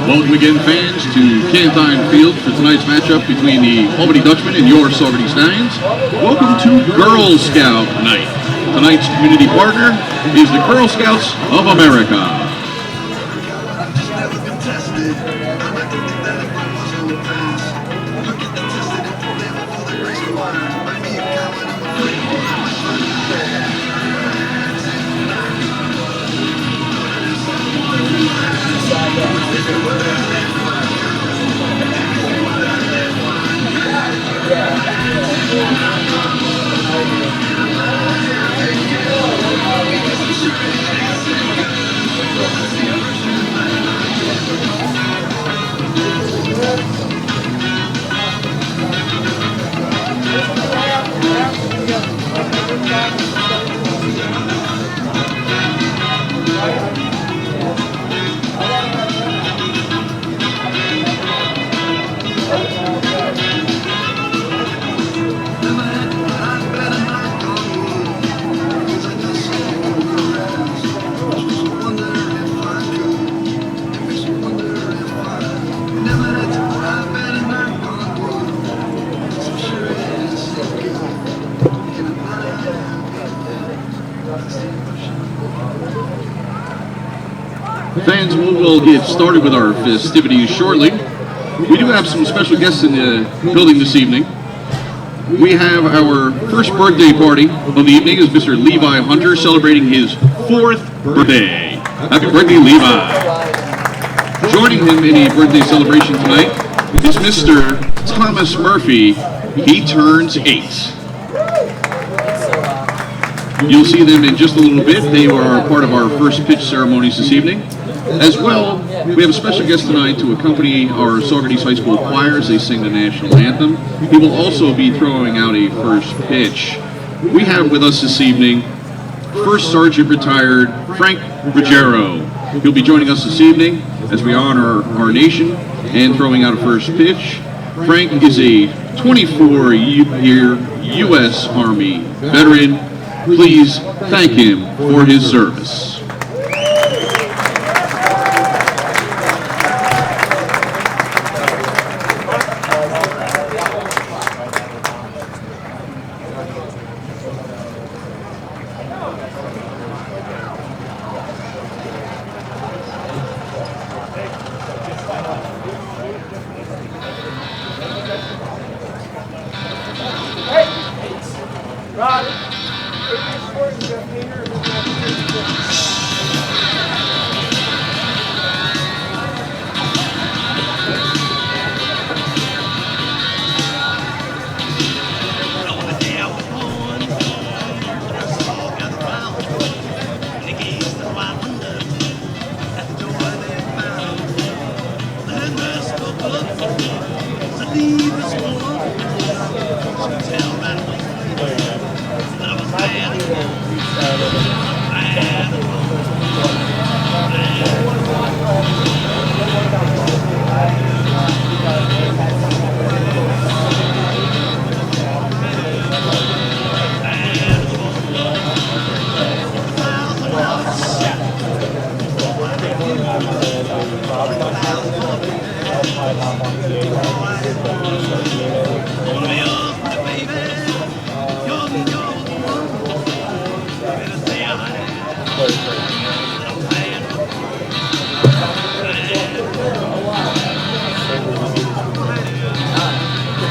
Welcome again, fans, to Canthine Field for tonight's matchup between the Albany Dutchman and your Saugerties Stallions. Welcome to Girl Scout Night. Tonight's community partner is the Girl Scouts of America. Fans, we'll get started with our festivities shortly. We do have some special guests in the building this evening. We have our first birthday party of the evening is Mr. Levi Hunter, celebrating his 4th birthday. Happy birthday, Levi. Joining him in a birthday celebration tonight is Mr. Thomas Murphy. He turns 8. You'll see them in just a little bit. They are part of our first pitch ceremonies this evening. As well, we have a special guest tonight to accompany our Saugerties High School choir as they sing the national anthem. He will also be throwing out a first pitch. We have with us this evening First Sergeant Retired Frank Ruggiero. He'll be joining us this evening as we honor our nation and throwing out a first pitch. Frank is a 24-year U.S. Army veteran. Please thank him for his service.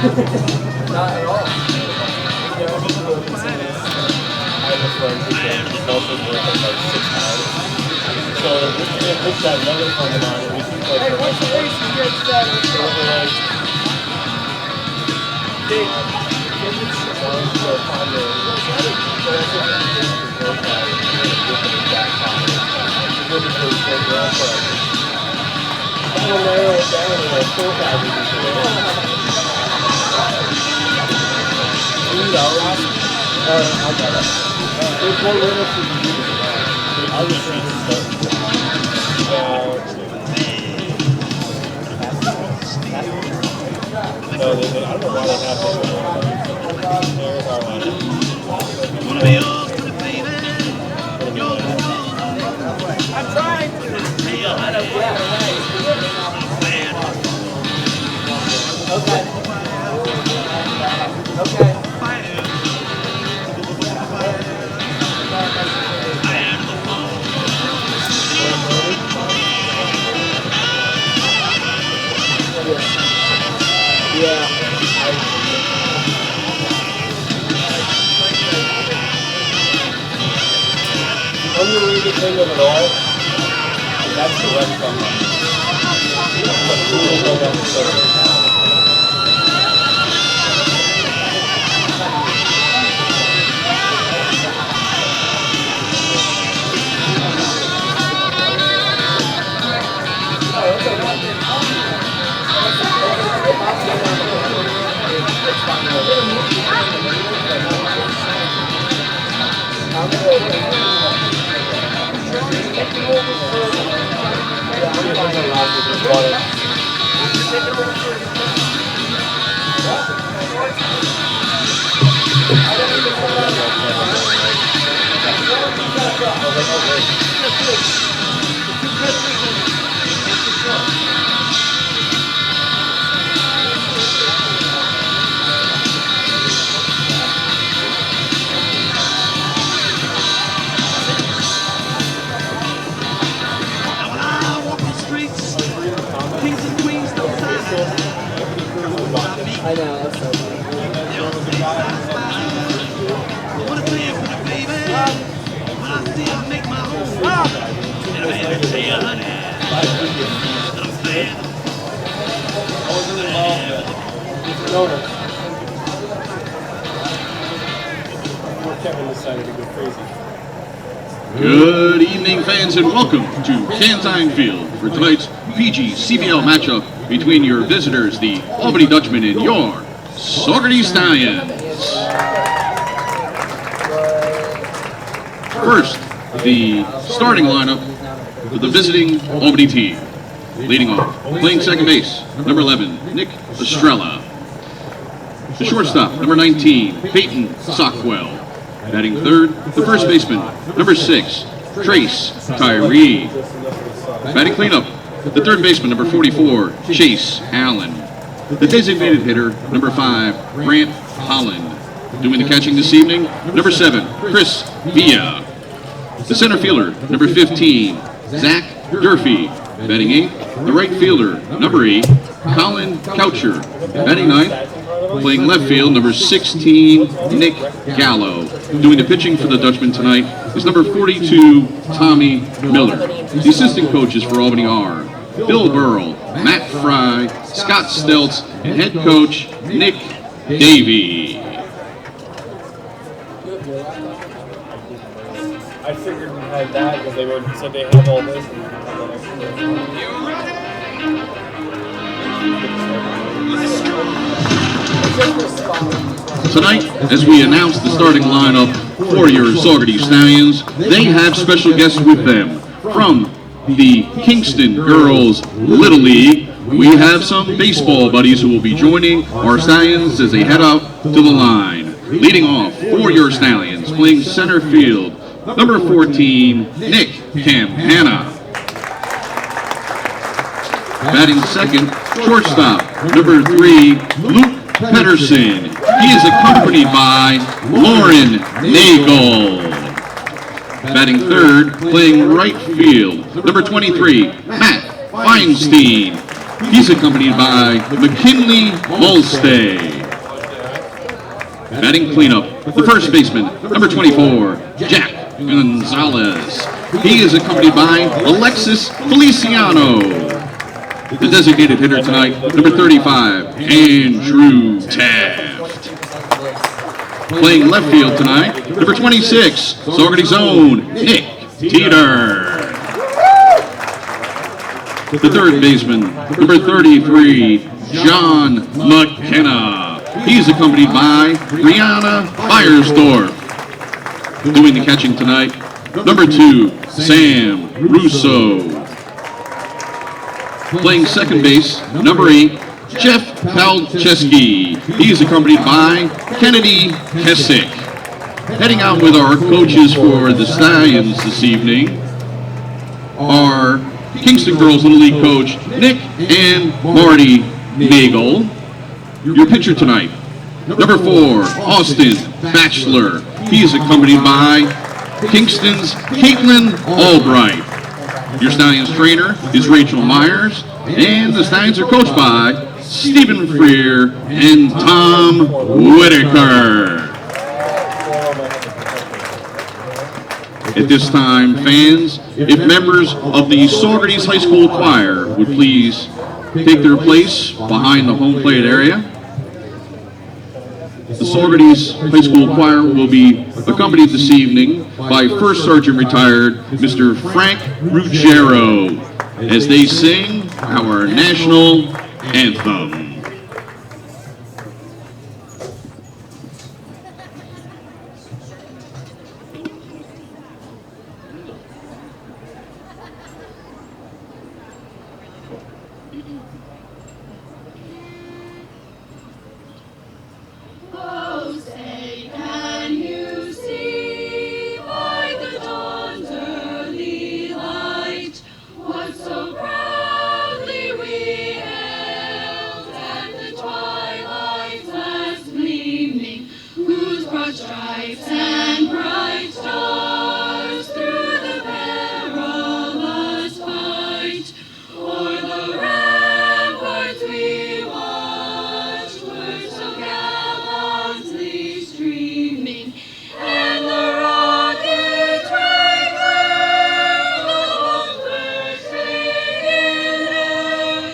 Not at all. I have a friend who also works like 6 hours. So we can push that another friend of mine and we can play. Hey, what's the race you get set? I don't know why they have I'm trying to. Okay. Okay. Yeah. The underrated thing of it all, that's the rest of them. I know, that's so funny. Kevin decided to go crazy. Good evening, fans, and welcome to Cantine Field for tonight's PG CBL matchup between your visitors, the Albany Dutchman, and your Saugerties Stallions. First, the starting lineup for the visiting Albany team. Leading off, playing second base, number 11, Nick Estrella. The shortstop, number 19, Peyton Sockwell. Batting third, the first baseman, number 6, Trace Tyree. Batting cleanup, the third baseman, number 44, Chase Allen. The designated hitter, number 5, Grant Holland. Doing the catching this evening, number 7, Chris Villa. The center fielder, number 15, Zach Durfee. Batting 8th, the right fielder, number 8, Colin Coucher. Batting 9th, playing left field, number 16, Nick Gallo. Doing the pitching for the Dutchman tonight is number 42, Tommy Miller. The assistant coaches for Albany are Bill Burrell, Matt Fry, Scott Steltz, and head coach Nick Davey. I figured we had that because they said they have all this. Tonight, as we announce the starting lineup for your Saugerties Stallions, they have special guests with them. From the Kingston Girls Little League, we have some baseball buddies who will be joining our Stallions as they head out to the line. Leading off for your Stallions, playing center field, number 14, Nick Campana. Batting second, shortstop, number 3, Luke Pedersen. He is accompanied by Lauren Nagel. Batting third, playing right field, number 23, Matt Feinstein. He's accompanied by McKinley Mulstay. Batting cleanup, the first baseman, number 24, Jack Gonzalez. He is accompanied by Alexis Feliciano. The designated hitter tonight, number 35, Andrew Taft. Playing left field tonight, number 26, Saugerties' own Nick Teeter. The third baseman, number 33, John McKenna. He's accompanied by Brianna Beiersdorf. Doing the catching tonight, number 2, Sam Russo. Playing second base, number 8, Jeff Palczewski. He's accompanied by Kennedy Kessick. Heading out with our coaches for the Stallions this evening are Kingston Girls Little League coach Nick and Marty Nagel. Your pitcher tonight, number 4, Austin Batchelor. He is accompanied by Kingston's Caitlin Albright. Your Stallions trainer is Rachel Myers, and the Stallions are coached by Stephen Freer and Tom Whitaker. At this time, fans, if members of the Saugerties High School Choir would please take their place behind the home plate area. The Saugerties High School Choir will be accompanied this evening by First Sergeant Retired Mr. Frank Ruggiero as they sing our national anthem. Oh, say, can you see by the dawn's early light what so proudly we hailed at the twilight's last gleaming, whose broad stripes and bright stars through the perilous fight o'er the ramparts we watched were so gallantly streaming, and the rockets rang clear, the bumpers sang in air,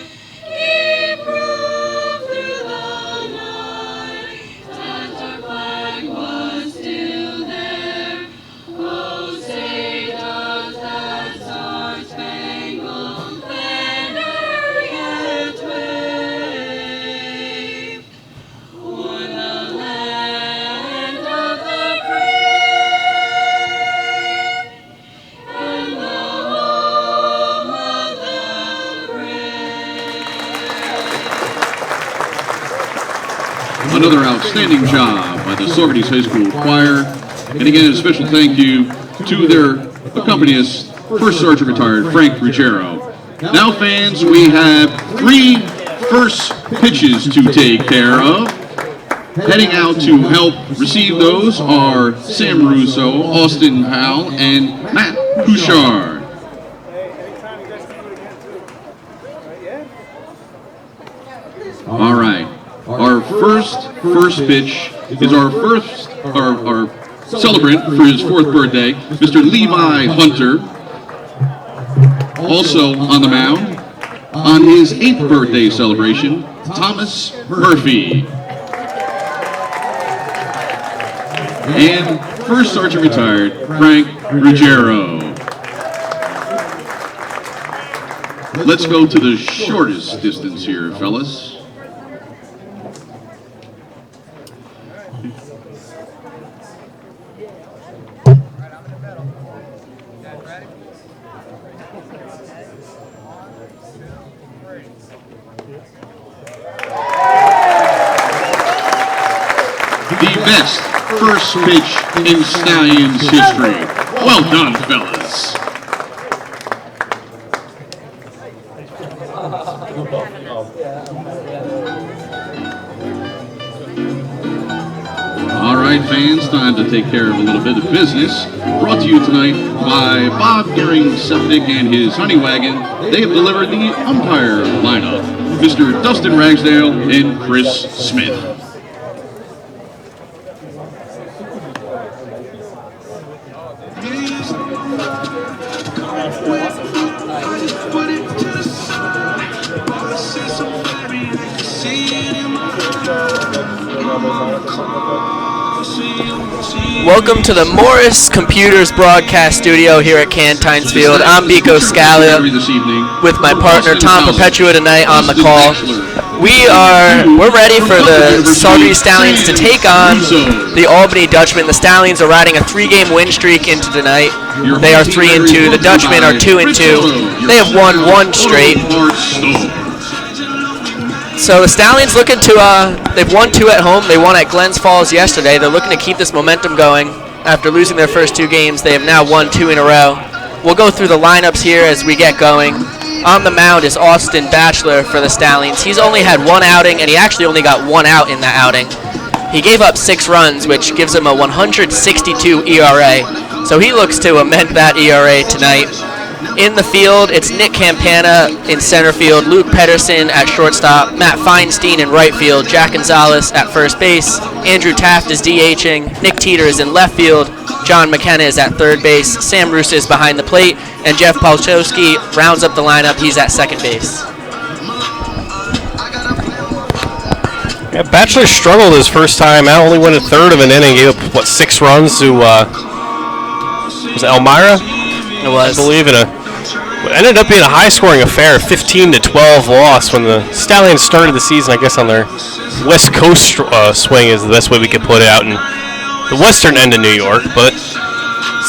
he proved through the night that our flag was still there. Oh, say does that star-spangled banner yet wave o'er the land of the free and the home of the brave? Another outstanding job by the Saugerties High School Choir. And again, a special thank you to their accompanist, First Sergeant Retired Frank Ruggiero. Now, fans, we have 3 first pitches to take care of. Heading out to help receive those are Sam Russo, Austin Powell, and Matt Couchard. All right. Our first pitch is our celebrant for his 4th birthday, Mr. Levi Hunter. Also on the mound, on his 8th birthday celebration, Thomas Murphy. And First Sergeant Retired Frank Ruggiero. Let's go to the shortest distance here, fellas. The best first pitch in Stallions history. Well done, fellas. All right, fans, time to take care of a little bit of business. Brought to you tonight by Bob Gearing Septic and his Honey Wagon. They have delivered the umpire lineup, Mr. Dustin Ragsdale and Chris Smith. Welcome to the Morris Computers broadcast studio here at Cantines Field. I'm Biko Scalia with my partner Tom Perpetua tonight on the call. We're ready for the Saugerties Stallions to take on the Albany Dutchman. The Stallions are riding a 3-game win streak into tonight. They are 3-2. The Dutchmen are 2-2. They have won 1 straight. So the Stallions looking to, they've won 2 at home. They won at Glens Falls yesterday. They're looking to keep this momentum going. After losing their first 2 games, they have now won 2 in a row. We'll go through the lineups here as we get going. On the mound is Austin Batchelor for the Stallions. He's only had 1 outing, and he actually only got 1 out in that outing. He gave up 6 runs, which gives him a 162 ERA. So he looks to amend that ERA tonight. In the field, it's Nick Campana in center field, Luke Pedersen at shortstop, Matt Feinstein in right field, Jack Gonzalez at first base, Andrew Taft is DHing, Nick Teeter is in left field, John McKenna is at third base, Sam Russa is behind the plate, and Jeff Palchowski rounds up the lineup. He's at second base. Yeah, Batchelor struggled his first time out, only went a third of an inning, gave up, 6 runs to, was it Elmira? It was. I believe what ended up being a high-scoring affair, 15-12 loss when the Stallions started the season, I guess, on their West Coast swing is the best way we could put it, out in the western end of New York. But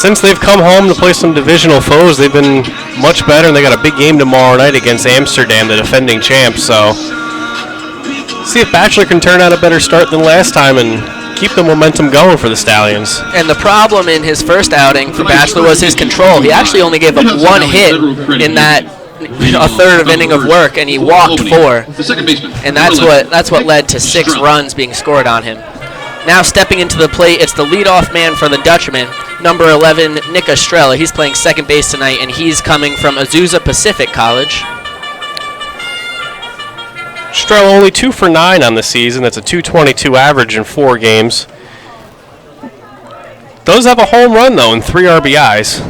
since they've come home to play some divisional foes, they've been much better, and they got a big game tomorrow night against Amsterdam, the defending champs. So see if Batchelor can turn out a better start than last time and keep the momentum going for the Stallions. And the problem in his first outing for Batchelor was his control. He actually only gave up 1 hit in that a third of inning of work, and he walked 4. And that's what led to 6 runs being scored on him. Now stepping into the plate, it's the leadoff man for the Dutchman, number 11, Nick Estrella. He's playing second base tonight, and he's coming from Azusa Pacific College. Estrella only 2 for 9 on the season. That's a .222 average in 4 games. Does have a home run, though, and 3 RBIs.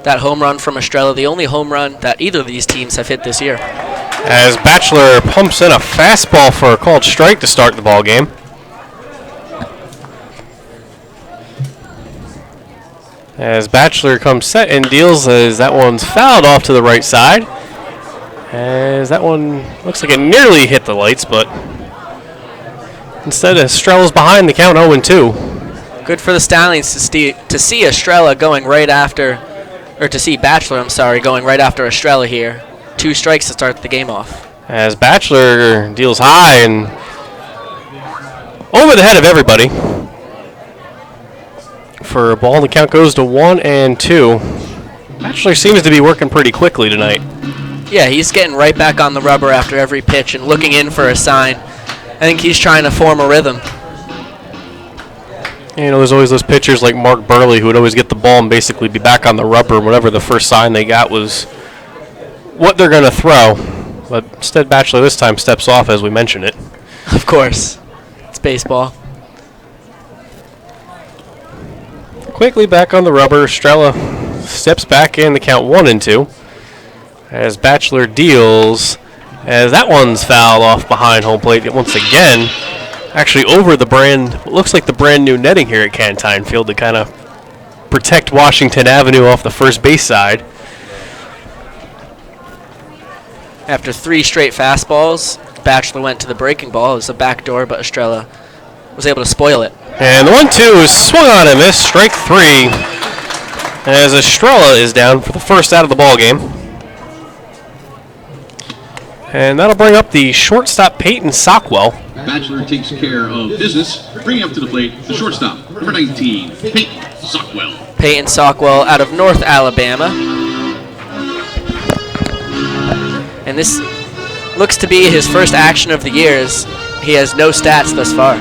That home run from Estrella, the only home run that either of these teams have hit this year. As Batchelor pumps in a fastball for a called strike to start the ball game. As Batchelor comes set and deals as that one's fouled off to the right side. As that one looks like it nearly hit the lights, but instead Estrella's behind the count 0-2. Good for the Stallions to see Estrella going right after, or to see Batchelor, I'm sorry, going right after Estrella here. 2 strikes to start the game off. As Batchelor deals high and over the head of everybody for a ball, the count goes to 1-2. Batchelor seems to be working pretty quickly tonight. Yeah, he's getting right back on the rubber after every pitch and looking in for a sign. I think he's trying to form a rhythm. You know, there's always those pitchers like Mark Burley who would always get the ball and basically be back on the rubber whenever the first sign they got was what they're going to throw. But instead, Batchelor this time steps off as we mentioned it. Of course. It's baseball. Quickly back on the rubber, Estrella steps back in, the count 1-2. As Batchelor deals, as that one's fouled off behind home plate once again, actually over looks like the brand new netting here at Cantine Field to kind of protect Washington Avenue off the first base side. After 3 straight fastballs, Batchelor went to the breaking ball. It was a backdoor, but Estrella was able to spoil it. And the 1-2 is swung on and missed, strike 3, as Estrella is down for the first out of the ball game. And that'll bring up the shortstop, Peyton Sockwell. Batchelor takes care of business, bringing up to the plate the shortstop, number 19, Peyton Sockwell. Peyton Sockwell out of North Alabama. And this looks to be his first action of the year, as he has no stats thus far.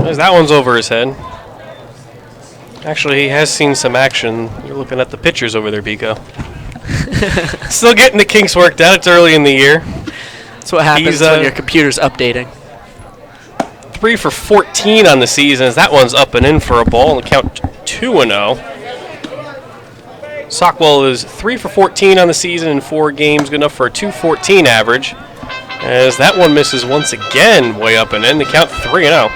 As that one's over his head. Actually, he has seen some action. You're looking at the pitchers over there, Pico. Still getting the kinks worked out. It's early in the year. That's what happens when your computer's updating. 3 for 14 on the season, as that one's up and in for a ball, and the count 2-0. Sockwell is 3 for 14 on the season in 4 games, good enough for a .214 average. As that one misses once again, way up and in. The count 3-0.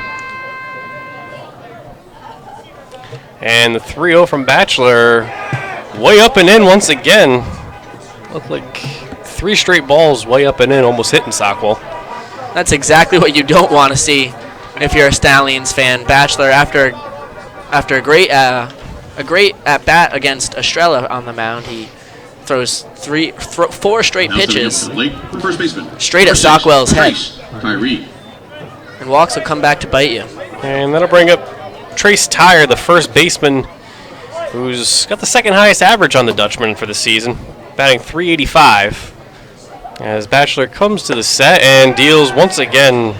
And the 3-0 from Bachelor, way up and in once again. Looked like 3 straight balls way up and in, almost hitting Sockwell. That's exactly what you don't want to see if you're a Stallions fan. Bachelor, after a great at bat against Estrella on the mound, he throws 4 straight pitches First baseman. straight at Sockwell's head. Tyree. And walks will come back to bite you. And that'll bring up Trace Tyre, the first baseman, who's got the second highest average on the Dutchman for the season, batting .385. As Bachelor comes to the set and deals once again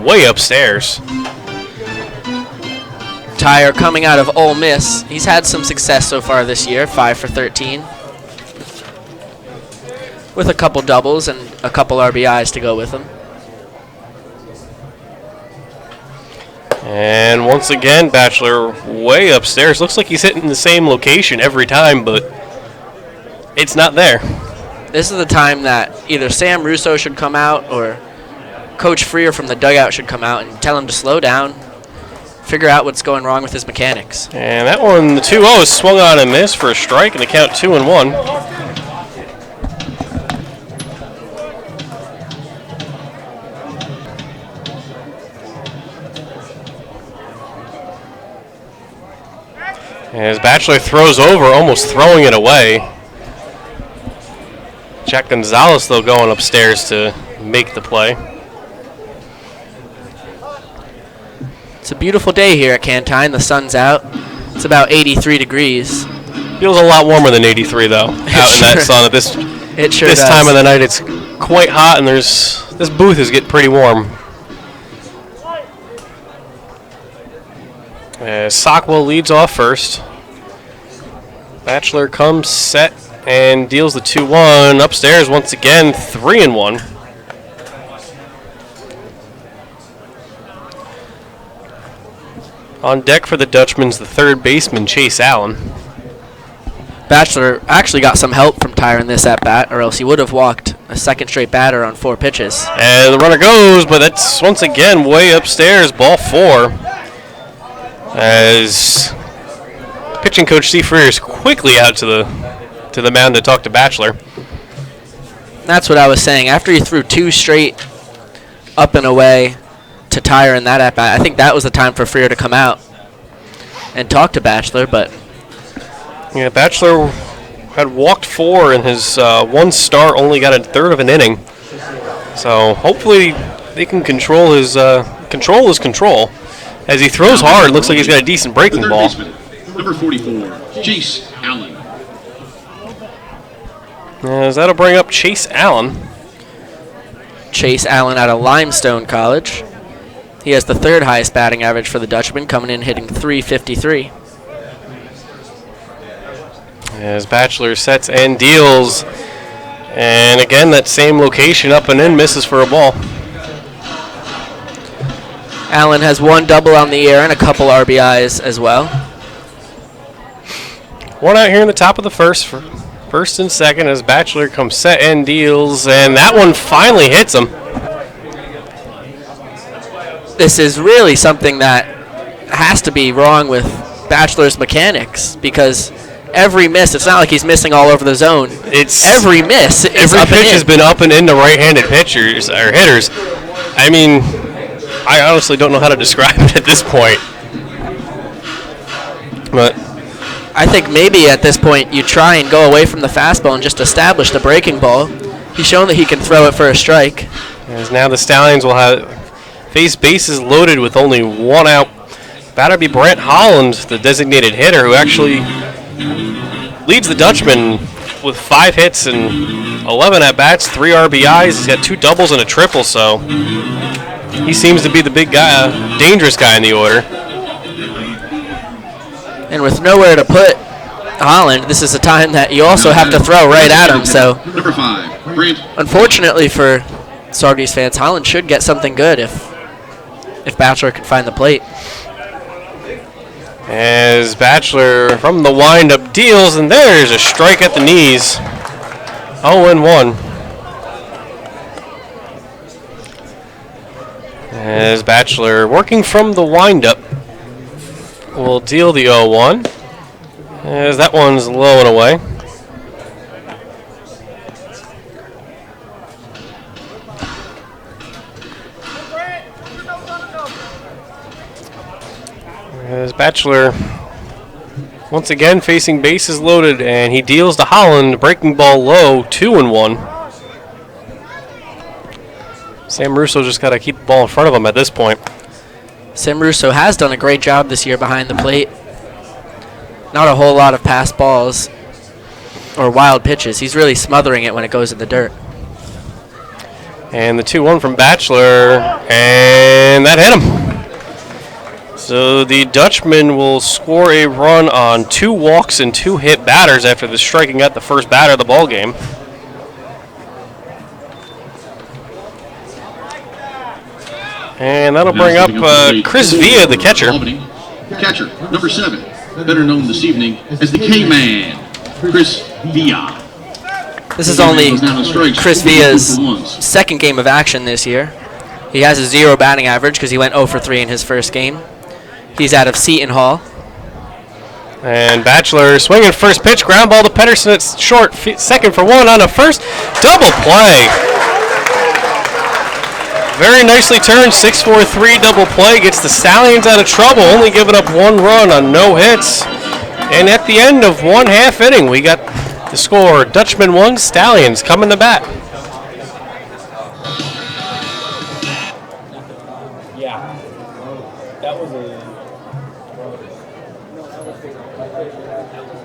way upstairs. Tyre coming out of Ole Miss. He's had some success so far this year, 5 for 13. With a couple doubles and a couple RBIs to go with him. And once again, Bachelor way upstairs. Looks like he's hitting the same location every time, but it's not there. This is the time that either Sam Russo should come out or Coach Freer from the dugout should come out and tell him to slow down, figure out what's going wrong with his mechanics. And that one, the 2-0, swung on and missed for a strike, and the count 2-1. As Bachelor throws over, almost throwing it away. Jack Gonzalez, though, going upstairs to make the play. It's a beautiful day here at Cantine. The sun's out. It's about 83 degrees. Feels a lot warmer than 83, though, out in that sun. At this does. time of the night, it's quite hot, and this booth is getting pretty warm. As Sockwell leads off first. Bachelor comes set and deals the 2-1 upstairs once again, 3-1. On deck for the Dutchman's the third baseman, Chase Allen. Bachelor actually got some help from Tyre in this at bat, or else he would have walked a second straight batter on 4 pitches. And the runner goes, but that's once again way upstairs, ball 4. As pitching coach Steve Freer is quickly out to the mound to talk to Bachelor. That's what I was saying. After he threw 2 straight up and away to Tyre in that at bat, I think that was the time for Freer to come out and talk to Bachelor. But yeah, Bachelor had walked 4 in his one start, only got a third of an inning. So hopefully they can control his control. As he throws hard, looks like he's got a decent breaking ball. Number 44, Chase Allen. As that'll bring up Chase Allen. Chase Allen out of Limestone College. He has the 3rd highest batting average for the Dutchman, coming in hitting .353. As Bachelor sets and deals. And again, that same location up and in, misses for a ball. Allen has 1 double on the year and a couple RBIs as well. 1 out here in the top of the first for first and second as Bachelor comes set and deals, and that one finally hits him. This is really something that has to be wrong with Bachelor's mechanics, because every miss, it's not like he's missing all over the zone. It's every miss. Every pitch has been up and in to right-handed pitchers or hitters. I mean, I honestly don't know how to describe it at this point. But I think maybe at this point you try and go away from the fastball and just establish the breaking ball. He's shown that he can throw it for a strike. As now the Stallions will have face bases loaded with only 1 out. That'll be Brent Holland, the designated hitter, who actually leads the Dutchman with 5 hits and 11 at-bats, 3 RBIs. He's got 2 doubles and a triple, so he seems to be the big guy, dangerous guy in the order. And with nowhere to put Holland, this is a time that you also have to throw right at him. So, Number 5, Brent. Unfortunately for Saugerties fans, Holland should get something good if Bachelor can find the plate. As Bachelor from the windup deals, and there's a strike at the knees. 0-1. As Bachelor, working from the windup, will deal the 0-1. As that one's low and away. As Bachelor once again facing bases loaded, and he deals to Holland, breaking ball low, 2-1. Sam Russo just got to keep the ball in front of him at this point. Sam Russo has done a great job this year behind the plate. Not a whole lot of pass balls or wild pitches. He's really smothering it when it goes in the dirt. And the 2-1 from Bachelor, and that hit him. So the Dutchman will score a run on 2 walks and 2 hit batters after the striking out the first batter of the ball game. And that'll bring up Chris Villa, the catcher. Albany. Catcher, number 7, better known this evening as the K-Man, Chris Villa. This is only Chris Villa's second game of action this year. He has a 0 batting average because he went 0 for 3 in his first game. He's out of Seton Hall. And Bachelor swinging first pitch, ground ball to Pedersen. It's short, second for 1 on a first. Double play. Very nicely turned, 6-4-3 double play. Gets the Stallions out of trouble, only giving up 1 run on no hits. And at the end of 1 half inning, we got the score. Dutchman 1, Stallions coming to bat. Yeah.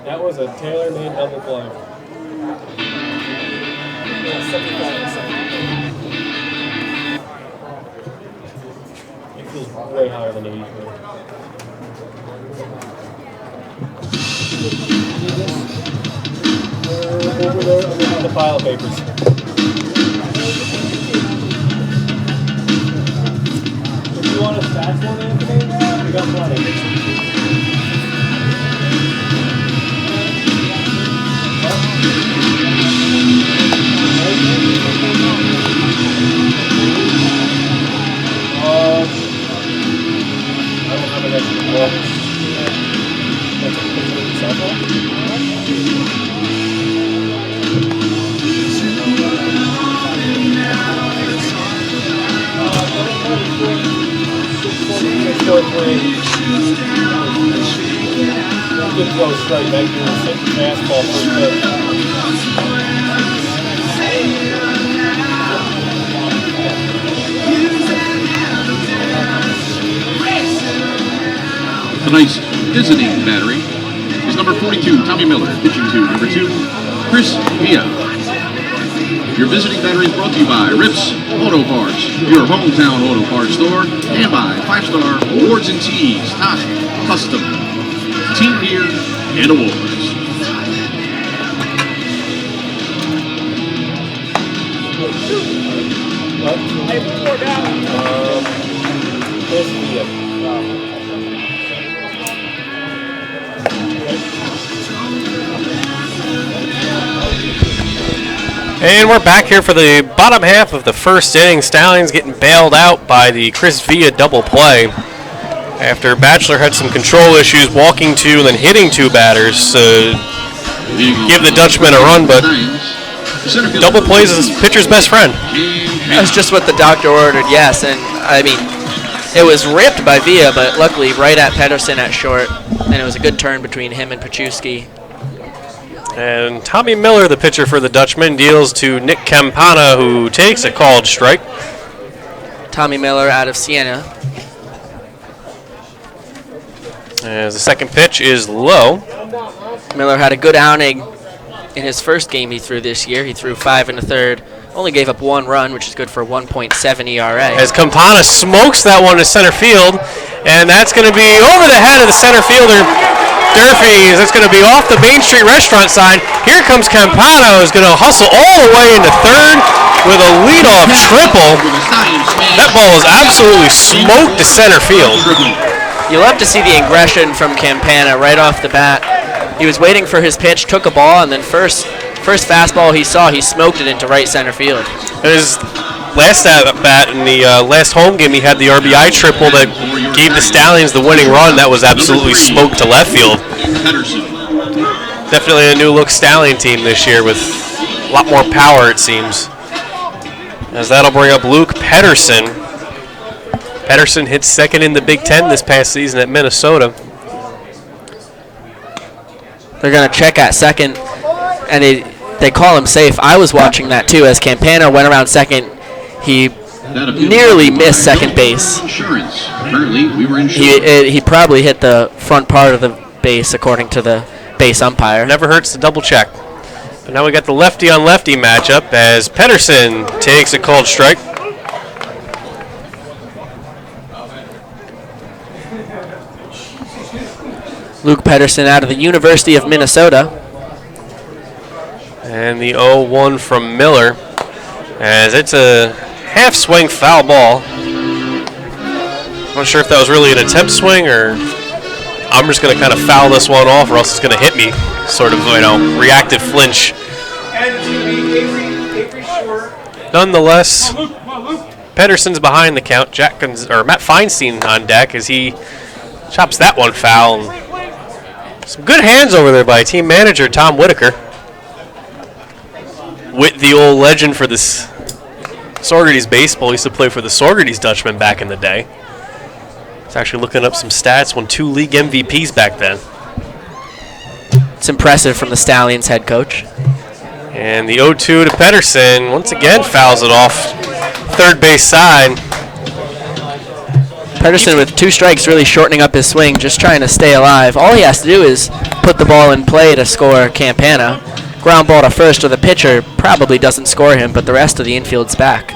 That was a tailor-made double play. It feels way higher than it usually. Over there, underneath the pile of papers. If you want a stats one, Anthony, we got plenty. I don't have an extra book. That's a picture of the cell phone. Good throw straight back to the fastball first pitch. Tonight's visiting battery is number 42, Tommy Miller, pitching to number 2, Chris Villa. Your visiting battery is brought to you by Rips Auto Parts, your hometown auto parts store, and by 5-Star Awards and Tees, Top Custom, Team Gear, and Awards. Chris Villa. And we're back here for the bottom half of the first inning. Stallions getting bailed out by the Chris Villa double play. After Bachelor had some control issues, walking 2 and then hitting 2 batters to give the Dutchman a run, but double plays is pitcher's best friend. That's just what the doctor ordered, yes. And, I mean, it was ripped by Villa, but luckily right at Pedersen at short. And it was a good turn between him and Paczewski. And Tommy Miller, the pitcher for the Dutchman, deals to Nick Campana, who takes a called strike. Tommy Miller out of Siena. As the second pitch is low. Miller had a good outing in his first game he threw this year. He threw 5 1/3. Only gave up 1 run, which is good for 1.7 ERA. As Campana smokes that one to center field, and that's going to be over the head of the center fielder, Durfee. That's going to be off the Main Street restaurant sign. Here comes Campana, who's going to hustle all the way into third with a leadoff triple. That ball is absolutely smoked to center field. You love to see the aggression from Campana right off the bat. He was waiting for his pitch, took a ball, and then first fastball he saw, he smoked it into right center field. It was last at bat in the last home game, he had the RBI triple that gave the Stallions the winning run. That was absolutely smoked to left field. Definitely a new look Stallion team this year with a lot more power, it seems. As that'll bring up Luke Pedersen. Pedersen hit second in the Big Ten this past season at Minnesota. They're going to check at second, and they call him safe. I was watching that too as Campana went around second. He nearly missed second base. He probably hit the front part of the base according to the base umpire. Never hurts to double check. But now we got the lefty on lefty matchup as Pedersen takes a cold strike. Luke Pedersen out of the University of Minnesota. And the 0-1 from Miller, as it's a half swing foul ball. I'm not sure if that was really an attempt swing, or I'm just going to kind of foul this one off, or else it's going to hit me. Sort of, reactive flinch. Nonetheless, Pedersen's behind the count. Matt Feinstein on deck as he chops that one foul. Some good hands over there by team manager Tom Whitaker. With the old legend for this Saugerties baseball, he used to play for the Saugerties Dutchman back in the day. He's actually looking up some stats, won 2 league MVPs back then. It's impressive from the Stallions head coach. And the 0-2 to Pedersen once again fouls it off third base side. Pedersen with 2 strikes really shortening up his swing, just trying to stay alive. All he has to do is put the ball in play to score Campana. Ground ball to first, or the pitcher probably doesn't score him, but the rest of the infield's back.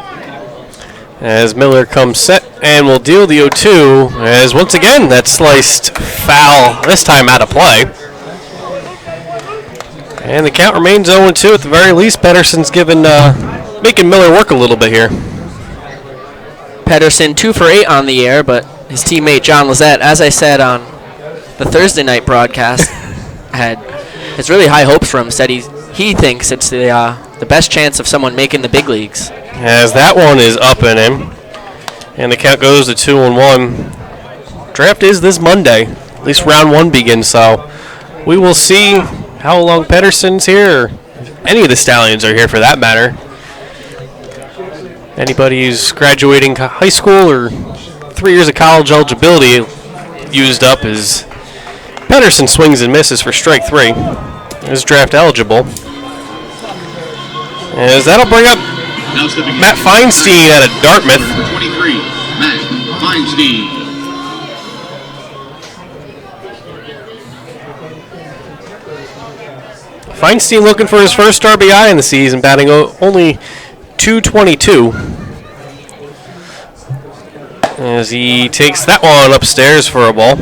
As Miller comes set and will deal the 0-2, as once again that sliced foul, this time out of play. And the count remains 0-2 at the very least. Pedersen's making Miller work a little bit here. Pedersen 2 for 8 on the year, but his teammate John Lizette, as I said on the Thursday night broadcast, has really high hopes for him. Said he thinks it's the best chance of someone making the big leagues. As that one is up and in, and the count goes to 2-1. Draft is this Monday, at least round 1 begins, so we will see how long Pedersen's here, or any of the Stallions are here for that matter. Anybody who's graduating high school or 3 years of college eligibility used up as Pedersen swings and misses for strike 3. Is draft eligible. As that'll bring up Matt Feinstein out of Dartmouth. Number 23, Matt Feinstein. Feinstein looking for his first RBI in the season, batting only .222. As he takes that one upstairs for a ball.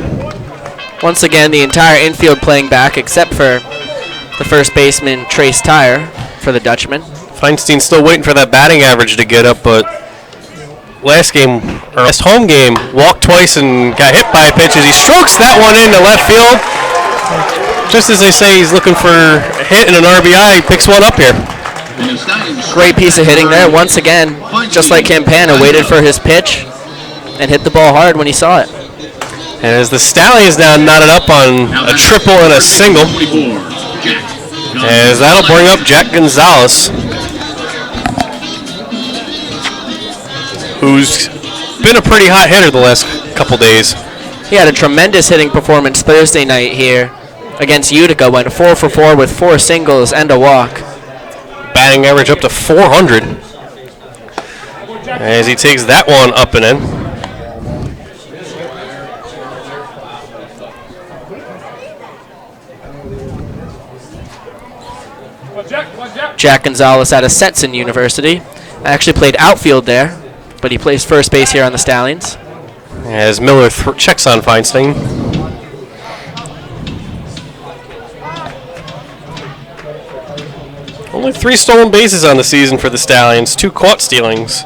Once again, the entire infield playing back, except for the first baseman, Trace Tyre, for the Dutchman. Feinstein's still waiting for that batting average to get up, but last home game, walked twice and got hit by a pitch as he strokes that one into left field. Just as they say he's looking for a hit and an RBI, he picks one up here. Great piece of hitting there. Once again, just like Campana, waited for his pitch and hit the ball hard when he saw it. And as the Stallions now knotted up on a triple and a single, as that'll bring up Jack Gonzalez, who's been a pretty hot hitter the last couple days. He had a tremendous hitting performance Thursday night here against Utica, went 4 for 4 with 4 singles and a walk. Batting average up to 400. As he takes that one up and in. Jack Gonzalez out of Stetson University. Actually played outfield there, but he plays first base here on the Stallions. As Miller checks on Feinstein. Only 3 stolen bases on the season for the Stallions, 2 caught stealings.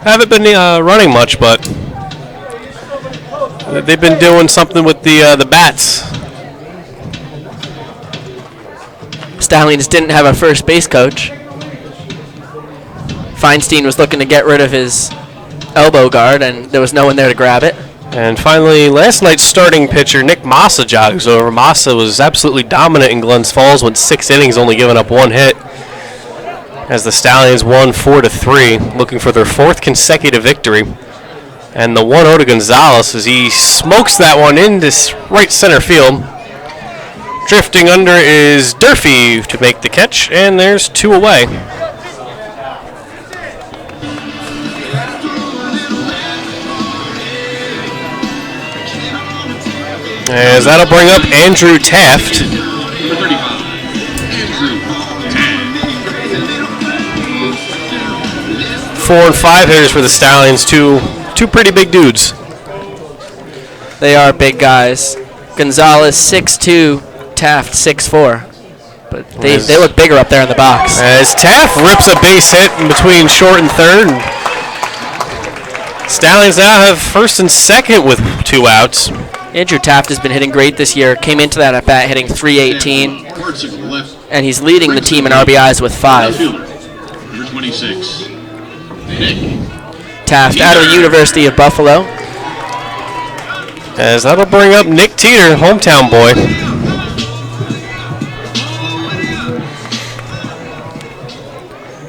Haven't been running much, but they've been doing something with the bats. Stallions didn't have a first base coach. Feinstein was looking to get rid of his elbow guard, and there was no one there to grab it. And finally, last night's starting pitcher, Nick Massa, jogs over. Massa was absolutely dominant in Glens Falls, went 6 innings, only giving up 1 hit. As the Stallions won 4-3, looking for their 4th consecutive victory. And the 1-0 to Gonzalez as he smokes that one into right center field. Drifting under is Durfee to make the catch, and there's 2 away. As that'll bring up Andrew Taft. For 35, Andrew Taft. 4 and 5 hitters for the Stallions, two pretty big dudes. They are big guys. Gonzalez 6'2", Taft 6'4". But they look bigger up there in the box. As Taft rips a base hit in between short and third. Stallions now have first and second with 2 outs. Andrew Taft has been hitting great this year. Came into that at bat hitting .318, and he's leading the team in RBIs with 5. Number 26, Nick Taft out of the University of Buffalo. As that'll bring up Nick Teeter, hometown boy.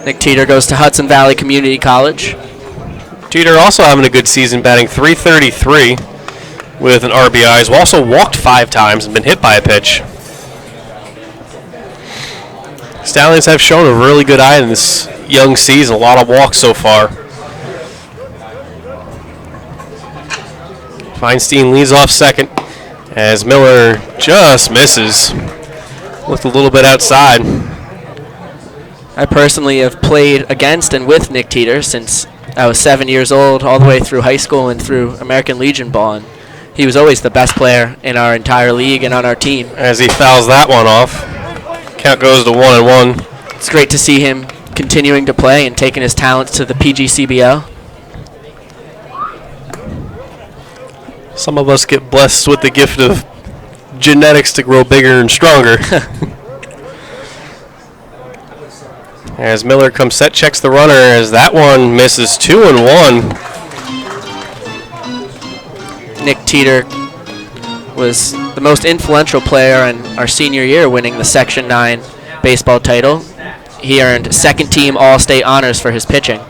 Nick Teeter goes to Hudson Valley Community College. Teeter also having a good season, batting .333 with an RBI. He's also walked 5 times and been hit by a pitch. Stallions have shown a really good eye in this young season. A lot of walks so far. Feinstein leads off second as Miller just misses. Looked a little bit outside. I personally have played against and with Nick Teeter since I was 7 years old, all the way through high school and through American Legion ball. And he was always the best player in our entire league and on our team. As he fouls that one off. Count goes to 1-1. It's great to see him continuing to play and taking his talents to the PGCBL. Some of us get blessed with the gift of genetics to grow bigger and stronger. As Miller comes set, checks the runner as that one misses 2-1. Nick Teeter was the most influential player in our senior year, winning the Section 9 baseball title. He earned second-team All-State honors for his pitching.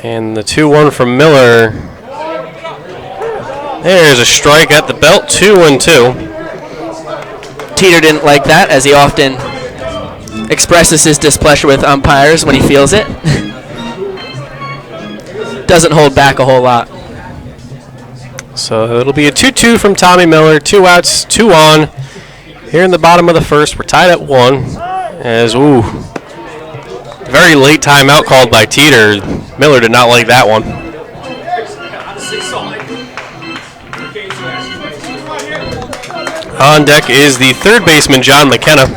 And the 2-1 from Miller. There's a strike at the belt, 2-2. Teeter didn't like that, as he often expresses his displeasure with umpires when he feels it. Doesn't hold back a whole lot. So it'll be a 2-2 from Tommy Miller. 2 outs, 2 on. Here in the bottom of the first, we're tied at 1. As, very late timeout called by Teeter. Miller did not like that one. On deck is the third baseman, John McKenna.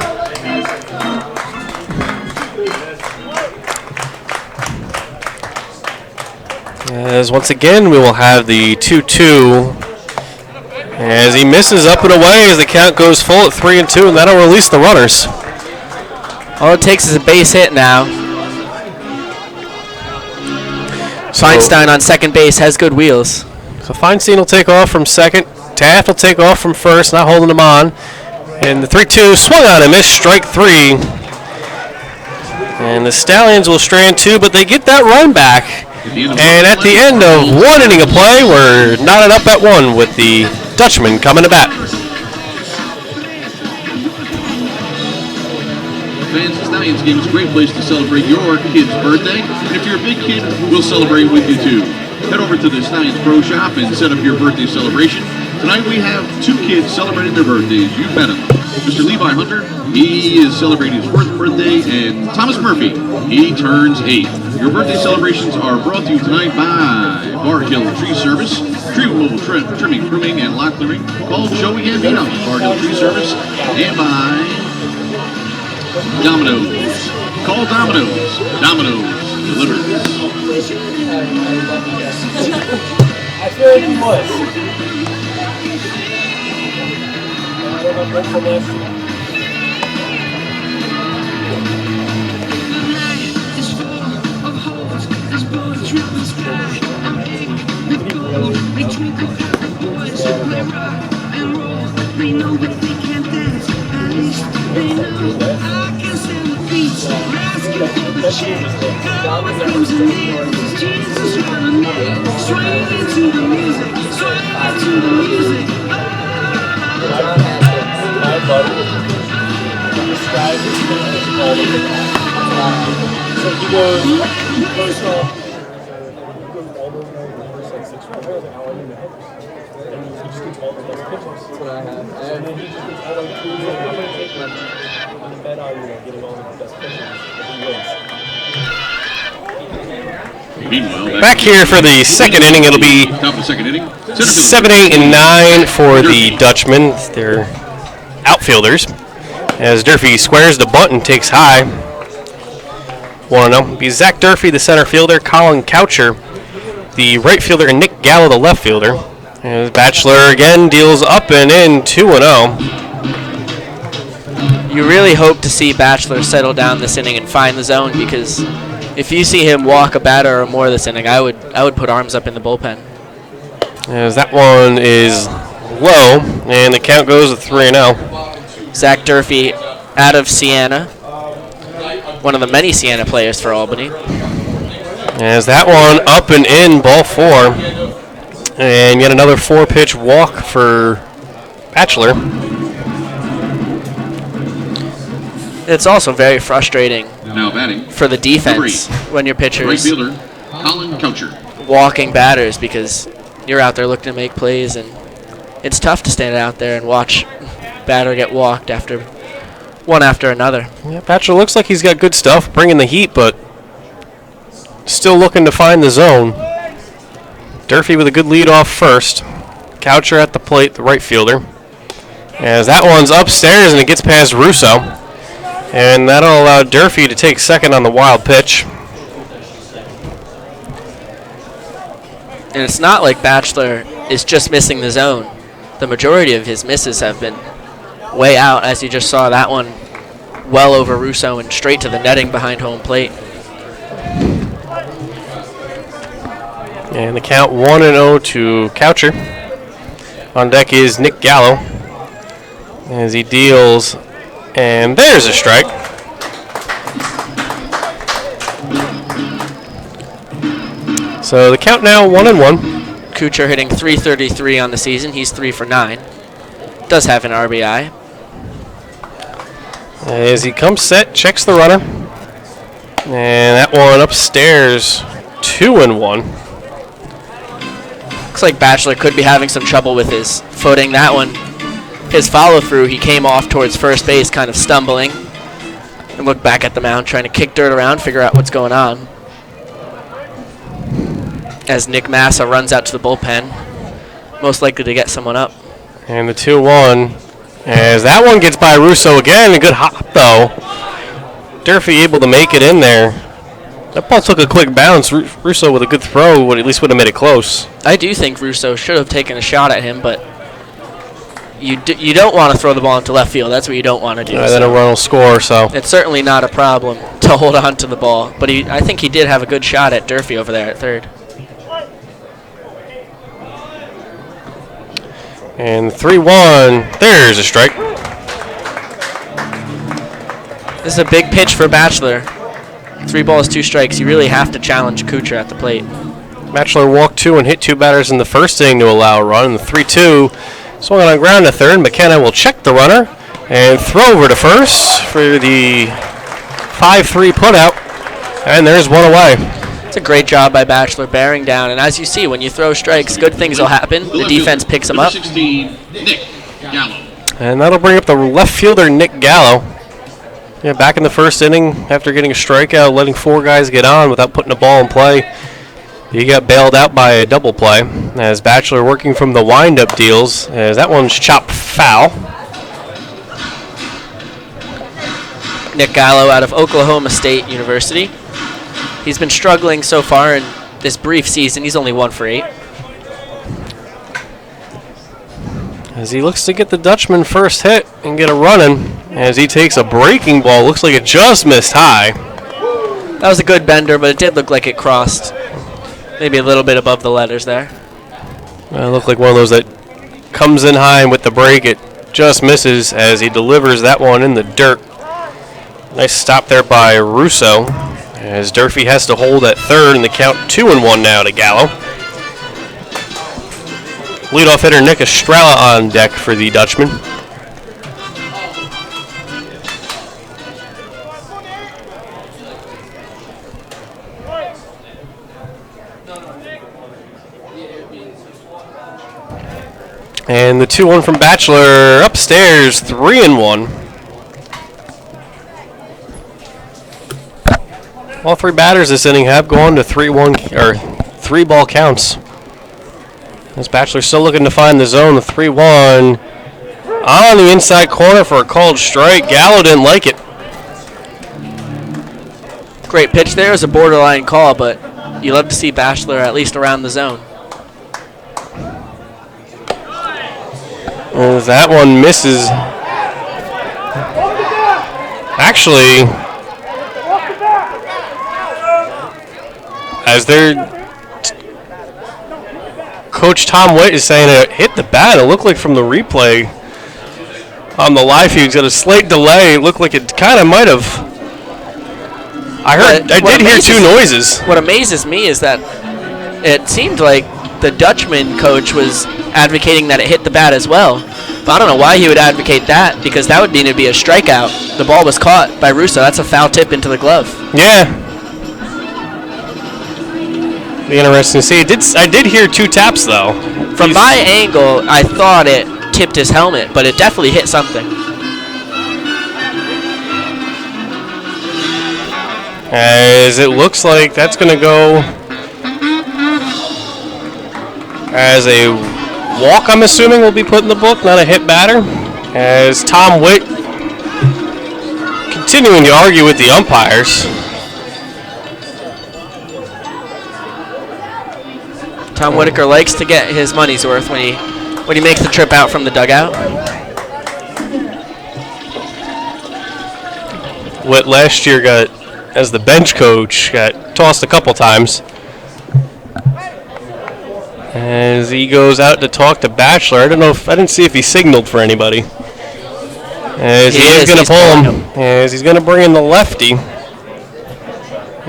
As once again, we will have the 2-2. As he misses up and away as the count goes full at 3-2, and that'll release the runners. All it takes is a base hit now. Feinstein on second base has good wheels. So Feinstein will take off from second. Taft will take off from first, not holding him on. And the 3-2 swung on and missed, strike 3. And the Stallions will strand 2, but they get that run back. And at the end of 1 inning of play, we're knotted up at 1 with the Dutchman coming to bat. Fans, the Stallions game is a great place to celebrate your kid's birthday. And if you're a big kid, we'll celebrate with you too. Head over to the Stallions Pro Shop and set up your birthday celebration. Tonight we have 2 kids celebrating their birthdays. You bet them. Mr. Levi Hunter, he is celebrating his 4th birthday, and Thomas Murphy, he turns 8. Your birthday celebrations are brought to you tonight by Bar Hill Tree Service, tree removal, trimming, pruning, and lot clearing. Call Joey Gambino, Bar Hill Tree Service, and by Domino's. Call Domino's. Domino's delivers. I feel like he was. My buddy described his thing as all the so he goes all those numbers like 6 rounds. I was like, how are you in the hitters? And he just gets all the best pitches. That's what I have. And then he just gets all like, he's like, I'm going to take my bet on, getting all the best pitches. And he wins. Meanwhile, Back here for the second inning, it'll be top of the second inning. 7, 8, and 9 for the Dutchman. They're outfielders. As Durfee squares the bunt and takes high. 1-0. Be Zach Durfee, the center fielder, Colin Coucher, the right fielder, and Nick Gallo, the left fielder. As Bachelor again deals up and in 2-0. You really hope to see Bachelor settle down this inning and find the zone, because if you see him walk a batter or more this inning, I would put arms up in the bullpen. As that one is low, and the count goes to 3-0. Zach Durfee out of Siena, one of the many Siena players for Albany. As that one up and in, ball 4. And yet another 4-pitch walk for Bachelor. It's also very frustrating Now batting. for the defense when your Right pitcher's fielder, Colin Coucher. walking batters, because you're out there looking to make plays, and it's tough to stand out there and watch batter get walked one after another. Yeah, Bachelor looks like he's got good stuff, bringing the heat, but still looking to find the zone. Durfee with a good lead off first. Coucher at the plate, the right fielder. As that one's upstairs and it gets past Russo. And that'll allow Durfee to take second on the wild pitch. And it's not like Bachelor is just missing the zone. The majority of his misses have been way out, as you just saw that one well over Russo and straight to the netting behind home plate. And the count 1-0 to Coucher. On deck is Nick Gallo as he deals, and there's a strike. So the count now 1-1. Kuchar hitting .333 on the season. He's 3 for 9. Does have an RBI. As he comes set, checks the runner. And that one upstairs, 2-1. Looks like Bachelor could be having some trouble with his footing. That one, his follow-through, he came off towards first base, kind of stumbling, and looked back at the mound, trying to kick dirt around, figure out what's going on. As Nick Massa runs out to the bullpen, most likely to get someone up. And the 2-1, as that one gets by Russo again. A good hop, though. Durfee able to make it in there. That ball took a quick bounce. Russo with a good throw would at least have made it close. I do think Russo should have taken a shot at him, but you don't want to throw the ball into left field. That's what you don't want to do. Then a run will score, so. It's certainly not a problem to hold on to the ball, but I think he did have a good shot at Durfee over there at third. And 3-1, there's a strike. This is a big pitch for Bachelor. 3 balls, 2 strikes. You really have to challenge Kuchar at the plate. Bachelor walked 2 and hit 2 batters in the first inning to allow a run. And the 3-2 swung on ground to third. McKenna will check the runner and throw over to first for the 5-3 putout. And there's one away. It's a great job by Bachelor bearing down. And as you see, when you throw strikes, good things will happen. The defense picks them up. Number 16, Nick Gallo. And that'll bring up the left fielder, Nick Gallo. Yeah, back in the first inning, after getting a strikeout, letting 4 guys get on without putting a ball in play, he got bailed out by a double play. As Bachelor working from the wind-up deals, as that one's chopped foul. Nick Gallo out of Oklahoma State University. He's been struggling so far in this brief season. He's only 1 for 8. As he looks to get the Dutchman first hit and get a running, as he takes a breaking ball, looks like it just missed high. That was a good bender, but it did look like it crossed maybe a little bit above the letters there. Looked like one of those that comes in high and with the break, it just misses as he delivers that one in the dirt. Nice stop there by Russo, as Durfee has to hold at third, and the count 2-1 now to Gallo. Leadoff hitter Nick Estrella on deck for the Dutchman. And the 2-1 from Bachelor upstairs, 3-1. All three batters this inning have gone to 3-1 or 3-ball counts. This Bachelor still looking to find the zone. The 3-1 on the inside corner for a called strike. Gallo didn't like it. Great pitch there. It was a borderline call, but you love to see Bachelor at least around the zone. And that one misses. Actually, as Coach Tom Witt is saying it hit the bat. It looked like from the replay on the live feed, it's got a slight delay. It looked like it kind of might have. I did hear two noises. What amazes me is that it seemed like the Dutchman coach was advocating that it hit the bat as well. But I don't know why he would advocate that, because that would mean it'd be a strikeout. The ball was caught by Russo. That's a foul tip into the glove. Yeah. Be interesting to see. I did hear two taps though. From my angle, I thought it tipped his helmet, but it definitely hit something. As it looks like that's going to go as a walk, I'm assuming, will be put in the book, not a hit batter. As Tom Witt continuing to argue with the umpires. Tom Whitaker likes to get his money's worth when he makes the trip out from the dugout. Witt last year got, as the bench coach, got tossed a couple times. As he goes out to talk to Bachelor, I didn't see if he signaled for anybody. As he is going to pull him. As he's going to bring in the lefty.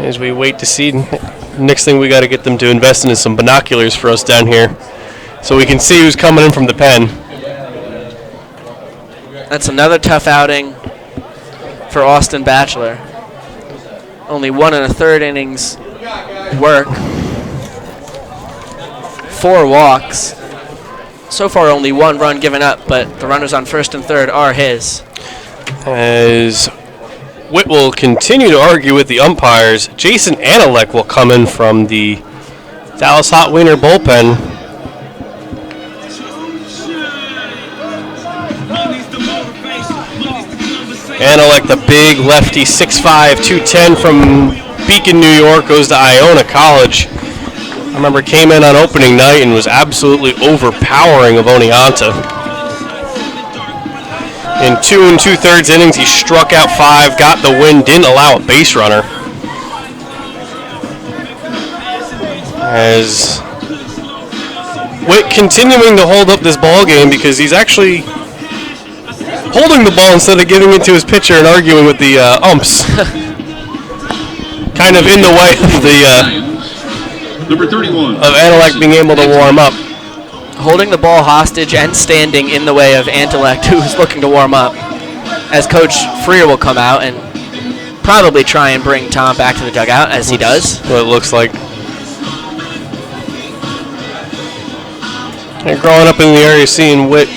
As we wait to see. Next thing we got to get them to invest in some binoculars for us down here, so we can see who's coming in from the pen. That's another tough outing for Austin Bachelor. Only 1 1/3 innings work. 4 walks. So far only 1 run given up, but the runners on first and third are his. As Witt will continue to argue with the umpires, Jason Anelek will come in from the Dallas Hot Wiener bullpen. Anelek, the big lefty, 6'5", 210 from Beacon, New York, goes to Iona College. I remember came in on opening night and was absolutely overpowering of Oneonta. In 2 2/3 innings, he struck out 5, got the win, didn't allow a base runner. As Witt continuing to hold up this ball game because he's actually holding the ball instead of giving it to his pitcher and arguing with the umps. Kind of in the way of the Number 31 of Anelek being able to warm up. Holding the ball hostage and standing in the way of Antelect, who's looking to warm up, as Coach Freer will come out and probably try and bring Tom back to the dugout, as he does. What it looks like. And growing up in the area, seeing Witt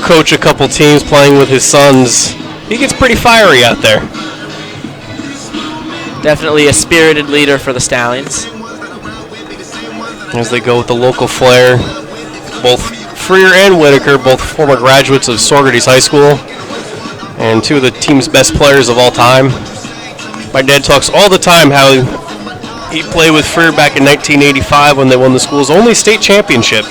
coach a couple teams, playing with his sons, he gets pretty fiery out there. Definitely a spirited leader for the Stallions. As they go with the local flair. Both Freer and Whitaker, both former graduates of Saugerties High School, and 2 of the team's best players of all time. My dad talks all the time how he played with Freer back in 1985 when they won the school's only state championship.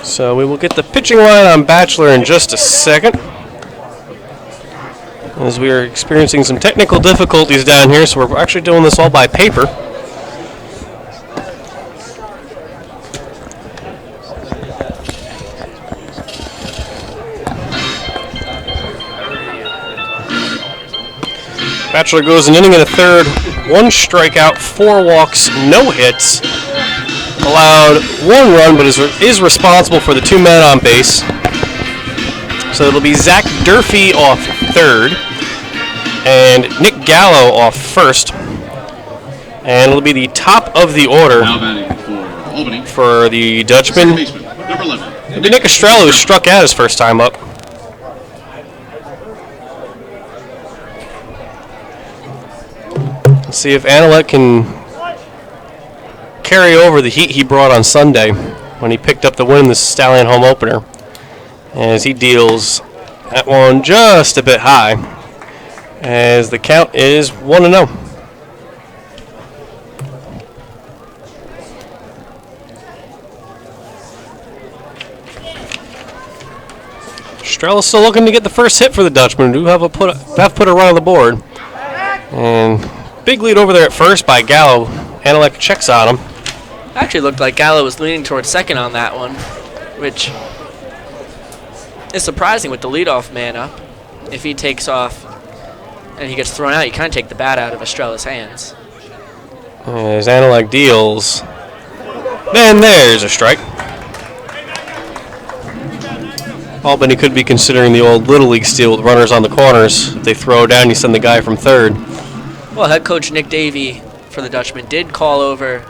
So we will get the pitching line on Bachelor in just a second. as we are experiencing some technical difficulties down here, so we're actually doing this all by paper. Bachelor goes an inning and a third, 1 strikeout, 4 walks, no hits. Allowed 1 run, but is responsible for the 2 men on base. So it'll be Zach Durfee off third, and Nick Gallo off first. And it'll be the top of the order Now batting for Albany. for the Dutchman. Baseman, number 11. It'll be Nick Estrella, who struck out his first time up. Let's see if Analek can carry over the heat he brought on Sunday when he picked up the win in the Stallion home opener, as he deals that one just a bit high, as the count is 1-0. Estrella's still looking to get the first hit for the Dutchman. Do have put a run on the board, and big lead over there at first by Gallo. Analek checks on him. Actually looked like Gallo was leaning towards second on that one, which is surprising with the leadoff man up. If he takes off and he gets thrown out, you kind of take the bat out of Estrella's hands. As Analek deals, then there's a strike. Albany could be considering the old Little League steal with runners on the corners. If they throw down, you send the guy from third. Well, head coach Nick Davey for the Dutchman did call over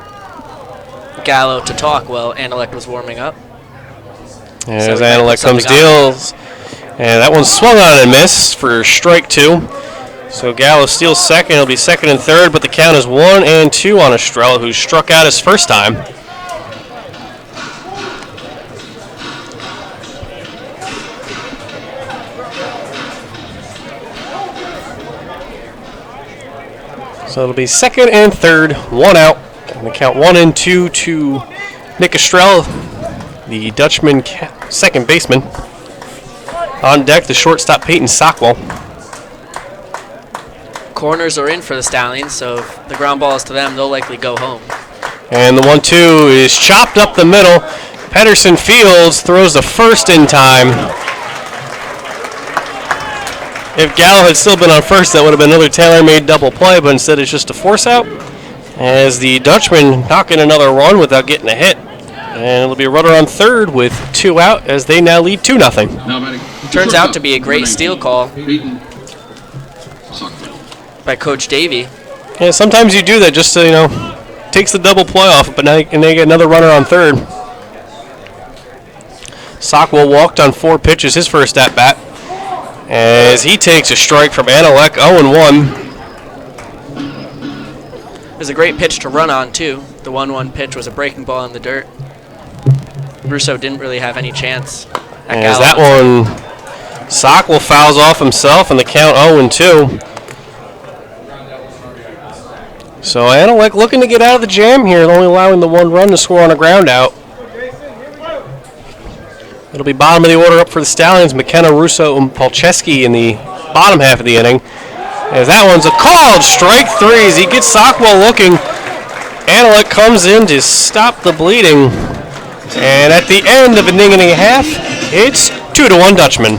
Gallo to talk while Analek was warming up. As So Analek comes, something deals, and that one swung on and missed for strike 2. So Gallo steals second. It'll be second and third, but the count is 1-2 on Estrella, who struck out his first time. So it'll be second and third, 1 out, and the count 1-2 to Nick Estrella, the Dutchman second baseman. On deck, the shortstop Peyton Sockwell. Corners are in for the Stallions, so if the ground ball is to them, they'll likely go home. And the 1-2 is chopped up the middle. Pedersen Fields throws the first in time. If Gallo had still been on first, that would have been another tailor-made double play, but instead it's just a force out. As the Dutchman knocking another run without getting a hit. And it'll be a runner on third with 2 out, as they now lead 2-0. Now batting. Turns out to be a great steal call Peyton Sockwell. by Coach Davey. Yeah, sometimes you do that just to, takes the double play off, but now they get another runner on third. Sockwell walked on 4 pitches, his first at-bat, as he takes a strike from Analek, 0-1. It was a great pitch to run on, too. The 1-1 pitch was a breaking ball in the dirt. Russo didn't really have any chance. As that one, Sockwell fouls off himself, and the count 0-2. So Analek looking to get out of the jam here, only allowing the 1 run to score on a ground out. It'll be bottom of the order up for the Stallions, McKenna, Russo, and Polcheski in the bottom half of the inning. As that one's a called strike 3 as he gets Sockwell looking. Analek comes in to stop the bleeding. And at the end of an inning and a half, it's 2-1 Dutchman.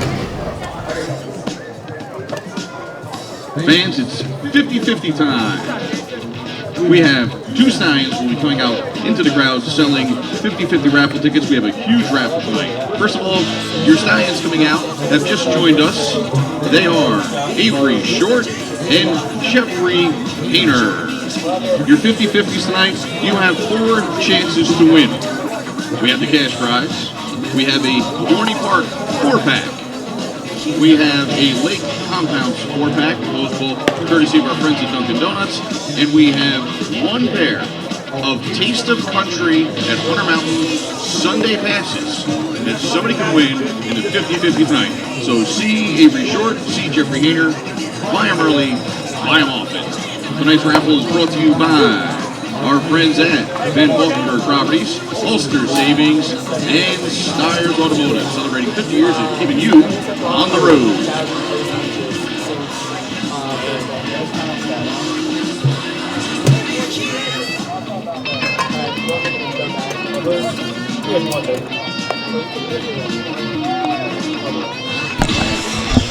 Fans, it's 50-50 time. We have 2 Stallions who will be coming out into the crowd selling 50-50 raffle tickets. We have a huge raffle tonight. First of all, your Stallions coming out have just joined us. They are Avery Short and Jeffrey Hayner. Your 50-50s tonight, you have 4 chances to win. We have the cash prize. We have a Dorney Park 4-pack. We have a Lake Compounds 4-pack, closable courtesy of our friends at Dunkin' Donuts. And we have 1 pair of Taste of Country at Hunter Mountain Sunday passes that somebody can win in the 50-50 tonight. So see Avery Short, see Jeffrey Hayner, buy them early, buy them often. Tonight's raffle is brought to you by our friends at Van Valkenburg Properties, Ulster Savings, and Steyer's Automotive, celebrating 50 years of keeping you on the road. guys want, baby?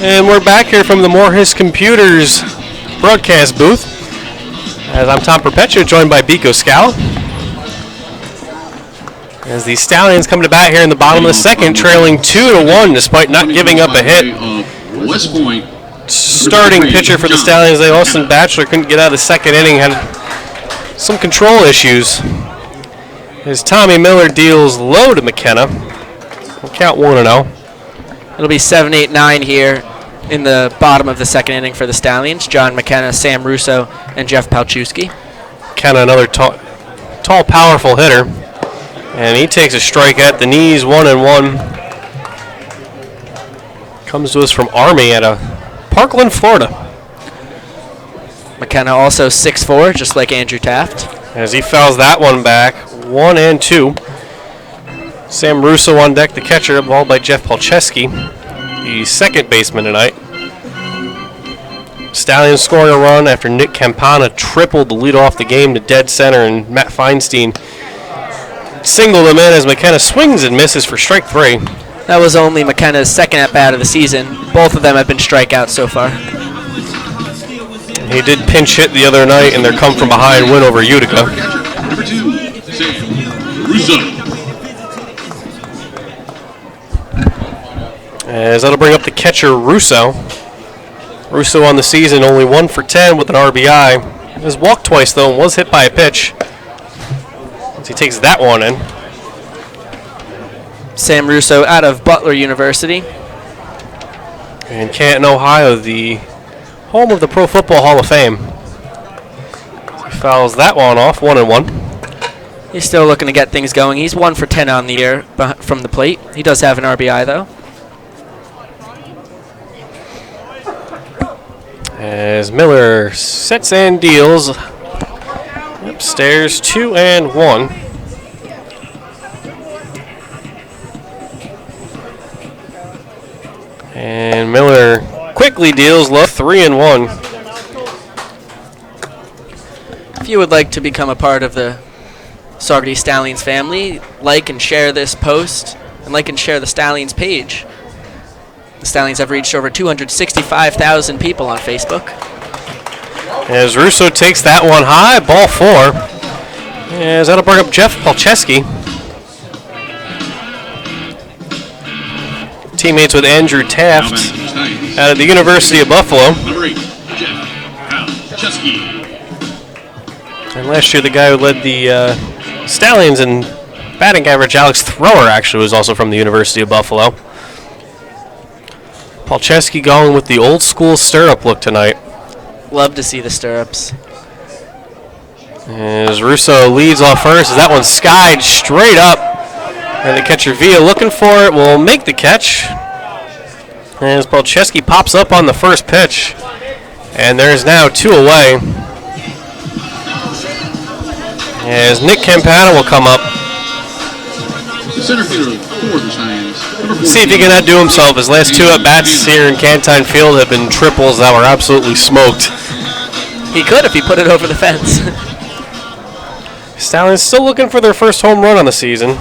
And we're back here from the Moorhis Computers broadcast booth. As I'm Tom Perpetua, joined by Biko Scala. As the Stallions come to bat here in the bottom of the second, trailing 2-1 despite not giving up a hit. West Point. Starting pitcher for the Stallions, Austin Batchelor, couldn't get out of the second inning, had some control issues. As Tommy Miller deals low to McKenna. We'll count 1-0. It'll be 7-8-9 here in the bottom of the second inning for the Stallions. John McKenna, Sam Russo, and Jeff Palczewski. McKenna, another tall, powerful hitter. And he takes a strike at the knees, 1-1. Comes to us from Army at Parkland, Florida. McKenna also 6'4", just like Andrew Taft. As he fouls that one back, 1-2. Sam Russo on deck, the catcher, ball by Jeff Palczewski, the second baseman tonight. Stallions scoring a run after Nick Campana tripled the lead off the game to dead center, and Matt Feinstein singled him in as McKenna swings and misses for strike 3. That was only McKenna's second at-bat of the season. Both of them have been strikeouts so far. He did pinch hit the other night in their come-from-behind win over Utica. Number 2, Sam Russo. As that'll bring up the catcher, Russo. Russo on the season only 1 for 10 with an RBI. Has walked twice, though, and was hit by a pitch. As he takes that one in. Sam Russo out of Butler University. In Canton, Ohio, the home of the Pro Football Hall of Fame. He fouls that one off, 1-1. He's still looking to get things going. He's 1 for 10 on the year from the plate. He does have an RBI, though. As Miller sets and deals. Upstairs, 2-1. And Miller quickly deals low, 3-1. If you would like to become a part of the Saugerties Stallions family, like and share this post, and like and share the Stallions page. The Stallions have reached over 265,000 people on Facebook. As Russo takes that one high, ball 4. As that'll bring up Jeff Palczewski. Teammates with Andrew Taft out of the University of Buffalo. Number 8, Jeff Palczewski. And last year, the guy who led the Stallions in batting average, Alex Thrower, actually was also from the University of Buffalo. Palczewski going with the old school stirrup look tonight. Love to see the stirrups. As Russo leads off first, as that one skied straight up. And the catcher Villa looking for it will make the catch. As Palczewski pops up on the first pitch. And there's now 2 away. As Nick Campana will come up. The center fielder for the Stallions. See if he can outdo himself. His last 2 at-bats here in Cantine Field have been triples that were absolutely smoked. He could if he put it over the fence. Stallions still looking for their first home run on the season.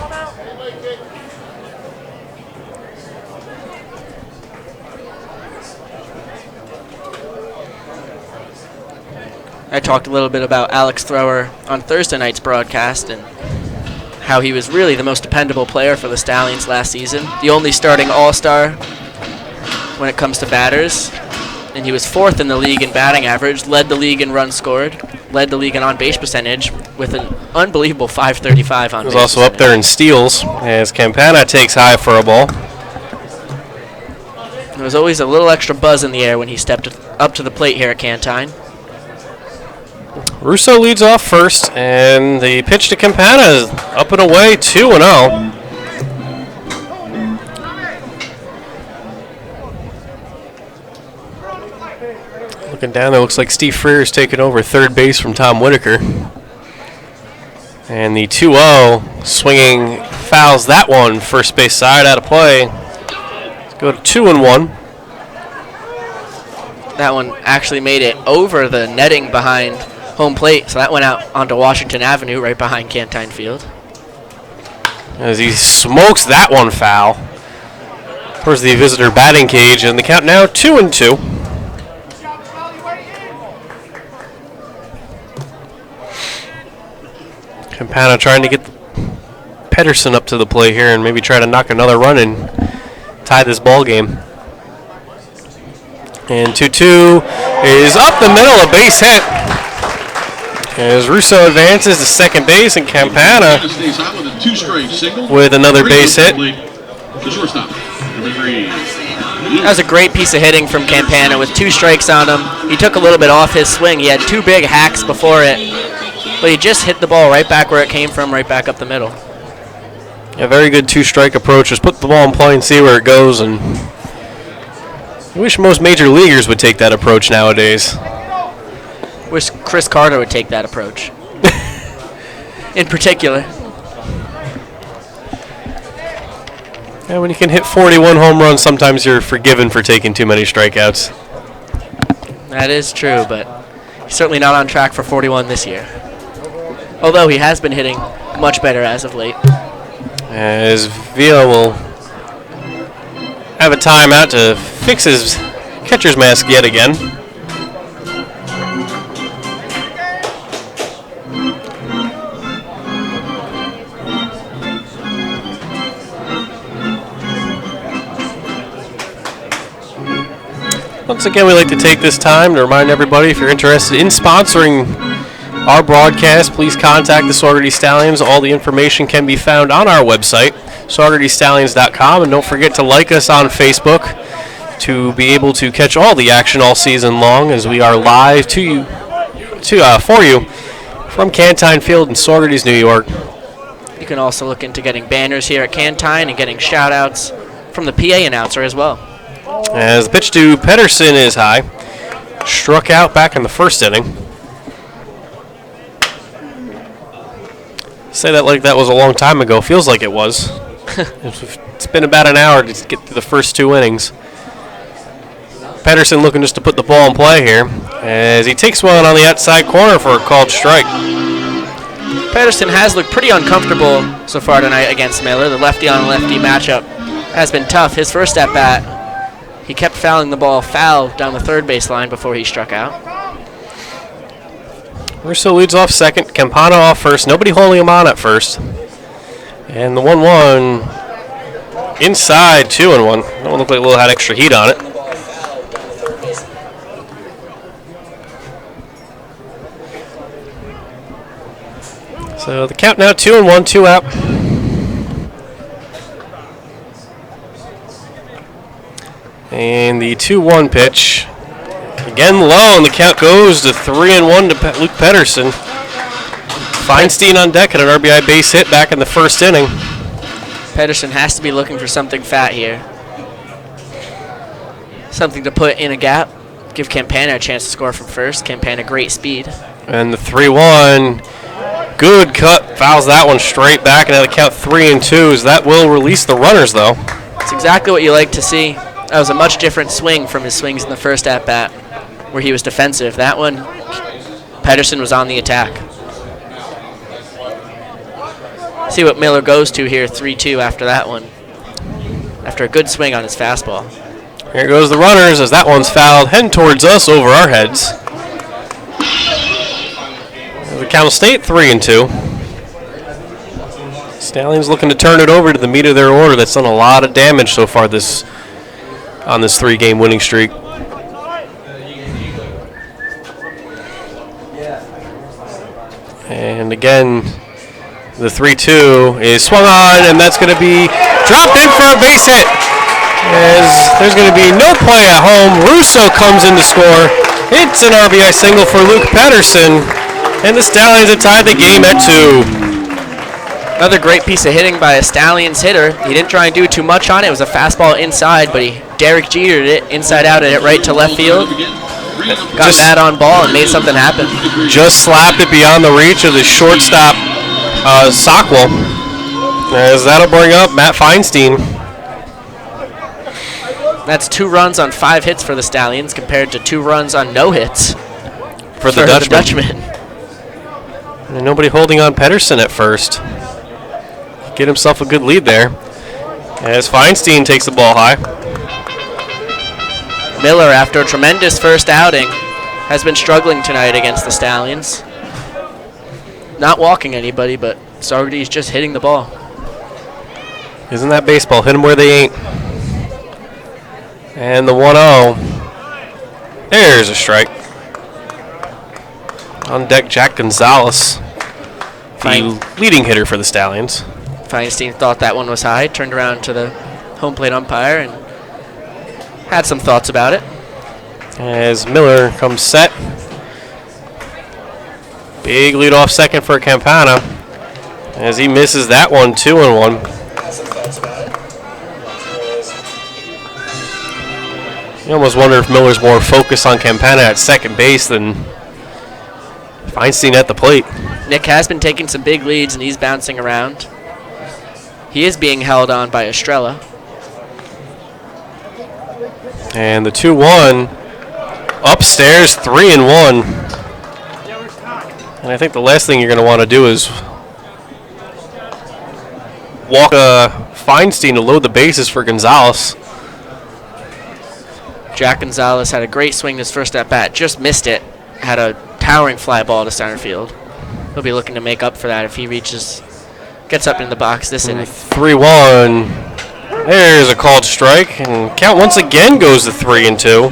I talked a little bit about Alex Thrower on Thursday night's broadcast and how he was really the most dependable player for the Stallions last season. The only starting all-star when it comes to batters. And he was 4th in the league in batting average, led the league in runs scored, led the league in on-base percentage with an unbelievable .535 on base. He was also up there in steals as Campana takes high for a ball. There was always a little extra buzz in the air when he stepped up to the plate here at Cantine. Russo leads off first, and the pitch to Campana is up and away, 2-0. Looking down there, looks like Steve Freer's taking over third base from Tom Whitaker. And the 2-0 swinging fouls that one, first base side out of play. Let's go to 2-1. That one actually made it over the netting behind home plate, so that went out onto Washington Avenue right behind Cantine Field. as he smokes that one foul towards the visitor batting cage, and the count now 2-2. Campana trying to get Pedersen up to the plate here and maybe try to knock another run and tie this ball game. And 2-2 is up the middle, a base hit. As Russo advances to second base, and Campana Stays out with a 2-strike single. with another base hit. The shortstop, number 3. That was a great piece of hitting from Campana with 2 strikes on him. He took a little bit off his swing. He had 2 big hacks before it, but he just hit the ball right back where it came from, right back up the middle. A very good 2-strike approach. Just put the ball in play and see where it goes. And I wish most major leaguers would take that approach nowadays. Wish Chris Carter would take that approach. In particular. Yeah, when you can hit 41 home runs, sometimes you're forgiven for taking too many strikeouts. That is true, but he's certainly not on track for 41 this year. Although he has been hitting much better as of late. As Villa will have a timeout to fix his catcher's mask yet again. Once again, we'd like to take this time to remind everybody, if you're interested in sponsoring our broadcast, please contact the Saugerties Stallions. All the information can be found on our website, saugertiesstallions.com, and don't forget to like us on Facebook to be able to catch all the action all season long, as we are live for you from Cantine Field in Saugerties, New York. You can also look into getting banners here at Cantine and getting shout-outs from the PA announcer as well. As the pitch to Pedersen is high. Struck out back in the first inning. Say that like that was a long time ago. Feels like it was. It's been about an hour to get through the first 2 innings. Pedersen looking just to put the ball in play here, as he takes one on the outside corner for a called strike. Pedersen has looked pretty uncomfortable so far tonight against Miller. The lefty-on-lefty matchup has been tough. His first at-bat, he kept fouling the ball foul down the third base line before he struck out. Russo leads off second, Campana off first, nobody holding him on at first. And the 1-1 inside, 2-1. That one looked like a little had extra heat on it. So the count now 2-1, 2 out. And the 2-1 pitch. Again low, and the count goes to 3-1 to Luke Pedersen. Feinstein on deck at an RBI base hit back in the first inning. Pedersen has to be looking for something fat here. Something to put in a gap. Give Campana a chance to score from first. Campana great speed. And the 3-1. Good cut. Fouls that one straight back, and now the count 3-2. That will release the runners, though. It's exactly what you like to see. That was a much different swing from his swings in the first at-bat, where he was defensive. That one, Pedersen was on the attack. See what Miller goes to here, 3-2 after that one. After a good swing on his fastball. Here goes the runners as that one's fouled, heading towards us over our heads. The count will stay at 3-2. Stallions looking to turn it over to the meat of their order. That's done a lot of damage so far on this 3-game winning streak. And again, the 3-2 is swung on, and that's going to be dropped in for a base hit. As there's going to be no play at home. Russo comes in to score. It's an RBI single for Luke Pedersen, and the Stallions have tied the game at 2. Another great piece of hitting by a Stallions hitter. He didn't try and do too much on it. It was a fastball inside, but he Derek Jetered it inside out and hit right to left field. Got that on ball and made something happen. Just slapped it beyond the reach of the shortstop, Sockwell. As that'll bring up Matt Feinstein. That's 2 runs on 5 hits for the Stallions compared to 2 runs on no hits For the Dutchman. And nobody holding on Pedersen at first. get himself a good lead there. As Feinstein takes the ball high. Miller, after a tremendous first outing, has been struggling tonight against the Stallions. Not walking anybody, but Saugerties just hitting the ball. Isn't that baseball? Hit them where they ain't. And the 1-0. There's a strike. On deck, Jack Gonzalez, the leading hitter for the Stallions. Feinstein thought that one was high, turned around to the home plate umpire and had some thoughts about it. As Miller comes set. Big lead off second for Campana. As he misses that one, 2-1. You almost wonder if Miller's more focused on Campana at second base than Feinstein at the plate. Nick has been taking some big leads and he's bouncing around. He is being held on by Estrella. And the 2-1 upstairs, 3-1. And I think the last thing you're going to want to do is walk Feinstein to load the bases for Gonzalez. Jack Gonzalez had a great swing this first at bat, just missed it. Had a towering fly ball to center field. He'll be looking to make up for that if he gets up in the box this inning. 3-1. There's a called strike, and count once again goes to 3-2.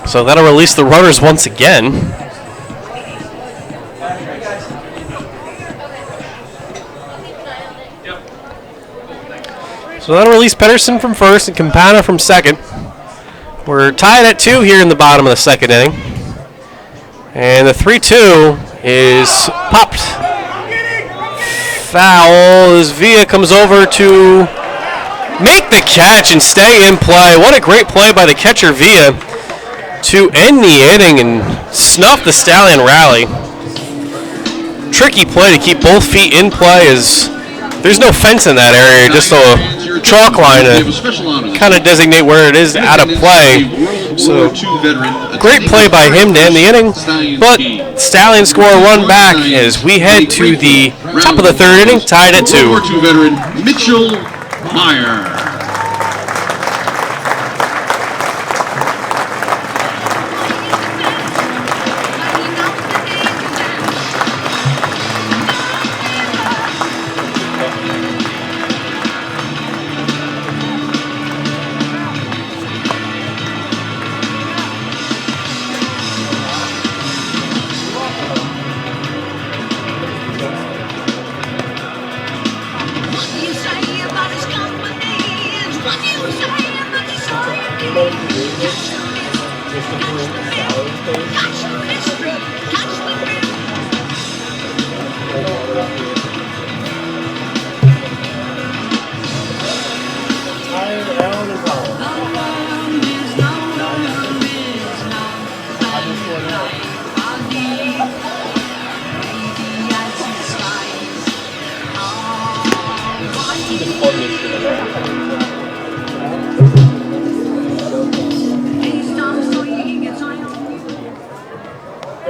So that'll release the runners once again. So that'll release Pedersen from first and Campana from second. We're tied at 2 here in the bottom of the second inning. And the 3-2 is popped. Foul as Villa comes over to make the catch and stay in play. What a great play by the catcher Villa to end the inning and snuff the Stallion rally. Tricky play to keep both feet in play as there's no fence in that area, just a chalk line to kind of designate where it is out of play. So great play by him to end the inning, but Stallions score a run back as we head to the top of the third inning, tied at 2. World War II veteran Mitchell Meyer.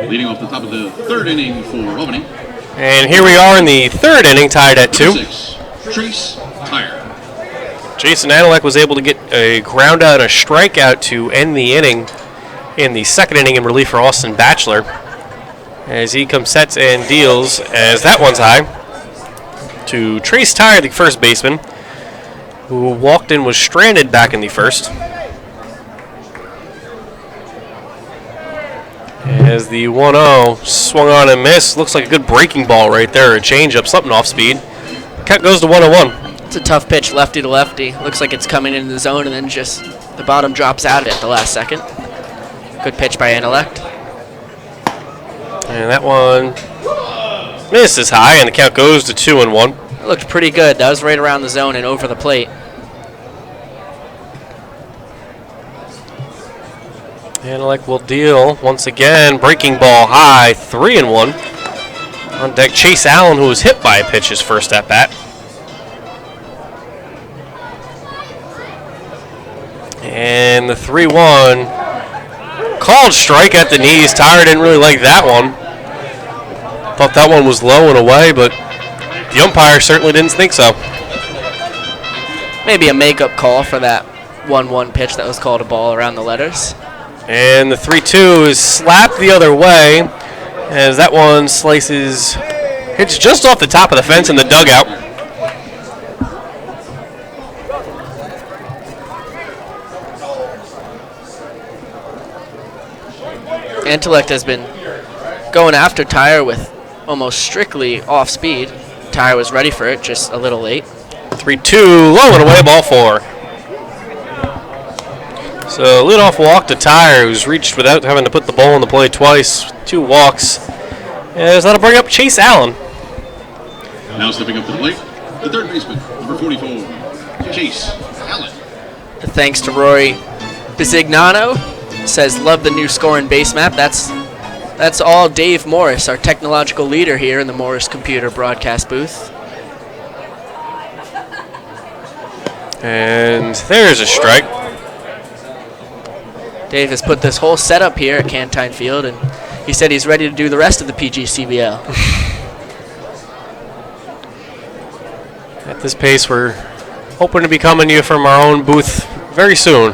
Leading off the top of the third inning for Albany. And here we are in the third inning, tied at 2. 6, Trace Tire. Jason Anelek was able to get a ground out and a strikeout to end the inning in the second inning in relief for Austin Batchelor. As he comes sets and deals as that one's high to Trace Tire, the first baseman, who walked in, was stranded back in the first. As the 1-0 swung on and missed. Looks like a good breaking ball right there. A changeup, something off speed. Count goes to 1-1. It's a tough pitch, lefty to lefty. Looks like it's coming into the zone and then just the bottom drops out at the last second. Good pitch by Anelect. And that one misses high, and the count goes to 2-1. It looked pretty good. That was right around the zone and over the plate. Anelek will deal once again. Breaking ball high, 3-1. On deck, Chase Allen, who was hit by a pitch his first at bat. And the 3-1 called strike at the knees. Tire didn't really like that one. Thought that one was low and away, but the umpire certainly didn't think so. Maybe a makeup call for that 1-1 pitch that was called a ball around the letters. And the 3-2 is slapped the other way as that one hits just off the top of the fence in the dugout. Intellect has been going after Tyre with almost strictly off speed. Tyre was ready for it, just a little late. 3-2, low and away, ball 4. So leadoff walk to Tyre, who's reached without having to put the ball in the play twice. 2 walks. As that'll bring up Chase Allen. Now stepping up to the plate, the third baseman, number 44, Chase Allen. Thanks to Rory Bisignano. Says, love the new scoring base map. That's all Dave Morris, our technological leader here in the Morris Computer broadcast booth. And there's a strike. Dave has put this whole setup here at Cantine Field, and he said he's ready to do the rest of the PGCBL. At this pace, we're hoping to be coming to you from our own booth very soon,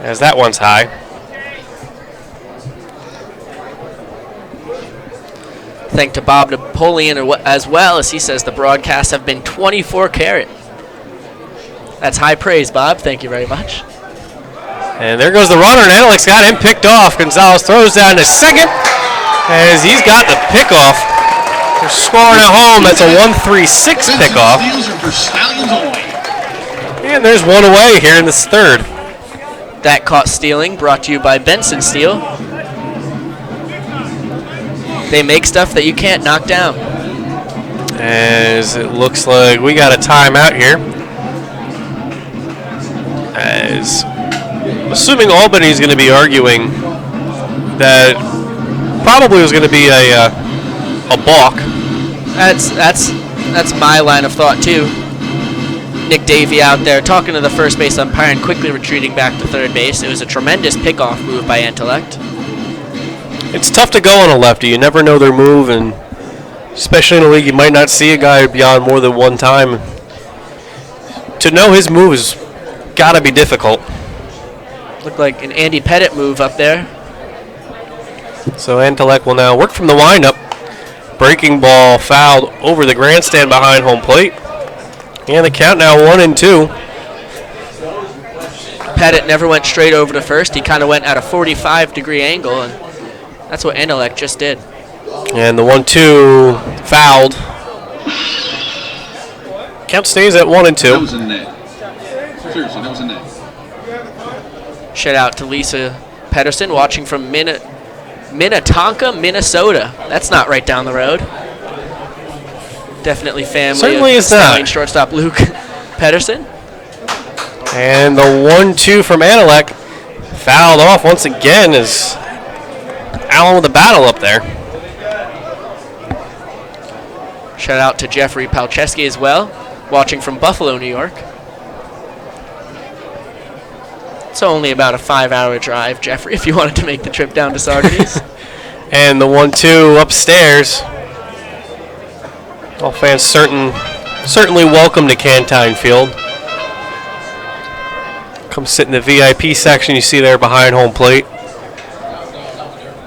as that one's high. Thank to Bob Napoleon as well, as he says the broadcasts have been 24 karat. That's high praise, Bob. Thank you very much. And there goes the runner, and Alex got him picked off. Gonzalez throws down to second as he's got the pickoff. They're scoring at home. That's a 1-3-6 pickoff. And there's one away here in this third. That caught stealing, brought to you by Benson Steel. They make stuff that you can't knock down. As it looks like we got a timeout here. As assuming Albany is going to be arguing that probably was going to be a balk. That's my line of thought too. Nick Davey out there talking to the first base umpire and quickly retreating back to third base. It was a tremendous pickoff move by Intellect. It's tough to go on a lefty. You never know their move, and especially in a league, you might not see a guy beyond more than one time. To know his move has got to be difficult. Looked like an Andy Pettit move up there. So Intellect will now work from the windup. Breaking ball fouled over the grandstand behind home plate. And the count now 1-2. Pettit never went straight over to first. He kind of went at a 45-degree angle, and that's what Intellect just did. And the 1-2 fouled. Count stays at 1-2. That was a net. Seriously, that was a net. Shout out to Lisa Pedersen watching from Minnetonka, Minnesota. That's not right down the road. Definitely family. Certainly of is not. Stallion shortstop Luke Pedersen. And the 1-2 from Intellect fouled off once again as Allen with a battle up there. Shout out to Jeffrey Palczewski as well, watching from Buffalo, New York. It's only about a 5-hour drive, Jeffrey, if you wanted to make the trip down to Saugerties. And the 1-2 upstairs. All fans certainly welcome to Cantine Field. Come sit in the VIP section you see there behind home plate.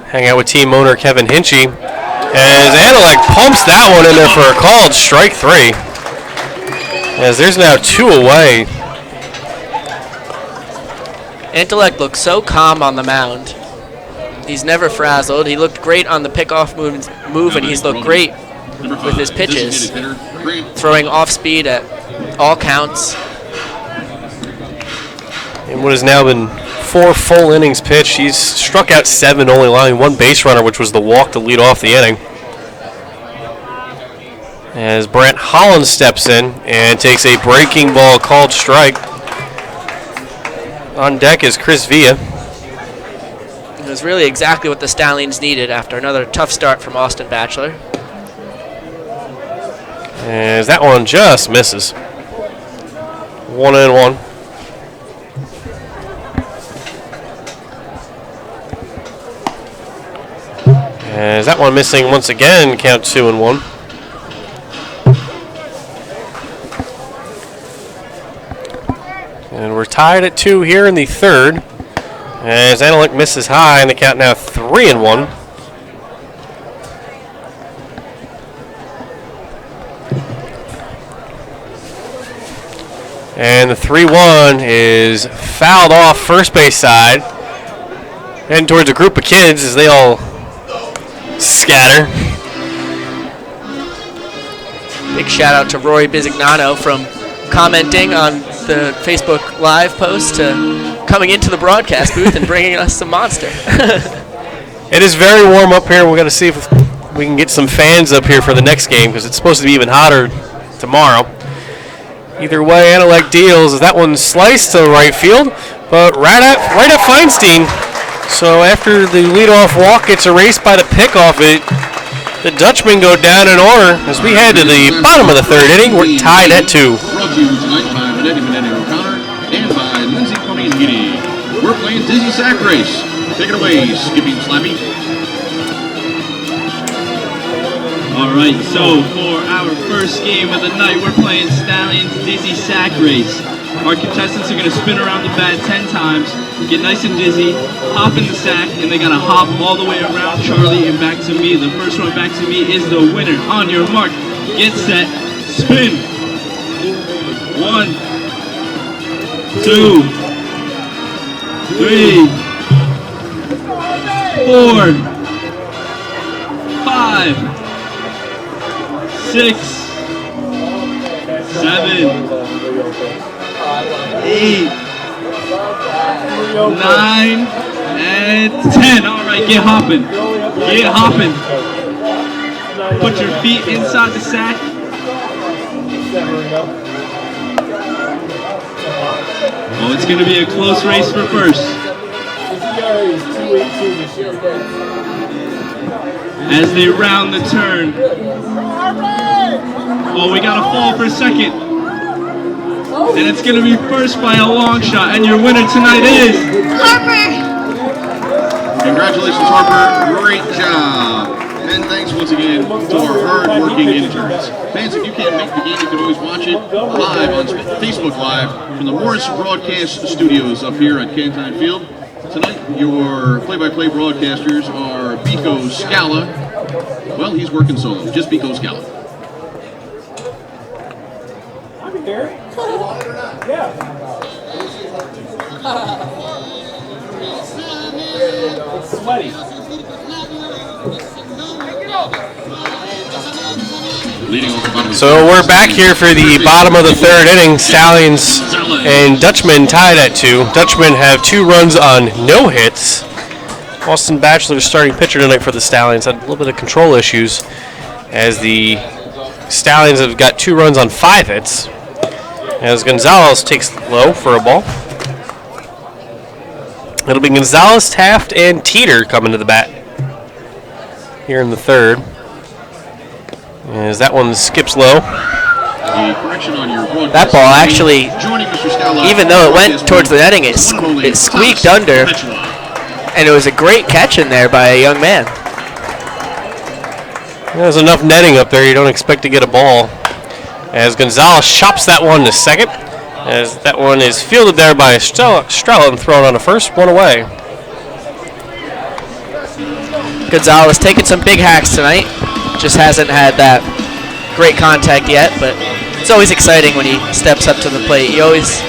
Hang out with team owner Kevin Hinchy. As Intellect pumps that one in there for a called strike 3. As there's now 2 away. Intellect looks so calm on the mound. He's never frazzled. He looked great on the pickoff move, and he's looked great with his pitches. Throwing off speed at all counts. In what has now been 4 full innings pitched, he's struck out 7, only allowing 1 base runner, which was the walk to lead off the inning. As Brent Holland steps in and takes a breaking ball called strike. On deck is Chris Villa. It was really exactly what the Stallions needed after another tough start from Austin Batchelor. As that one just misses. 1-1. As that one missing once again, count 2-1. And we're tied at 2 here in the third. As Analyk misses high, and the count now 3-1. And the 3-1 is fouled off first base side. Heading towards a group of kids as they all scatter. Big shout out to Rory Bizignano from commenting on the Facebook Live post to coming into the broadcast booth and bringing us some Monster. It is very warm up here. We've got to see if we can get some fans up here for the next game because it's supposed to be even hotter tomorrow. Either way, Analyk deals as that one sliced to right field, but right at Feinstein. So after the leadoff walk gets erased by the pickoff, the Dutchmen go down in order as we head to the bottom of the third inning. We're tied at 2. Brought to you tonight by Benetti O'Connor and by Lindsay Pony and Giddy. We're playing Dizzy Sack Race. Take it away, Skippy and Slappy. All right, so for our first game of the night, we're playing Stallions Dizzy Sack Race. Our contestants are going to spin around the bat 10 times, get nice and dizzy, hop in the sack, and they got to hop all the way around Charlie and back to me. The first one back to me is the winner. On your mark, get set, spin. 1, 2, 3, 4, 5, 6, 7, 8, 9, and 10. All right, get hopping. Get hopping. Put your feet inside the sack. Oh, it's going to be a close race for first. As they round the turn. Oh, we got a fall for second. And it's going to be first by a long shot. And your winner tonight is... Congratulations, Harper. Great job. And thanks once again to our hard-working interns. Fans, if you can't make the game, you can always watch it live on Facebook Live from the Morris Broadcast Studios up here at Cantine Field. Tonight, your play-by-play broadcasters are Biko Scala. Well, he's working solo. Just Biko Scala. It's sweaty. So we're back here for the bottom of the third inning. Stallions and Dutchman tied at 2. Dutchman have 2 runs on no hits. Austin Batchelor, starting pitcher tonight for the Stallions, had a little bit of control issues as the Stallions have got 2 runs on 5 hits. As Gonzalez takes low for a ball. It'll be Gonzalez, Taft, and Teeter coming to the bat here in the third. As that one skips low. That ball actually, even though it went towards the netting, it squeaked under. And it was a great catch in there by a young man. There's enough netting up there, you don't expect to get a ball. As Gonzalez chops that one to second. As that one is fielded there by Strella and thrown on a first, 1 away. Gonzalez taking some big hacks tonight. Just hasn't had that great contact yet, but it's always exciting when he steps up to the plate. You always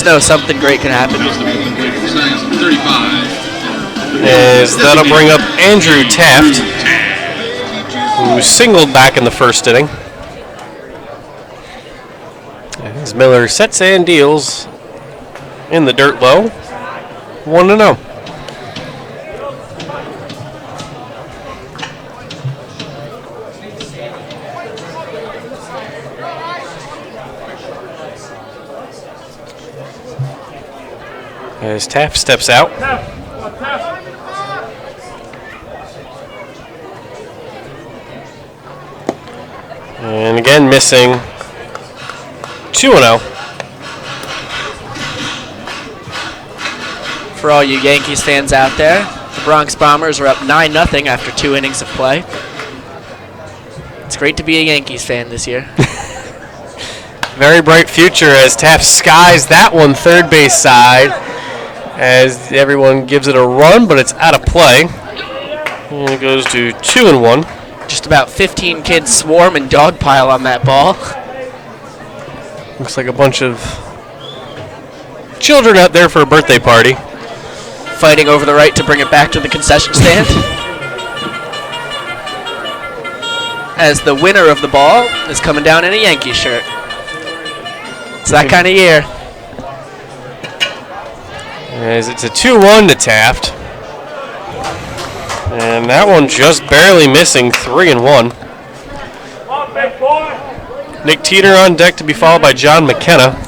know something great can happen. As that'll bring up Andrew Taft, who singled back in the first inning. As Miller sets and deals in the dirt low, 1-0. As Taft steps out. And again missing 2-0. For all you Yankees fans out there, The Bronx Bombers are up 9-0 after 2 innings of play. It's great to be a Yankees fan this year. Very bright future as Taft skies that one third base side as everyone gives it a run, but it's out of play. And it goes to 2-1. Just about 15 kids swarm and dogpile on that ball. Looks like a bunch of children out there for a birthday party. Fighting over the right to bring it back to the concession stand. As the winner of the ball is coming down in a Yankees shirt. It's that kind of year. As it's a 2-1 to Taft. And that one just barely missing, 3-1. Nick Teeter on deck to be followed by John McKenna.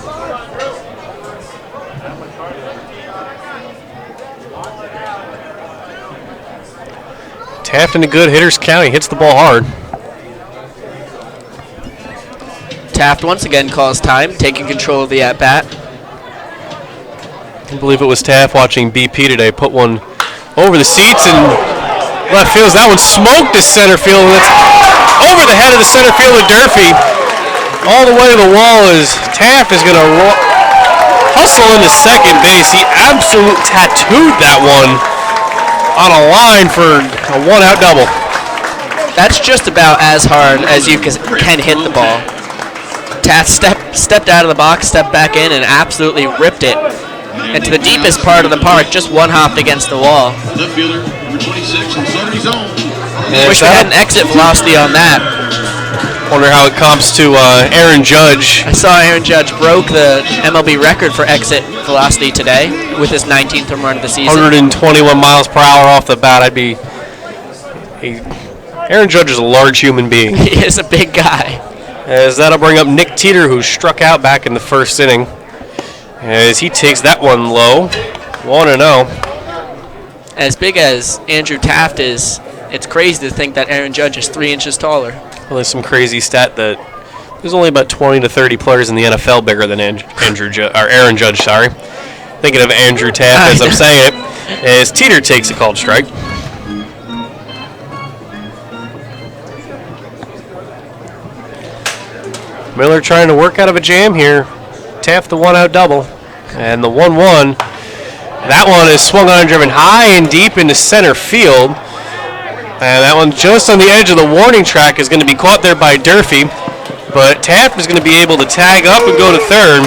Taft in a good hitter's count. He hits the ball hard. Taft once again calls time, taking control of the at-bat. I believe it was Taft watching BP today put one over the seats and left field. That one smoked to center field. And it's over the head of the center fielder Durfee. All the way to the wall as Taft is going to hustle into second base. He absolutely tattooed that one on a line for a 1-out double. That's just about as hard as you can hit the ball. Taft stepped out of the box, stepped back in, and absolutely ripped it into the deepest part of the park, just one-hopped against the wall. Left fielder, number 26, in Saugerties zone. Wish we had an exit velocity on that. Wonder how it comps to Aaron Judge. I saw Aaron Judge broke the MLB record for exit velocity today with his 19th home run of the season. 121 miles per hour off the bat. Aaron Judge is a large human being. He is a big guy. As that'll bring up Nick Teeter, who struck out back in the first inning. As he takes that one low, 1-0. As big as Andrew Taft is, it's crazy to think that Aaron Judge is 3 inches taller. Well, there's some crazy stat that there's only about 20 to 30 players in the NFL bigger than Aaron Judge. Sorry, thinking of Andrew Taft as I'm saying it. As Teeter takes a called strike. Miller trying to work out of a jam here. Taft the 1-out double. And the 1-1. That one is swung on and driven high and deep into center field. And that one just on the edge of the warning track is going to be caught there by Durfee. But Taft is going to be able to tag up and go to third.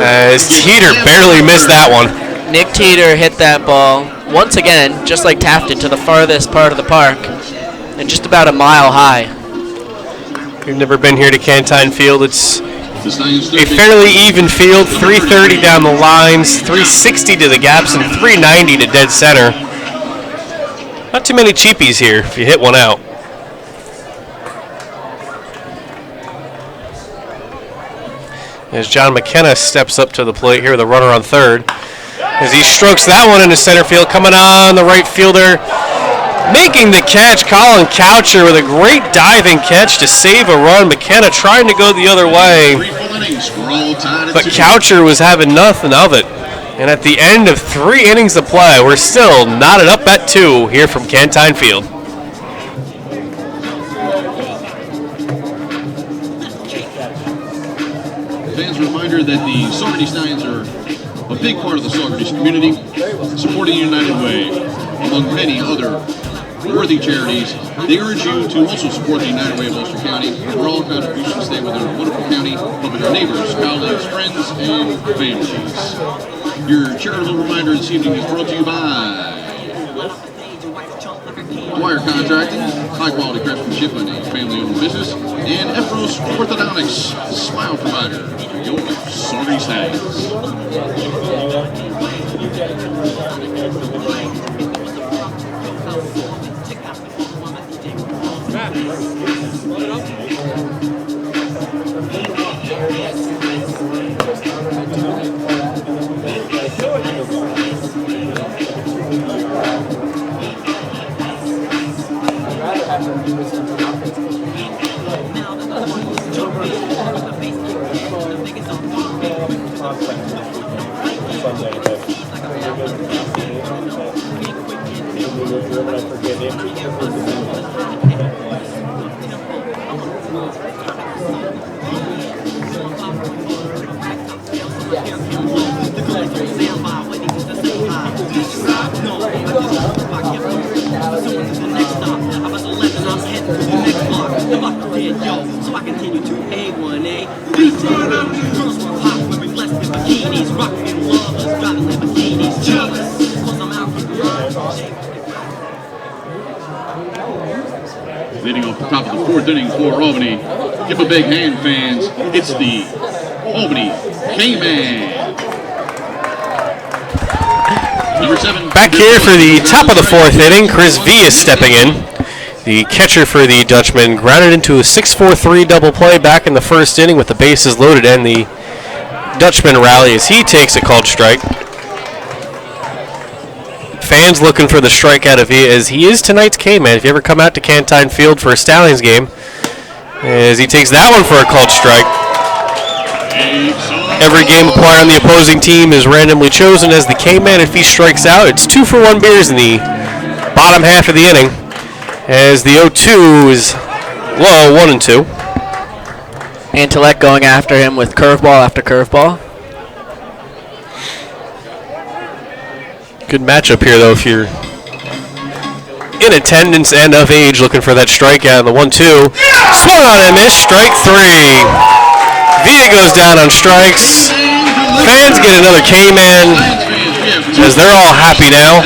As Teeter barely missed that one. Nick Teeter hit that ball once again, just like Taft did, to the farthest part of the park. And just about a mile high. If you've never been here to Cantine Field, it's a fairly even field, 330 down the lines, 360 to the gaps, and 390 to dead center. Not too many cheapies here if you hit one out. As John McKenna steps up to the plate here with a runner on third. As he strokes that one into center field, coming on the right fielder. Making the catch, Colin Coucher with a great diving catch to save a run. McKenna trying to go the other way, but Coucher was having nothing of it. And at the end of 3 innings of play, we're still knotted up at 2 here from Cantine Field. Fans, a reminder that the Saugerties Stallions are a big part of the Saugerties community, supporting United Way, among many other worthy charities. They urge you to also support the United Way of Ulster County, where all contributions stay within our wonderful county, helping our neighbors, colleagues, friends, and families. Your charitable reminder this evening is brought to you by Wire Contracting, high-quality craftsmanship in a family-owned business, and Ephros Orthodontics, smile provider for your Saugerties Stallions. Girls were hot, wearing less than bikinis, rocking lovers, driving Lamborghinis, jealous, 'cause I'm out with Leading off the top of the fourth inning for Albany. Give a big hand, fans. It's the Albany K-Man. Number 7. Back here for the top of the fourth inning, Chris V is stepping in. The catcher for the Dutchman grounded into a 6-4-3 double play back in the first inning with the bases loaded, and the Dutchman rally as he takes a called strike. Fans looking for the strikeout of V, as he is tonight's K-Man. If you ever come out to Cantine Field for a Stallions game, as he takes that one for a called strike. Every game player on the opposing team is randomly chosen as the K-Man. If he strikes out, it's 2-for-1 beers in the bottom half of the inning, as the 0-2 is low, 1-2. Antellect going after him with curveball after curveball. Good matchup here, though, if you're in attendance and of age looking for that strikeout. And the 1-2 swung on and missed, strike 3. Villa goes down on strikes. Fans get another K-Man, as they're all happy now.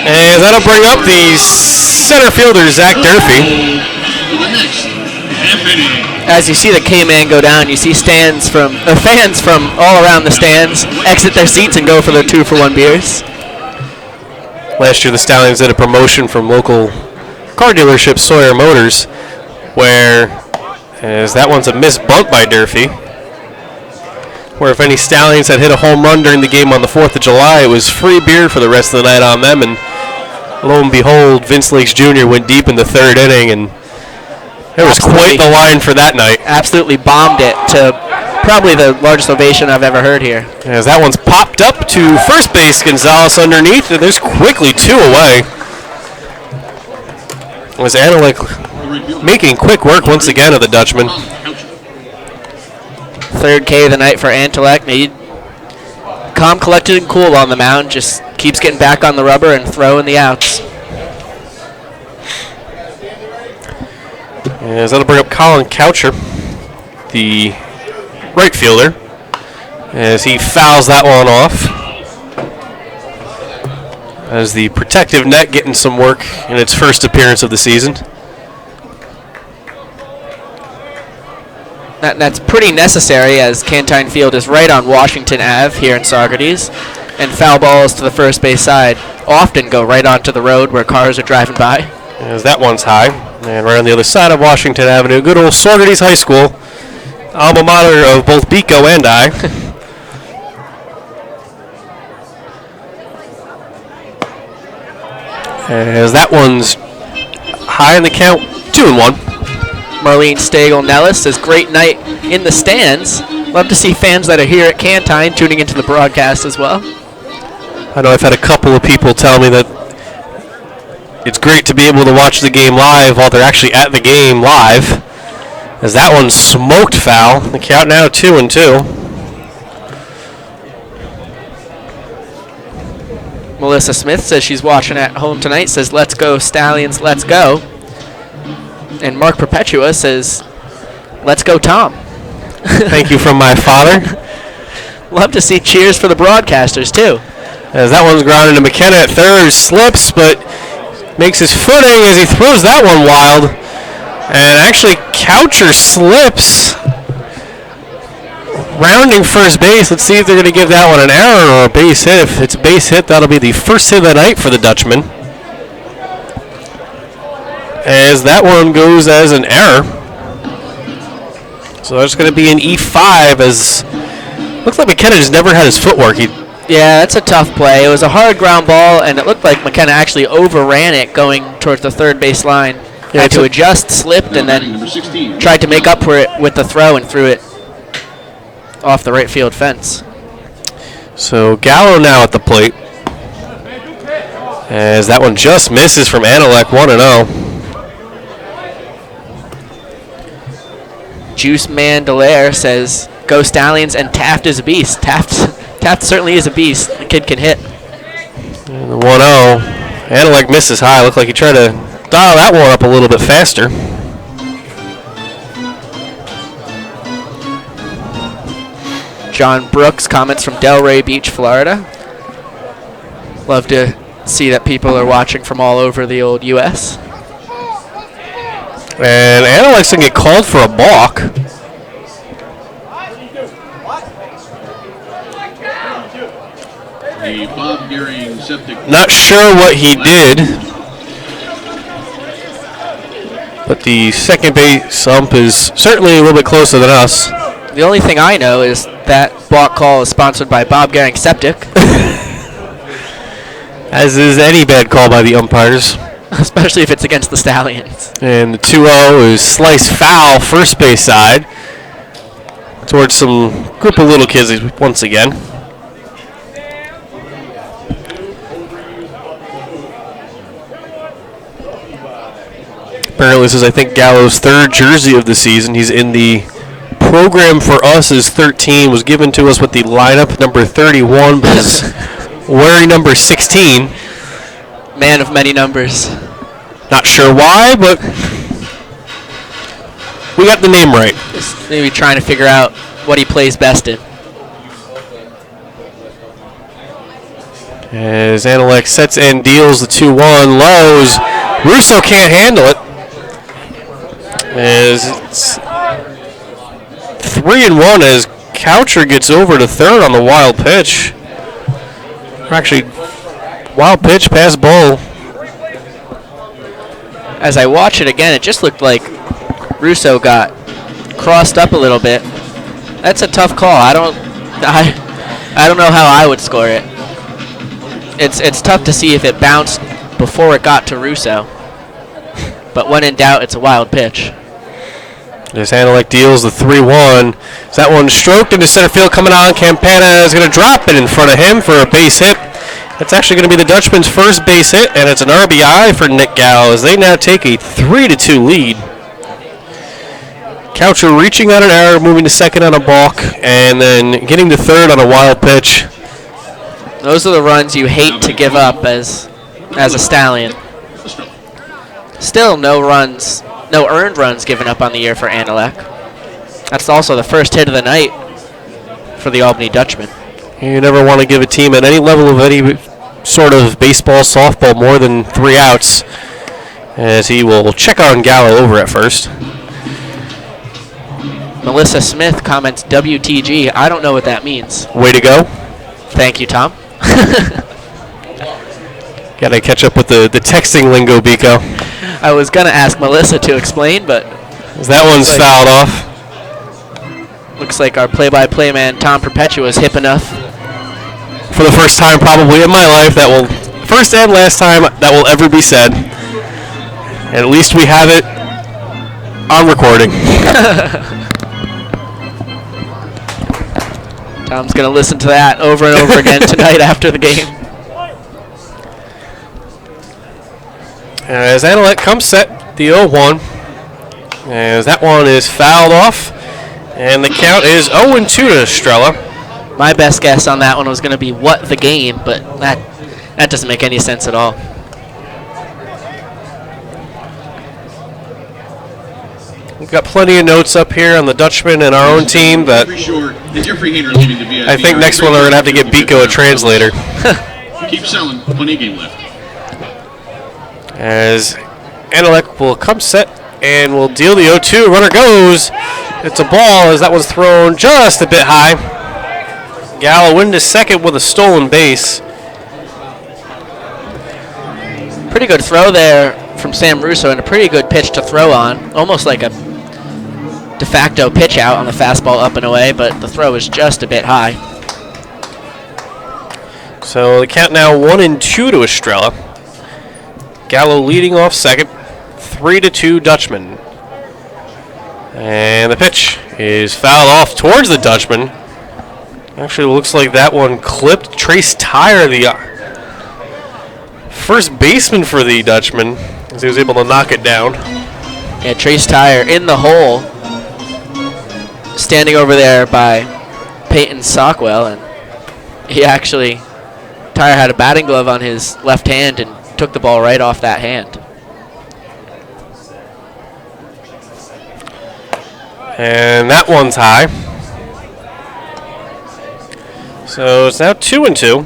And that'll bring up the center fielder, Zach Durfee. As you see the K-Man go down, you see fans from all around the stands exit their seats and go for their 2-for-1 beers. Last year, the Stallions did a promotion from local car dealership Sawyer Motors, where, as that one's a missed bunt by Durfee, where if any Stallions had hit a home run during the game on the 4th of July, it was free beer for the rest of the night on them. And lo and behold, Vince Lakes Jr. went deep in the third inning, and it was quite the line for that night. Absolutely bombed it to probably the largest ovation I've ever heard here. As that one's popped up to first base, Gonzalez underneath, and there's quickly 2 away. Was Antelik making quick work once again of the Dutchman. Third K of the night for Antellect. Calm, collected, and cool on the mound. Just keeps getting back on the rubber and throwing the outs. As that'll bring up Colin Coucher, the right fielder, as he fouls that one off. As the protective net getting some work in its first appearance of the season. That's pretty necessary, as Cantine Field is right on Washington Ave here in Saugerties, and foul balls to the first base side often go right onto the road where cars are driving by. As that one's high, and right on the other side of Washington Avenue, good old Saugerties High School, alma mater of both Biko and I. As that one's high in the count, 2-1. Marlene Stagel-Nellis says, great night in the stands. Love to see fans that are here at Cantine tuning into the broadcast as well. I know I've had a couple of people tell me that it's great to be able to watch the game live while they're actually at the game live. As that one's smoked foul. The count now 2-2. Melissa Smith says she's watching at home tonight, says, let's go Stallions, let's go. And Mark Perpetua says, let's go Tom. Thank you from my father. Love to see cheers for the broadcasters, too. As that one's grounded to McKenna at third, slips, but makes his footing as he throws that one wild. And actually, Coucher slips, rounding first base. Let's see if they're going to give that one an error or a base hit. If it's a base hit, that'll be the first hit of the night for the Dutchman. As that one goes as an error. So there's going to be an E5, as looks like McKenna just never had his footwork. Yeah, that's a tough play. It was a hard ground ball, and it looked like McKenna actually overran it going towards the third base line. Yeah, had to adjust, slipped, and then tried to make up for it with the throw and threw it off the right field fence. So Gallo now at the plate, as that one just misses from Anelek, 1-0. Juice Mandelaire says, go Stallions, and Taft is a beast. Taft certainly is a beast. The kid can hit. And the 1-0. Anelek misses high. Looked like he tried to dial that one up a little bit faster. John Brooks comments from Delray Beach, Florida. Love to see that people are watching from all over the old U.S. And Analyte's going to get called for a balk. The Bob Gearing septic. Not sure what he did, but the second base ump is certainly a little bit closer than us. The only thing I know is that balk call is sponsored by Bob Gearing Septic. As is any bad call by the umpires. Especially if it's against the Stallions. And the 2-0 is slice foul first base side towards some group of little kids once again. Apparently this is, I think, Gallo's third jersey of the season. He's in the program for us as 13, was given to us with the lineup number 31, but is wearing number 16. Man of many numbers. Not sure why, but we got the name right. Just maybe trying to figure out what he plays best in. As Analek sets and deals the 2-1 lows, Russo can't handle it. As it's 3-1 as Coucher gets over to third on the wild pitch. Or actually, wild pitch past ball. As I watch it again, it just looked like Russo got crossed up a little bit. That's a tough call. I don't know how I would score it. It's tough to see if it bounced before it got to Russo. But when in doubt, it's a wild pitch. As Analek deals the 3-1. As that one stroked into center field coming on. Campana is going to drop it in front of him for a base hit. It's actually going to be the Dutchman's first base hit, and it's an RBI for Nick Gallo as they now take a 3-2 lead. Coucher reaching on an error, moving to second on a balk, and then getting to third on a wild pitch. Those are the runs you hate to give up as a Stallion. Still no earned runs given up on the year for Analek. That's also the first hit of the night for the Albany Dutchman. You never want to give a team at any level of any sort of baseball, softball, more than 3 outs, as he will check on Gallo over at first. Melissa Smith comments WTG. I don't know what that means. Way to go. Thank you, Tom. Got to catch up with the texting lingo, Biko. I was going to ask Melissa to explain, but That one's fouled off. looks like our play-by-play man, Tom Perpetua, is hip enough. For the first time probably in my life, first and last time that will ever be said. And at least we have it on recording. Tom's going to listen to that over and over again tonight after the game. As Analek comes set, the 0-1. As that one is fouled off. And the count is 0-2 to Estrella. My best guess on that one was going to be what the game, but that doesn't make any sense at all. We've got plenty of notes up here on the Dutchman and our own team that I think next one we're going to have to get Biko a translator. Keep selling. Plenty of game left. As Analek will come set and will deal the 0-2. Runner goes. It's a ball as that one's thrown just a bit high. Gallo win to second with a stolen base. Pretty good throw there from Sam Russo and a pretty good pitch to throw on. Almost like a de facto pitch out on the fastball up and away, but the throw is just a bit high. So the count now 1-2 to Estrella. Gallo leading off second. 3-2 Dutchman. And the pitch is fouled off towards the Dutchman. Actually looks like that one clipped Trace Tyre, the first baseman for the Dutchman, as he was able to knock it down. Yeah, Trace Tyre in the hole, standing over there by Peyton Sockwell, and Tyre had a batting glove on his left hand and took the ball right off that hand. And that one's high. So it's now 2-2.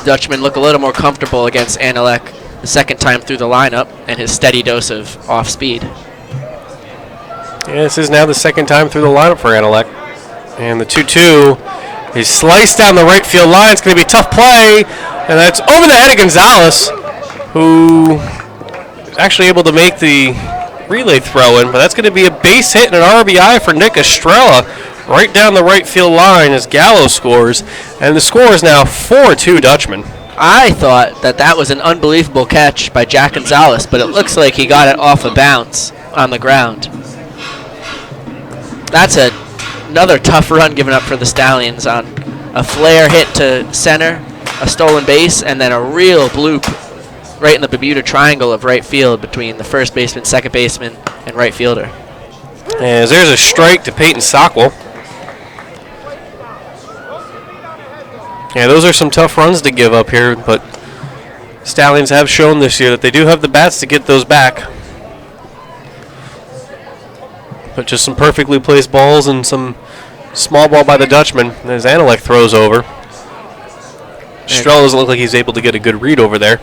Dutchman look a little more comfortable against Anelek the second time through the lineup and his steady dose of off speed. Yeah, this is now the second time through the lineup for Anelek. And the 2-2 is sliced down the right field line. It's going to be a tough play. And that's over the head of Gonzalez, who is actually able to make the relay throw in. But that's going to be a base hit and an RBI for Nick Estrella right down the right field line as Gallo scores. And the score is now 4-2 Dutchman. I thought that was an unbelievable catch by Jack Gonzalez, but it looks like he got it off a bounce on the ground. That's another tough run given up for the Stallions on a flare hit to center, a stolen base, and then a real bloop right in the Bermuda Triangle of right field between the first baseman, second baseman, and right fielder. As there's a strike to Peyton Sockwell. Yeah, those are some tough runs to give up here, but Stallions have shown this year that they do have the bats to get those back. But just some perfectly placed balls and some small ball by the Dutchman as Anelek throws over. Estrella doesn't look like he's able to get a good read over there.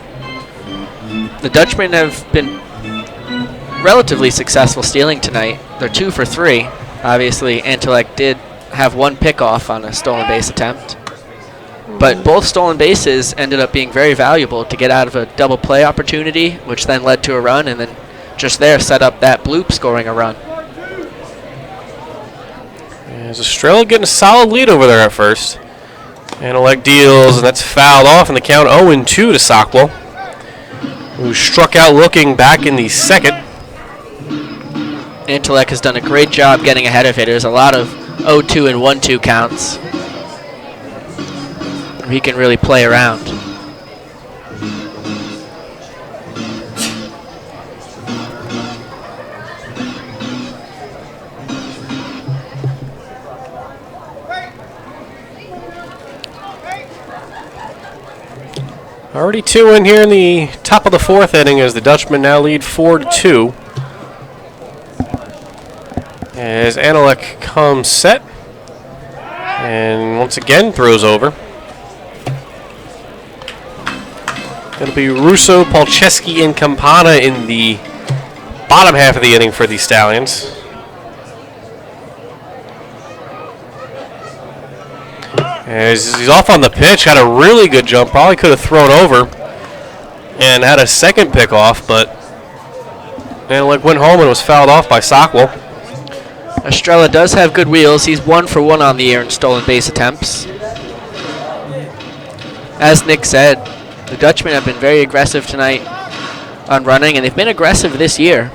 The Dutchmen have been relatively successful stealing tonight. They're 2 for 3. Obviously, Antelek did have one pickoff on a stolen base attempt. But both stolen bases ended up being very valuable to get out of a double play opportunity, which then led to a run, and then just there set up that bloop scoring a run. As Estrella getting a solid lead over there at first. Anelek deals, and that's fouled off in the count 0-2 to Sockwell, who struck out looking back in the second. Antelek has done a great job getting ahead of hitters. A lot of 0-2 and 1-2 counts. He can really play around. Already 2 in here in the top of the 4th inning as the Dutchmen now lead 4-2. As Anelek comes set and once again throws over. It'll be Russo, Palczewski, and Campana in the bottom half of the inning for the Stallions. As he's off on the pitch, had a really good jump, probably could have thrown over and had a second pickoff, but Anelek went home and was fouled off by Sockwell. Estrella does have good wheels. He's 1 for 1 on the year in stolen base attempts. As Nick said, the Dutchmen have been very aggressive tonight on running, and they've been aggressive this year.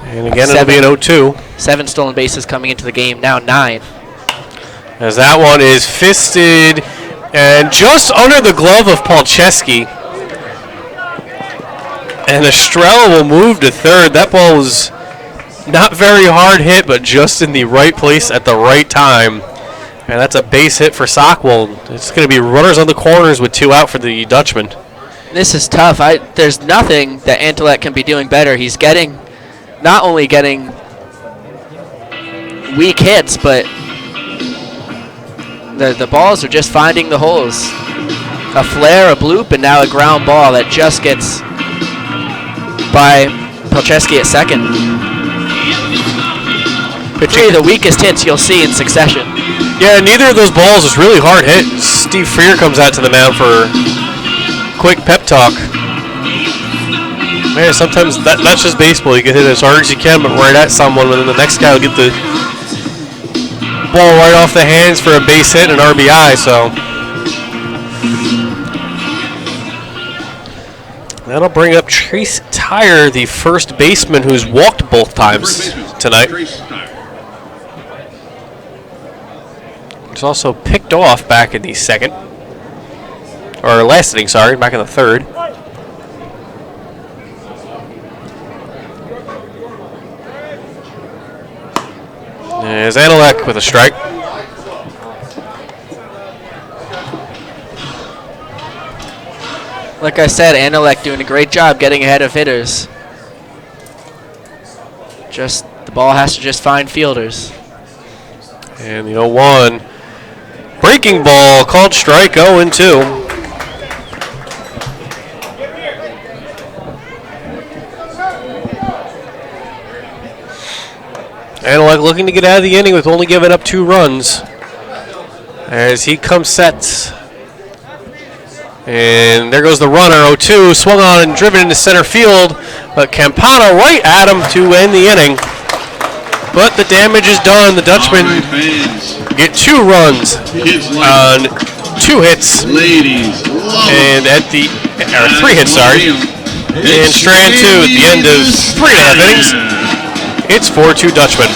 And again, it'll be an 0-2. 7 stolen bases coming into the game, now 9. As that one is fisted and just under the glove of Palczewski. And Estrella will move to third. That ball was not very hard hit, but just in the right place at the right time. And that's a base hit for Sockwell. It's going to be runners on the corners with 2 out for the Dutchman. This is tough. There's nothing that Antelek can be doing better. He's not only getting weak hits, but the balls are just finding the holes. A flare, a bloop, and now a ground ball that just gets by Palczewski at second. 3 of the weakest hits you'll see in succession. Yeah, neither of those balls is really hard hit. Steve Freer comes out to the mound for quick pep talk. Man, sometimes that's just baseball. You can hit it as hard as you can, but right at someone, and then the next guy will get the ball right off the hands for a base hit and an RBI, so that'll bring up Trace Tyre, the first baseman who's walked both times tonight. He's also picked off back in the second, or last inning, sorry, back in the third. There's Anelek with a strike. Like I said, Anilek doing a great job getting ahead of hitters. Just the ball has to just find fielders. And the 0-1. Breaking ball, called strike, 0-2. Anilek looking to get out of the inning with only giving up 2 runs. As he comes set. And there goes the runner, 0-2, swung on and driven into center field, but Campana right at him to end the inning. But the damage is done. The Dutchman get 2 runs on 2 hits. Ladies, And at the, or 3 hits, sorry. And strand 2 at the end of 3.5 innings. It's 4-2 Dutchman.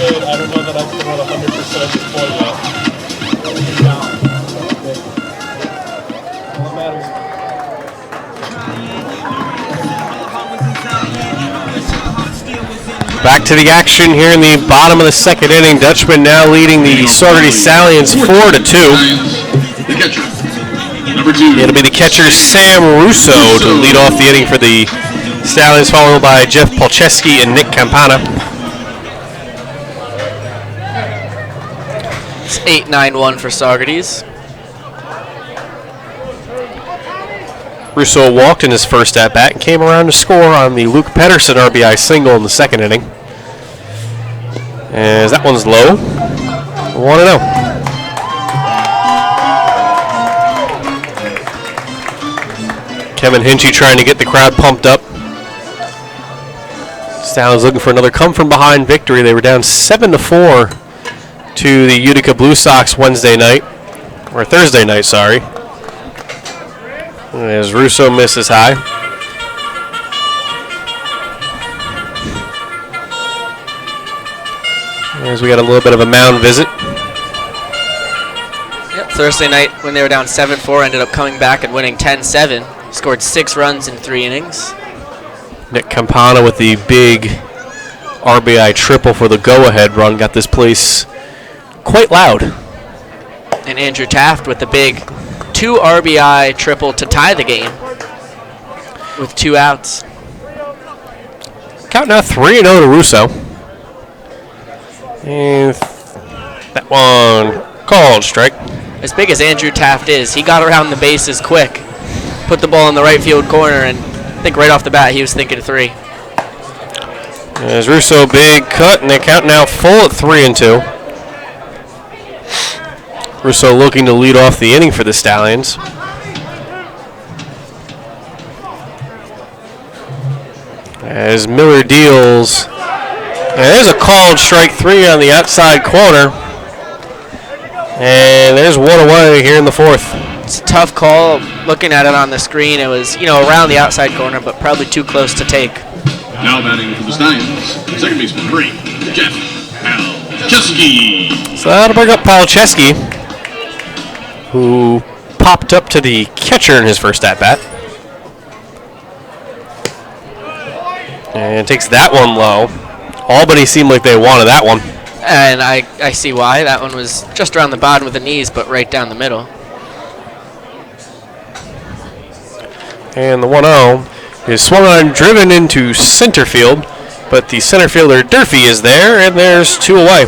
I don't know that I've been at 100% at this point yet. What matters? Back to the action here in the bottom of the 2nd inning. Dutchman now leading the Saugerties Stallions 4-2. The catcher, number 2. It'll be the catcher Sam Russo to lead off the inning for the Stallions, followed by Jeff Polcheski and Nick Campana. It's 8-9-1 for Saugerties. Russo walked in his first at-bat and came around to score on the Luke Pedersen RBI single in the 2nd inning. As that one's low. 1-0. Kevin Hinchy trying to get the crowd pumped up. Stallions looking for another come-from-behind victory. They were down 7-4 to the Utica Blue Sox Thursday night, sorry. As Russo misses high. As we got a little bit of a mound visit. Yep, Thursday night when they were down 7-4, ended up coming back and winning 10-7. Scored 6 runs in 3 innings. Nick Campana with the big RBI triple for the go-ahead run. Got this place quite loud. And Andrew Taft with the big 2 RBI triple to tie the game with 2 outs. Count now 3-0 to Russo. And that one called strike. As big as Andrew Taft is, he got around the bases quick. Put the ball in the right field corner, and I think right off the bat he was thinking 3. As Russo big cut, and they count now full at 3-2. Russo looking to lead off the inning for the Stallions. As Miller deals. And there's a called strike 3 on the outside corner. And there's 1 away here in the 4th. It's a tough call. Looking at it on the screen, it was, around the outside corner, but probably too close to take. Now batting for the Stallions, second baseman 3, Jeff Palcheski. So that'll bring up Palcheski, who popped up to the catcher in his first at-bat. And takes that one low. Albany seemed like they wanted that one. And I see why. That one was just around the bottom of the knees, but right down the middle. And the 1-0 is swung on, driven into center field, but the center fielder Durfee is there, and there's 2 away.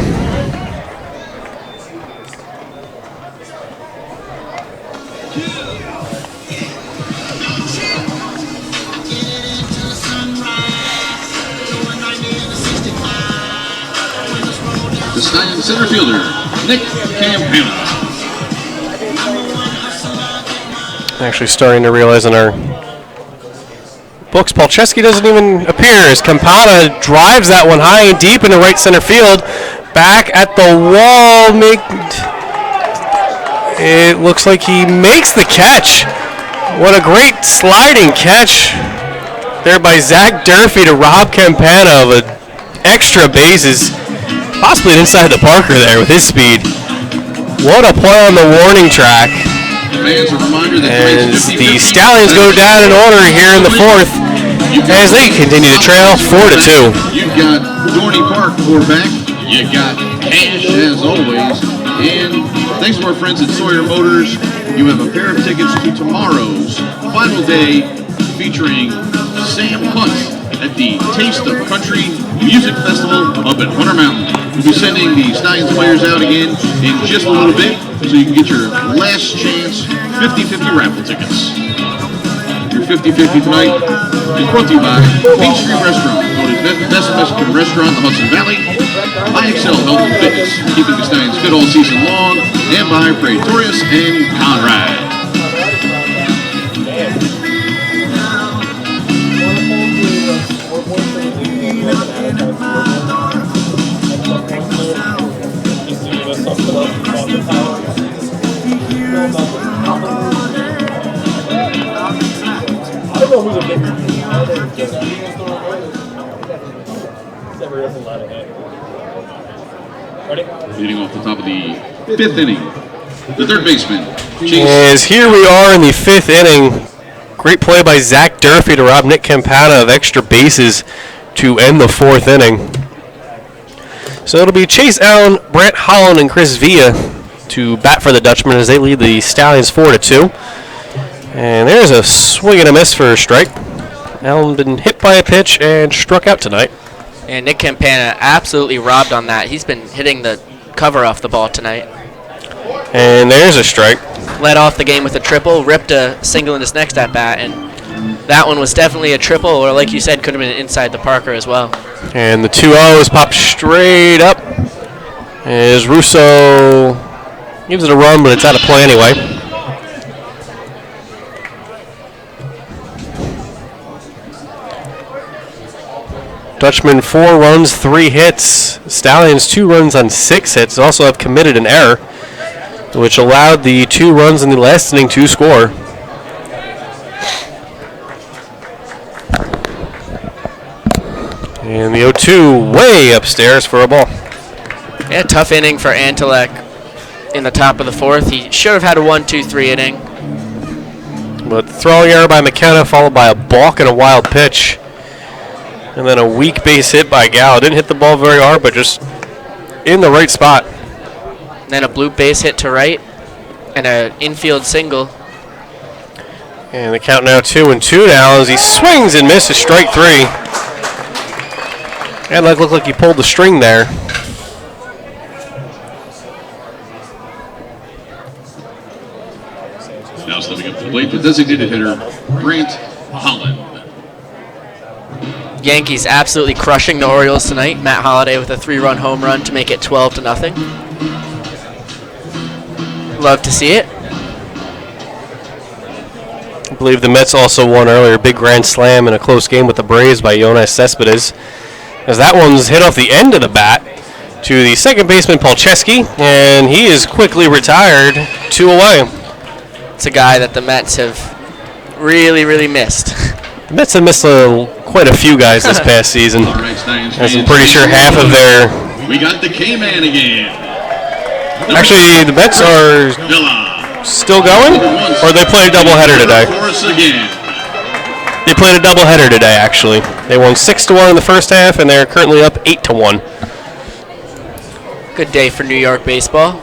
The Stallions center fielder, Nick Campana. Actually starting to realize in our books, Polcheski doesn't even appear as Campana drives that one high and deep into right center field. Back at the wall. It looks like he makes the catch. What a great sliding catch there by Zach Durfee to rob Campana of an extra bases. Possibly inside the Parker there with his speed. What a play on the warning track. As the Stallions go down in order here in the fourth, as they continue to trail 4-2. You've got Dorney Park quarterback. You got Cash as always. And thanks to our friends at Sawyer Motors, you have a pair of tickets to tomorrow's final day featuring Sam Hunt at the Taste of Country Music Festival up at Hunter Mountain. We'll be sending the Stallions players out again in just a little bit so you can get your last chance 50-50 raffle tickets. Your 50-50 tonight is brought to you by Main Street Restaurant, voted best Mexican restaurant in the Hudson Valley, by Excel Health and Fitness, keeping the Stallions fit all season long, and by Praetorius and Conrad. I don't know who's a big never doesn't let it hit. Ready? Leading off the top of the fifth inning, the third baseman, As here we are in the fifth inning. Great play by Zach Durfee to rob Nick Campana of extra bases to end the fourth inning. So it'll be Chase Allen, Brent Holland, and Chris Villa to bat for the Dutchman as they lead the Stallions 4-2. And there's a swing and a miss for a strike. Allen been hit by a pitch and struck out tonight. And Nick Campana absolutely robbed on that. He's been hitting the cover off the ball tonight. And there's a strike. Led off the game with a triple, ripped a single in his next at-bat, and that one was definitely a triple, or like you said, could have been inside the Parker as well. And the 2-0 is popped straight up. As Russo gives it a run, but it's out of play anyway. Dutchman 4 runs, 3 hits. Stallions 2 runs on 6 hits. Also have committed an error, which allowed the 2 runs in the last inning to score. And the 0-2 way upstairs for a ball. Yeah, tough inning for Antelek in the top of the fourth. He should have had a 1-2-3 inning. But throwing error by McKenna followed by a balk and a wild pitch. And then a weak base hit by Gallo. Didn't hit the ball very hard, but just in the right spot. Then a bloop base hit to right and an infield single. And the count now 2-2 now as he swings and misses strike 3. And it looked like he pulled the string there. now stepping up to the plate, the designated hitter, Brant Holland. Yankees absolutely crushing the Orioles tonight. Matt Holliday with a 3-run home run to make it 12-0. Love to see it. I believe the Mets also won earlier. Big grand slam in a close game with the Braves by Yoenis Cespedes. As that one's hit off the end of the bat to the second baseman, Polcheski, and he is quickly retired, 2 away. It's a guy that the Mets have really, really missed. The Mets have missed quite a few guys this past season. All right, Stallions As I'm fans, pretty sure half of their... we got the K-Man again. Actually, the Mets are still going? Or they played a doubleheader today? For us again. They played a doubleheader today, actually. They won 6-1 in the first half, and they're currently up 8-1. Good day for New York baseball.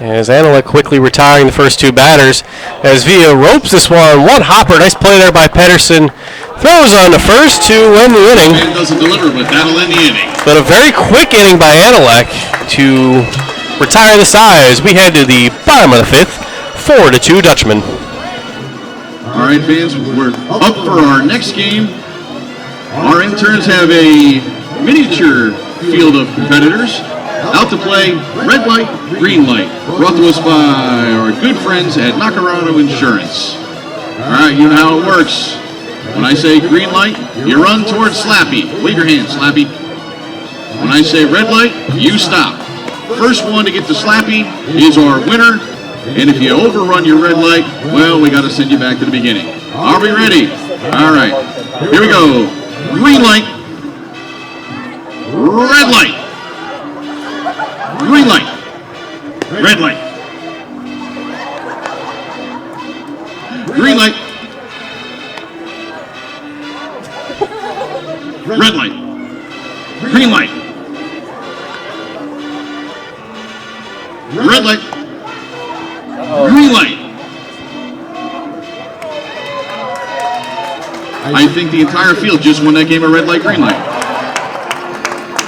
As Antelope quickly retiring the first 2 batters, as Villa ropes this one hopper, nice play there by Pedersen, throws on the first to win the inning. Man doesn't deliver, but that'll end the inning. But a very quick inning by Antelope to retire the side as we head to the bottom of the 5th, 4-2 Dutchman. All right, fans, we're up for our next game. Our interns have a miniature field of competitors. Out to play, red light, green light. Brought to us by our good friends at Nacarado Insurance. All right, you know how it works. When I say green light, you run towards Slappy. Wave your hand, Slappy. When I say red light, you stop. First one to get to Slappy is our winner. And if you overrun your red light, well, we got to send you back to the beginning. Are we ready? All right. Here we go. Green light. Red light. Green light. Red light. Green light. Red light. Green light. Red light. Green light. I think the entire field just won that game of red light, green light.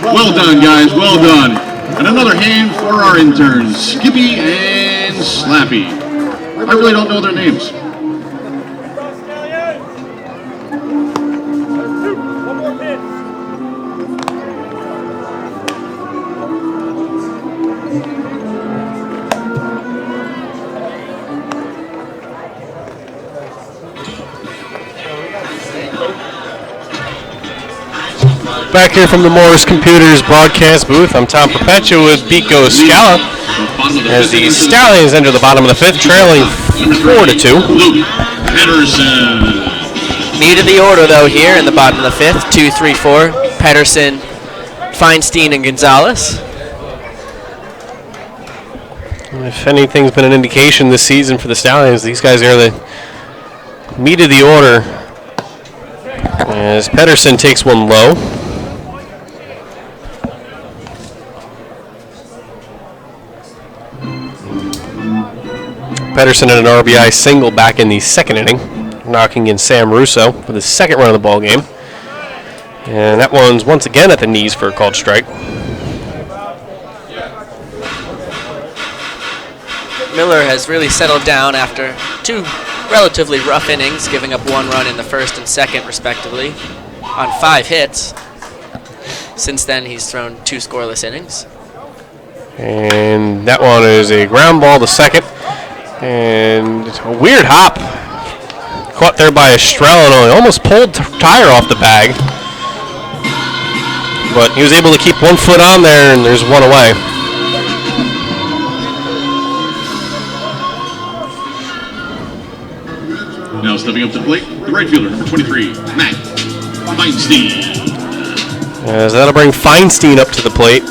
Well done, guys. Well done. And another hand for our interns, Skippy and Slappy. I really don't know their names. Back here from the Morris Computers broadcast booth, I'm Tom Perpetua with Biko Scala as the Stallions enter the bottom of the fifth, trailing 4-2. Luke Pedersen. Meat of the order, though, here in the bottom of the fifth. 2, 3, 4. Pedersen, Feinstein, and Gonzalez. If anything's been an indication this season for the Stallions, these guys are the meat of the order. As Pedersen takes one low. Pedersen and an RBI single back in the second inning, knocking in Sam Russo for the second run of the ball game. And that one's once again at the knees for a called strike. Miller has really settled down after 2 relatively rough innings, giving up 1 run in the first and second, respectively, on 5 hits. Since then, he's thrown 2 scoreless innings. And that one is a ground ball to second. And a weird hop. Caught there by Estrella and almost pulled tire off the bag. But he was able to keep 1 foot on there, and there's 1 away. Now stepping up to the plate, the right fielder, number 23, Matt Feinstein. As that'll bring Feinstein up to the plate.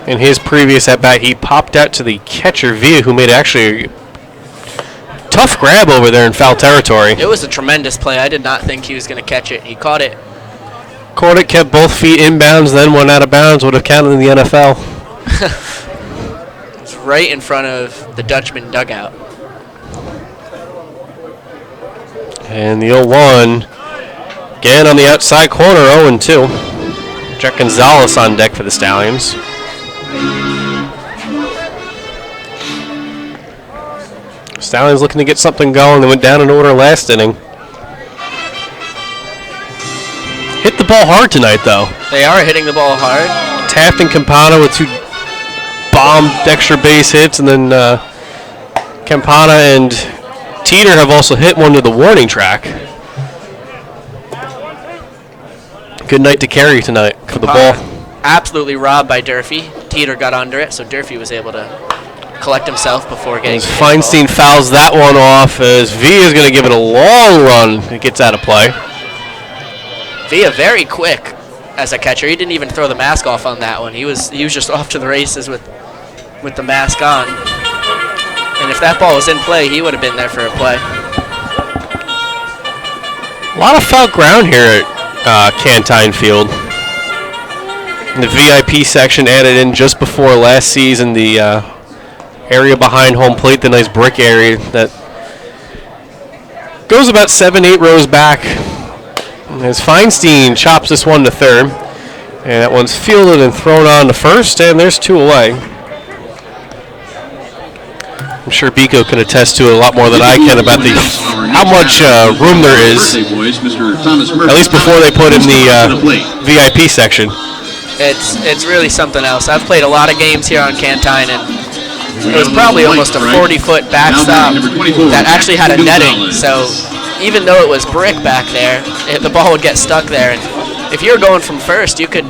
In his previous at-bat, he popped out to the catcher, Villa, who made actually a tough grab over there in foul territory. It was a tremendous play. I did not think he was going to catch it. He caught it. Caught it, kept both feet inbounds, then went out of bounds. Would have counted in the NFL. It's right in front of the Dutchman dugout. And the 0-1, again on the outside corner, 0-2. Jack Gonzalez on deck for the Stallions. Stallions looking to get something going. They went down in order last inning. Hit the ball hard tonight, though. They are hitting the ball hard. Taft and Campana with 2 bombed extra base hits, and then Campana and Teeter have also hit one to the warning track. Good night to Carey tonight for the ball. Absolutely robbed by Durfee. Teeter got under it, so Durfee was able to collect himself before getting As Feinstein fouls that one off, as Villa is going to give it a long run. It gets out of play. Villa very quick as a catcher. He didn't even throw the mask off on that one. He was just off to the races with the mask on. And if that ball was in play, he would have been there for a play. A lot of foul ground here at Cantine Field. The VIP section added in just before last season, the area behind home plate, the nice brick area that goes about 7-8 rows back. As Feinstein chops this one to third, and that one's fielded and thrown on to first, and there's 2 away. I'm sure Biko can attest to it a lot more than I can about the how much room there is, Birthday boys, Mr. Thomas Murphy. at least before they put in the plate. VIP section. It's really something else. I've played a lot of games here on Cantine, and it was probably almost a 40-foot backstop that actually had a netting. So even though it was brick back there, the ball would get stuck there. And if you were going from first, you could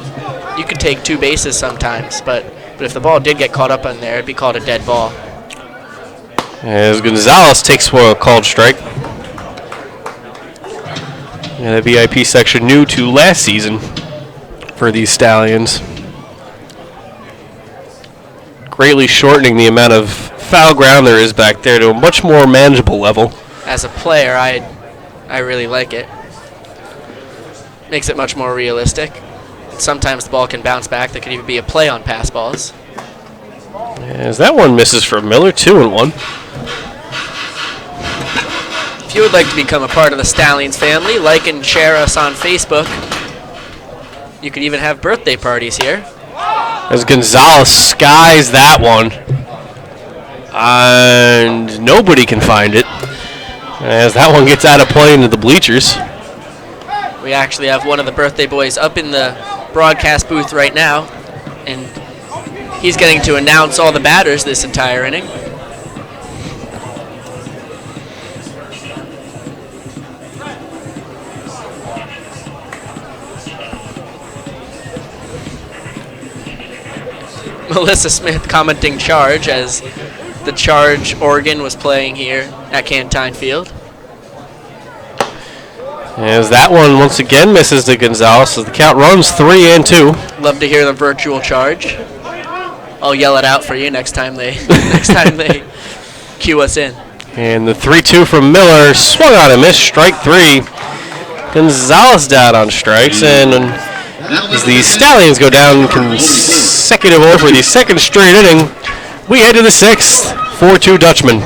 take 2 bases sometimes. But if the ball did get caught up in there, it'd be called a dead ball. As Gonzalez takes for a called strike. And the VIP section new to last season for these Stallions. Greatly shortening the amount of foul ground there is back there to a much more manageable level. As a player, I really like it. Makes it much more realistic. Sometimes the ball can bounce back. There could even be a play on pass balls. As that one misses for Miller, 2-1. If you would like to become a part of the Stallions family, like and share us on Facebook. You could even have birthday parties here. As Gonzalez skies that one. And nobody can find it. As that one gets out of play into the bleachers. We actually have one of the birthday boys up in the broadcast booth right now, and he's getting to announce all the batters this entire inning. Melissa Smith commenting charge as the charge organ was playing here at Cantine Field. As that one once again misses to Gonzalez, so the count runs 3-2. Love to hear the virtual charge. I'll yell it out for you next time they cue us in. And the 3-2 from Miller swung on and missed, strike 3. Gonzalez down on strikes, and as the Stallions go down consecutive over the second straight inning, we head to the 6th, 4-2 Dutchman.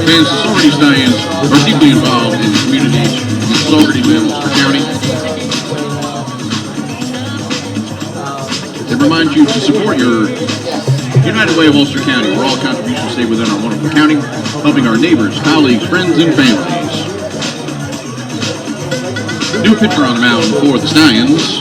Fans of Saugerties Stallions are deeply involved in the communities in Saugerties and Ulster County. They remind you to support your United Way of Ulster County, where all contributions stay within our wonderful county, helping our neighbors, colleagues, friends, and families. New pitcher on the mound for the Stallions.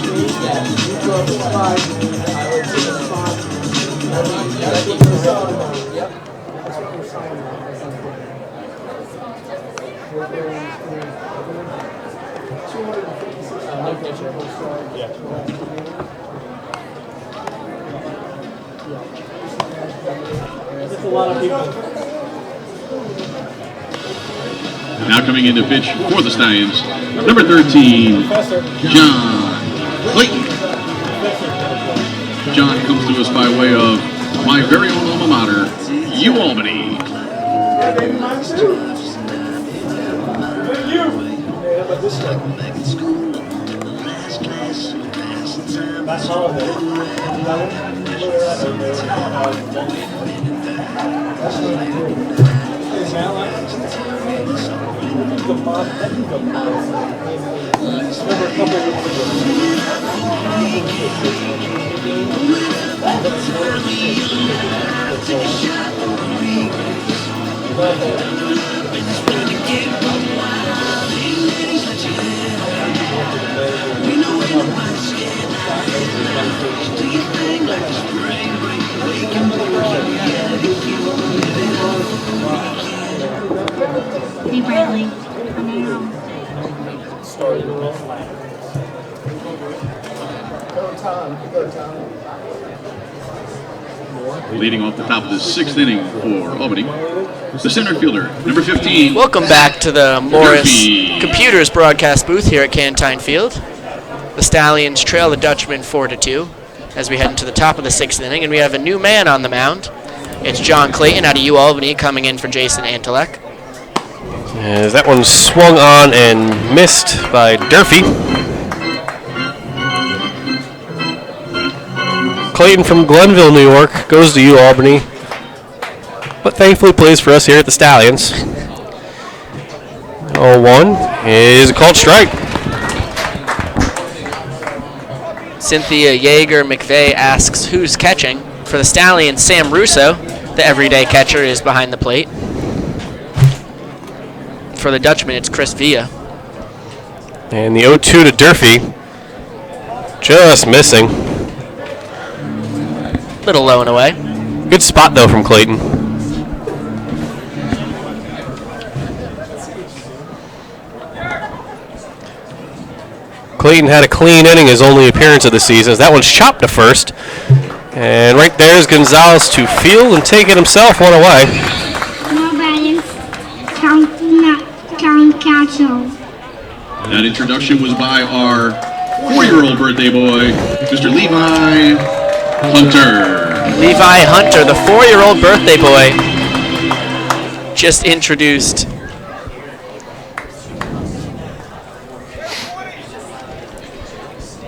Now coming in to pitch for the Stallions, number 13, John Clayton. John comes to us by way of my very own alma mater, Albany. Hey Bradley, I know you're home. Leading off the top of the 6th inning for Albany, the center fielder, number 15. Welcome back to the Morris Murphy. Computers broadcast booth here at Cantine Field. The Stallions trail the Dutchman 4-2 as we head into the top of the 6th inning, and we have a new man on the mound. It's John Clayton out of Albany coming in for Jason Antelek. As that one swung on and missed by Durfee. Clayton from Glenville, New York, goes to U Albany, but thankfully plays for us here at the Stallions. 0-1 is a called strike. Cynthia Yeager McVeigh asks who's catching. For the Stallions, Sam Russo, the everyday catcher, is behind the plate. For the Dutchman, it's Chris Villa. And the 0-2 to Durfee, just missing. Little low and away. Good spot, though, from Clayton. Clayton had a clean inning, his only appearance of the season. That one's chopped to first. And right there's Gonzalez to field and take it himself one away. No balance. Count catcher. That introduction was by our 4-year-old birthday boy, Mr. Levi Hunter. Levi Hunter, the 4-year-old birthday boy, just introduced.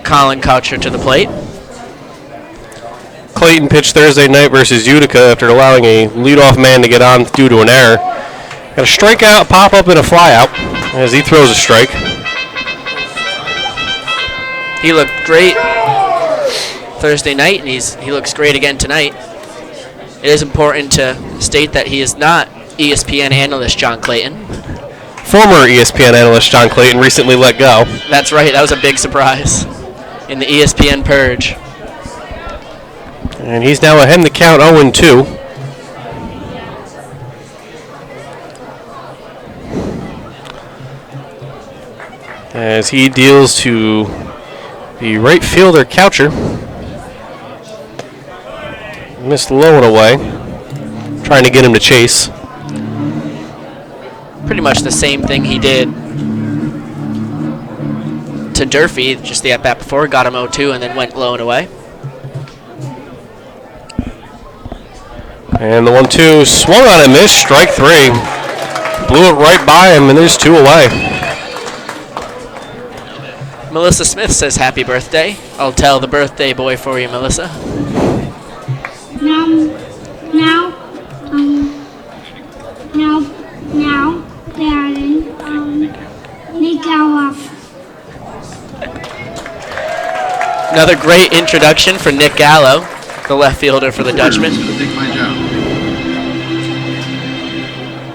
Colin Coucher to the plate. Clayton pitched Thursday night versus Utica after allowing a leadoff man to get on due to an error. Got a strikeout, pop up, and a flyout as he throws a strike. He looked great Thursday night, and he looks great again tonight. It is important to state that he is not ESPN analyst John Clayton. Former ESPN analyst John Clayton recently let go. That's right, that was a big surprise in the ESPN purge. And he's now ahead in the count 0-2. As he deals to the right fielder, Coucher. Missed low and away. Trying to get him to chase. Pretty much the same thing he did to Durfee, just the at-bat before, got him 0-2 and then went low and away. And the 1-2 swung on and missed, strike 3. Blew it right by him, and there's 2 away. Melissa Smith says happy birthday. I'll tell the birthday boy for you, Melissa. Now, Darren, Nick Gallo. Another great introduction for Nick Gallo, the left fielder for the Dutchman. Take my job.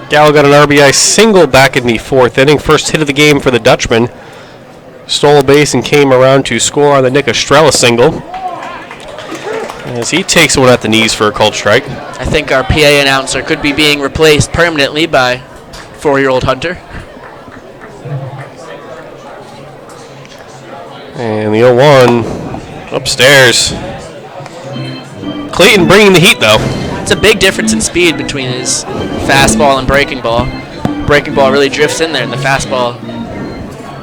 Gallo got an RBI single back in the 4th inning. First hit of the game for the Dutchman. Stole a base and came around to score on the Nick Estrella single. As he takes one at the knees for a called strike. I think our PA announcer could be being replaced permanently by 4-year-old Hunter. And the 0-1 upstairs. Clayton bringing the heat, though. It's a big difference in speed between his fastball and breaking ball. Breaking ball really drifts in there, and the fastball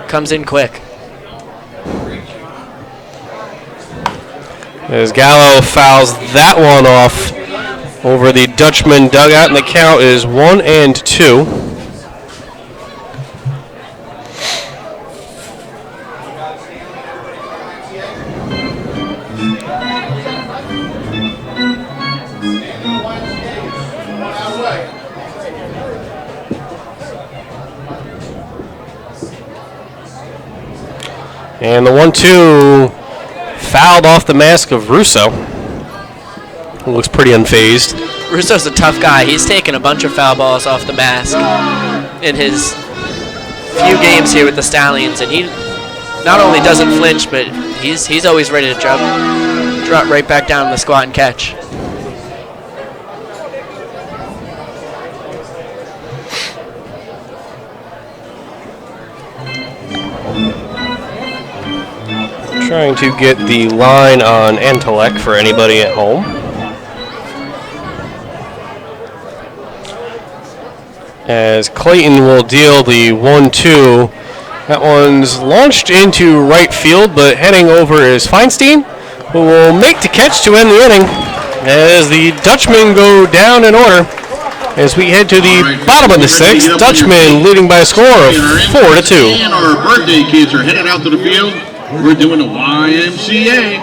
comes in quick. As Gallo fouls that one off over the Dutchman dugout, and the count is 1-2. And the 1-2 fouled off the mask of Russo. Looks pretty unfazed. Russo's a tough guy. He's taken a bunch of foul balls off the mask in his few games here with the Stallions, and he not only doesn't flinch, but he's always ready to drop right back down in the squat and catch. Trying to get the line on Antelek for anybody at home. As Clayton will deal the 1-2. That one's launched into right field, but heading over is Feinstein, who will make the catch to end the inning as the Dutchmen go down in order. As we head to the bottom of the 6th, Dutchman leading by a score of 4-2. And our birthday kids are headed out to the field. We're doing a YMCA.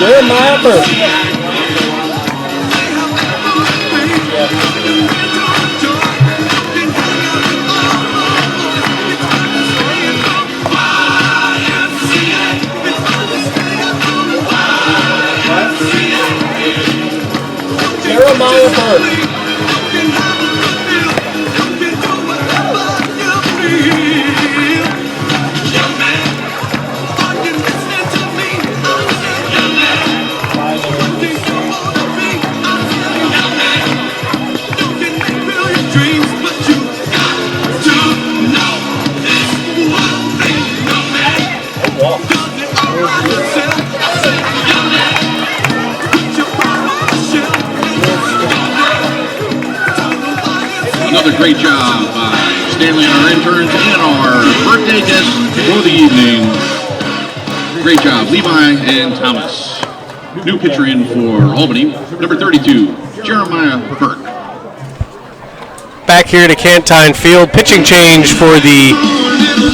Jeremiah Burke. Jeremiah Burke. Another great job by Stanley and our interns and our birthday guests for the evening. Great job, Levi and Thomas. New pitcher in for Albany, number 32, Jeremiah Burke. Back here to Cantine Field, pitching change for the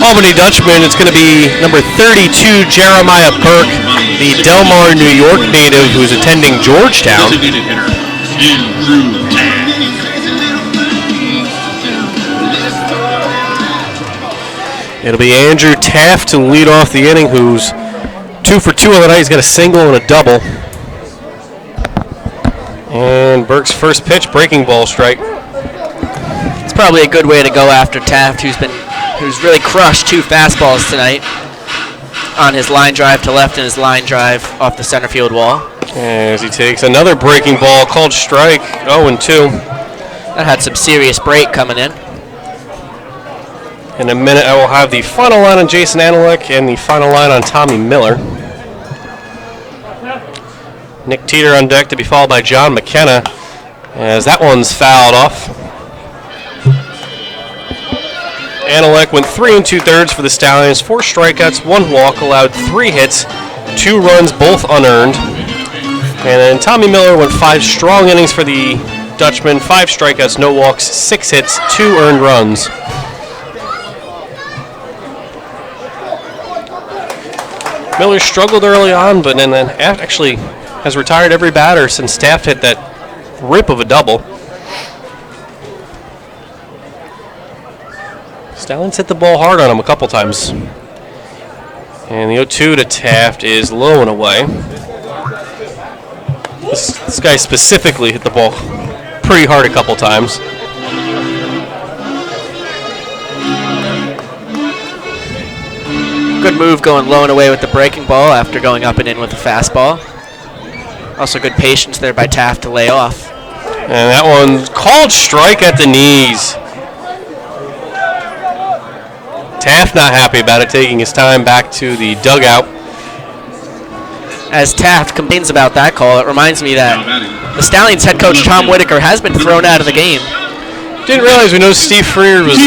Albany Dutchman. It's going to be number 32, Jeremiah Burke, the Delmar, New York native who's attending Georgetown. Designated hitter, Andrew Taft. It'll be Andrew Taft to lead off the inning, who's 2 for 2 on the night. He's got a single and a double. And Burke's first pitch, breaking ball strike. It's probably a good way to go after Taft, who's really crushed 2 fastballs tonight on his line drive to left and his line drive off the center field wall. As he takes another breaking ball, called strike, 0-2. That had some serious break coming in. In a minute, I will have the final line on Jason Anelick and the final line on Tommy Miller. Nick Teeter on deck to be followed by John McKenna, as that one's fouled off. Anelick went 3 2/3 for the Stallions, 4 strikeouts, 1 walk, allowed 3 hits, 2 runs, both unearned. And then Tommy Miller went 5 strong innings for the Dutchman, 5 strikeouts, no walks, 6 hits, 2 earned runs. Miller struggled early on, but then actually has retired every batter since Taft hit that rip of a double. Stallions hit the ball hard on him a couple times. And the 0-2 to Taft is low and away. This guy specifically hit the ball pretty hard a couple times. Good move going low and away with the breaking ball after going up and in with the fastball. Also good patience there by Taft to lay off. And that one's called strike at the knees. Taft not happy about it, taking his time back to the dugout. As Taft complains about that call, it reminds me that the Stallions head coach Tom Whitaker has been thrown out of the game. Didn't realize we know Steve Freer was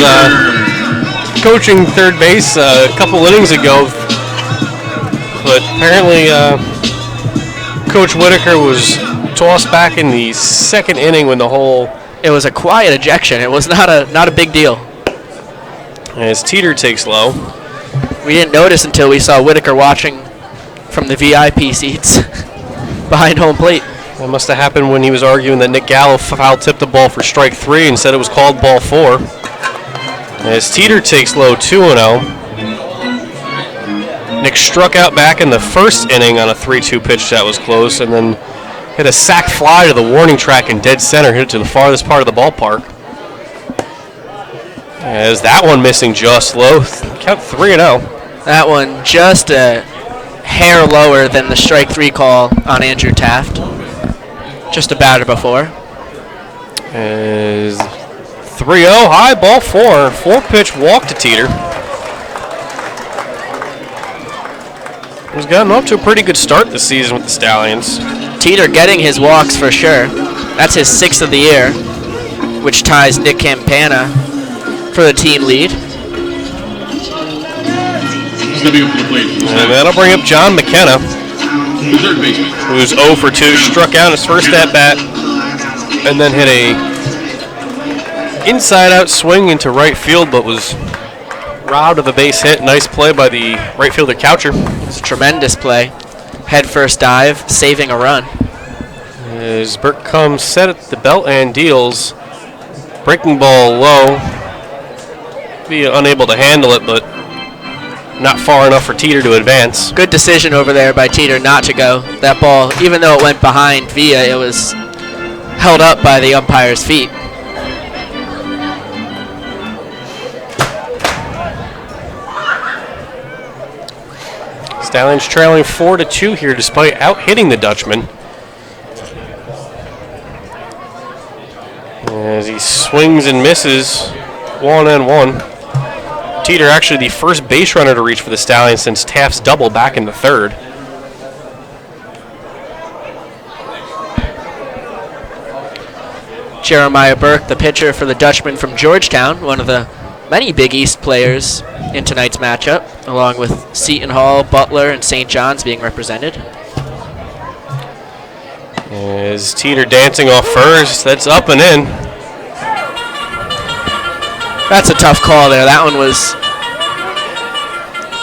coaching third base a couple innings ago, but apparently Coach Whitaker was tossed back in the second inning when the whole... It was a quiet ejection. It was not a big deal. As Teeter takes low. We didn't notice until we saw Whitaker watching from the VIP seats behind home plate. That must have happened when he was arguing that Nick Gallo foul tipped the ball for strike 3 and said it was called ball 4. As Teeter takes low 2-0. Nick struck out back in the first inning on a 3-2 pitch that was close, and then hit a sac fly to the warning track in dead center, hit it to the farthest part of the ballpark. As that one missing just low, count 3-0. That one just a hair lower than the strike 3 call on Andrew Taft. Just a batter before. As 3-0, high, ball 4. 4-pitch walk to Teeter. He's gotten off to a pretty good start this season with the Stallions. Teeter getting his walks for sure. That's his 6th of the year, which ties Nick Campana for the team lead. And that'll bring up John McKenna, who's 0 for 2, struck out his first at bat, and then hit a inside-out swing into right field, but was robbed of a base hit. Nice play by the right fielder Coucher. It's a tremendous play. head first dive, saving a run. As Burke comes set at the belt and deals. Breaking ball low. Be unable to handle it, but not far enough for Teeter to advance. Good decision over there by Teeter not to go. That ball, even though it went behind Villa, it was held up by the umpire's feet. Stallions trailing 4-2 here despite out-hitting the Dutchman. As he swings and misses, 1-1. Teeter actually the first base runner to reach for the Stallions since Taft's double back in the third. Jeremiah Burke, the pitcher for the Dutchman from Georgetown, one of the many Big East players in tonight's matchup, along with Seton Hall, Butler, and St. John's being represented. As Teeter dancing off first, that's up and in. That's a tough call there. That one was,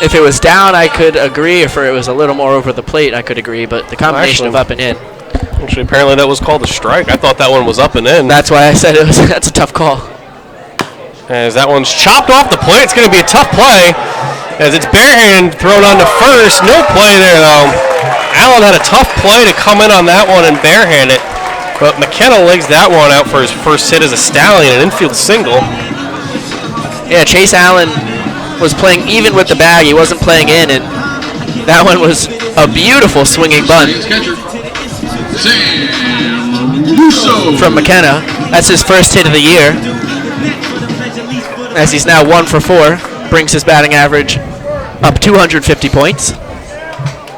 if it was down, I could agree. If it was a little more over the plate, I could agree. But the combination of up and in. Actually, apparently that was called a strike. I thought that one was up and in. That's why I said it was. That's a tough call. As that one's chopped off the plate, it's going to be a tough play. As it's barehand thrown on to first. No play there, though. Allen had a tough play to come in on that one and barehand it. But McKenna legs that one out for his first hit as a Stallion, an infield single. Yeah, Chase Allen was playing even with the bag. He wasn't playing in, and that one was a beautiful swinging bunt from McKenna. That's his first hit of the year, as he's now 1 for 4. Brings his batting average up 250 points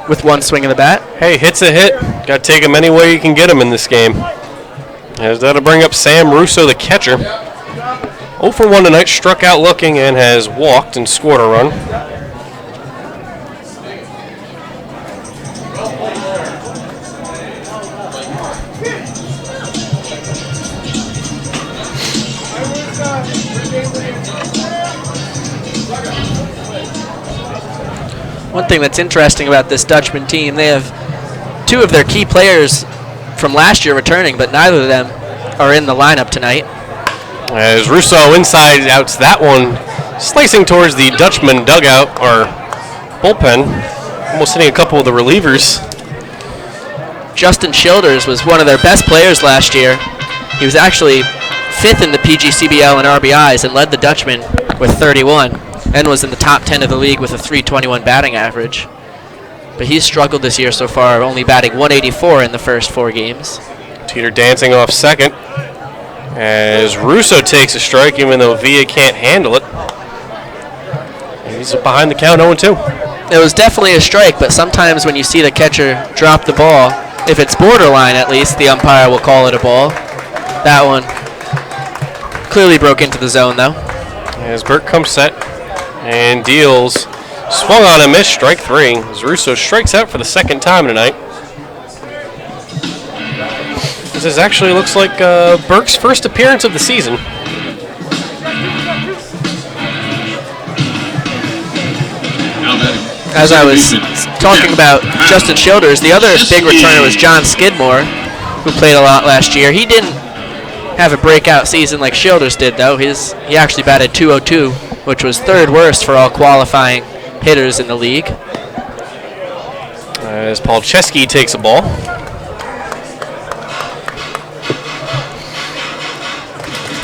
with one swing of the bat. Hey, hit's a hit. Got to take him any way you can get him in this game. As that'll bring up Sam Russo, the catcher. 0 for 1 tonight, struck out looking and has walked and scored a run. One thing that's interesting about this Dutchman team, they have 2 of their key players from last year returning, but neither of them are in the lineup tonight. As Russo inside outs that one, slicing towards the Dutchman dugout, or bullpen, almost hitting a couple of the relievers. Justin Childers was one of their best players last year. He was actually 5th in the PGCBL in RBIs and led the Dutchman with 31, and was in the top 10 of the league with a .321 batting average. But he's struggled this year so far, only batting .184 in the first 4 games. Teeter dancing off second. As Russo takes a strike, even though Villa can't handle it. And he's behind the count 0-2. It was definitely a strike, but sometimes when you see the catcher drop the ball, if it's borderline at least, the umpire will call it a ball. That one clearly broke into the zone, though. As Burke comes set and deals. Swung on a miss, strike 3. As Russo strikes out for the second time tonight. This actually looks like Burke's first appearance of the season. As I was talking about Justin Childers, the other big returner was John Skidmore, who played a lot last year. He didn't have a breakout season like Childers did, though. He actually batted .202, which was 3rd worst for all qualifying hitters in the league. As Paul Chesky takes a ball.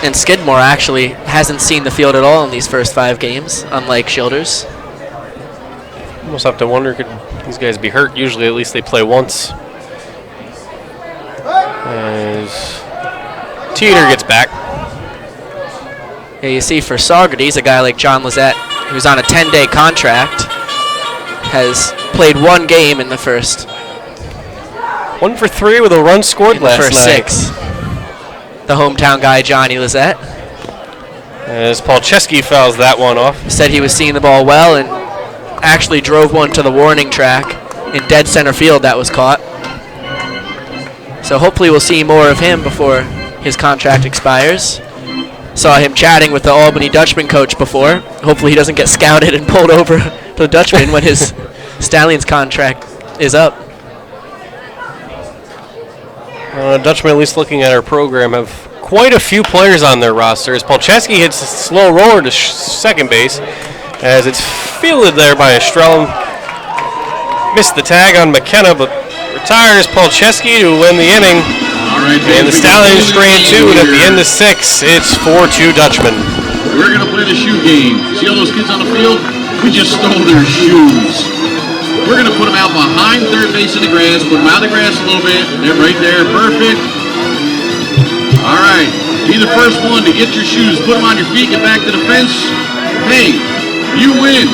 And Skidmore actually hasn't seen the field at all in these first 5 games, unlike Childers. Almost have to wonder, could these guys be hurt? Usually at least they play once. As Teeter gets back. Yeah, you see for Saugerties, a guy like John Lizette, who's on a 10-day contract, has played 1 game in the first. 1 for 3 with a run scored last first night. 6. The hometown guy, Johnny Lizette. As Paul Chesky fouls that one off. Said he was seeing the ball well and actually drove one to the warning track in dead center field that was caught. So hopefully we'll see more of him before his contract expires. Saw him chatting with the Albany Dutchman coach before. Hopefully he doesn't get scouted and pulled over to the Dutchman when his Stallions contract is up. Dutchman, at least looking at our program, have quite a few players on their roster. As Polcheski hits a slow roller to second base, as it's fielded there by Estrella. Missed the tag on McKenna, but retires Polcheski to win the inning. All right, And the Stallions strand 2, and at the end of 6, it's 4-2 Dutchman. We're going to play the shoe game. See all those kids on the field? We just stole their shoes. We're going to put them out behind third base in the grass, put them out of the grass a little bit. They're right there, perfect. All right, be the first one to get your shoes, put them on your feet, get back to the fence. Hey, you win.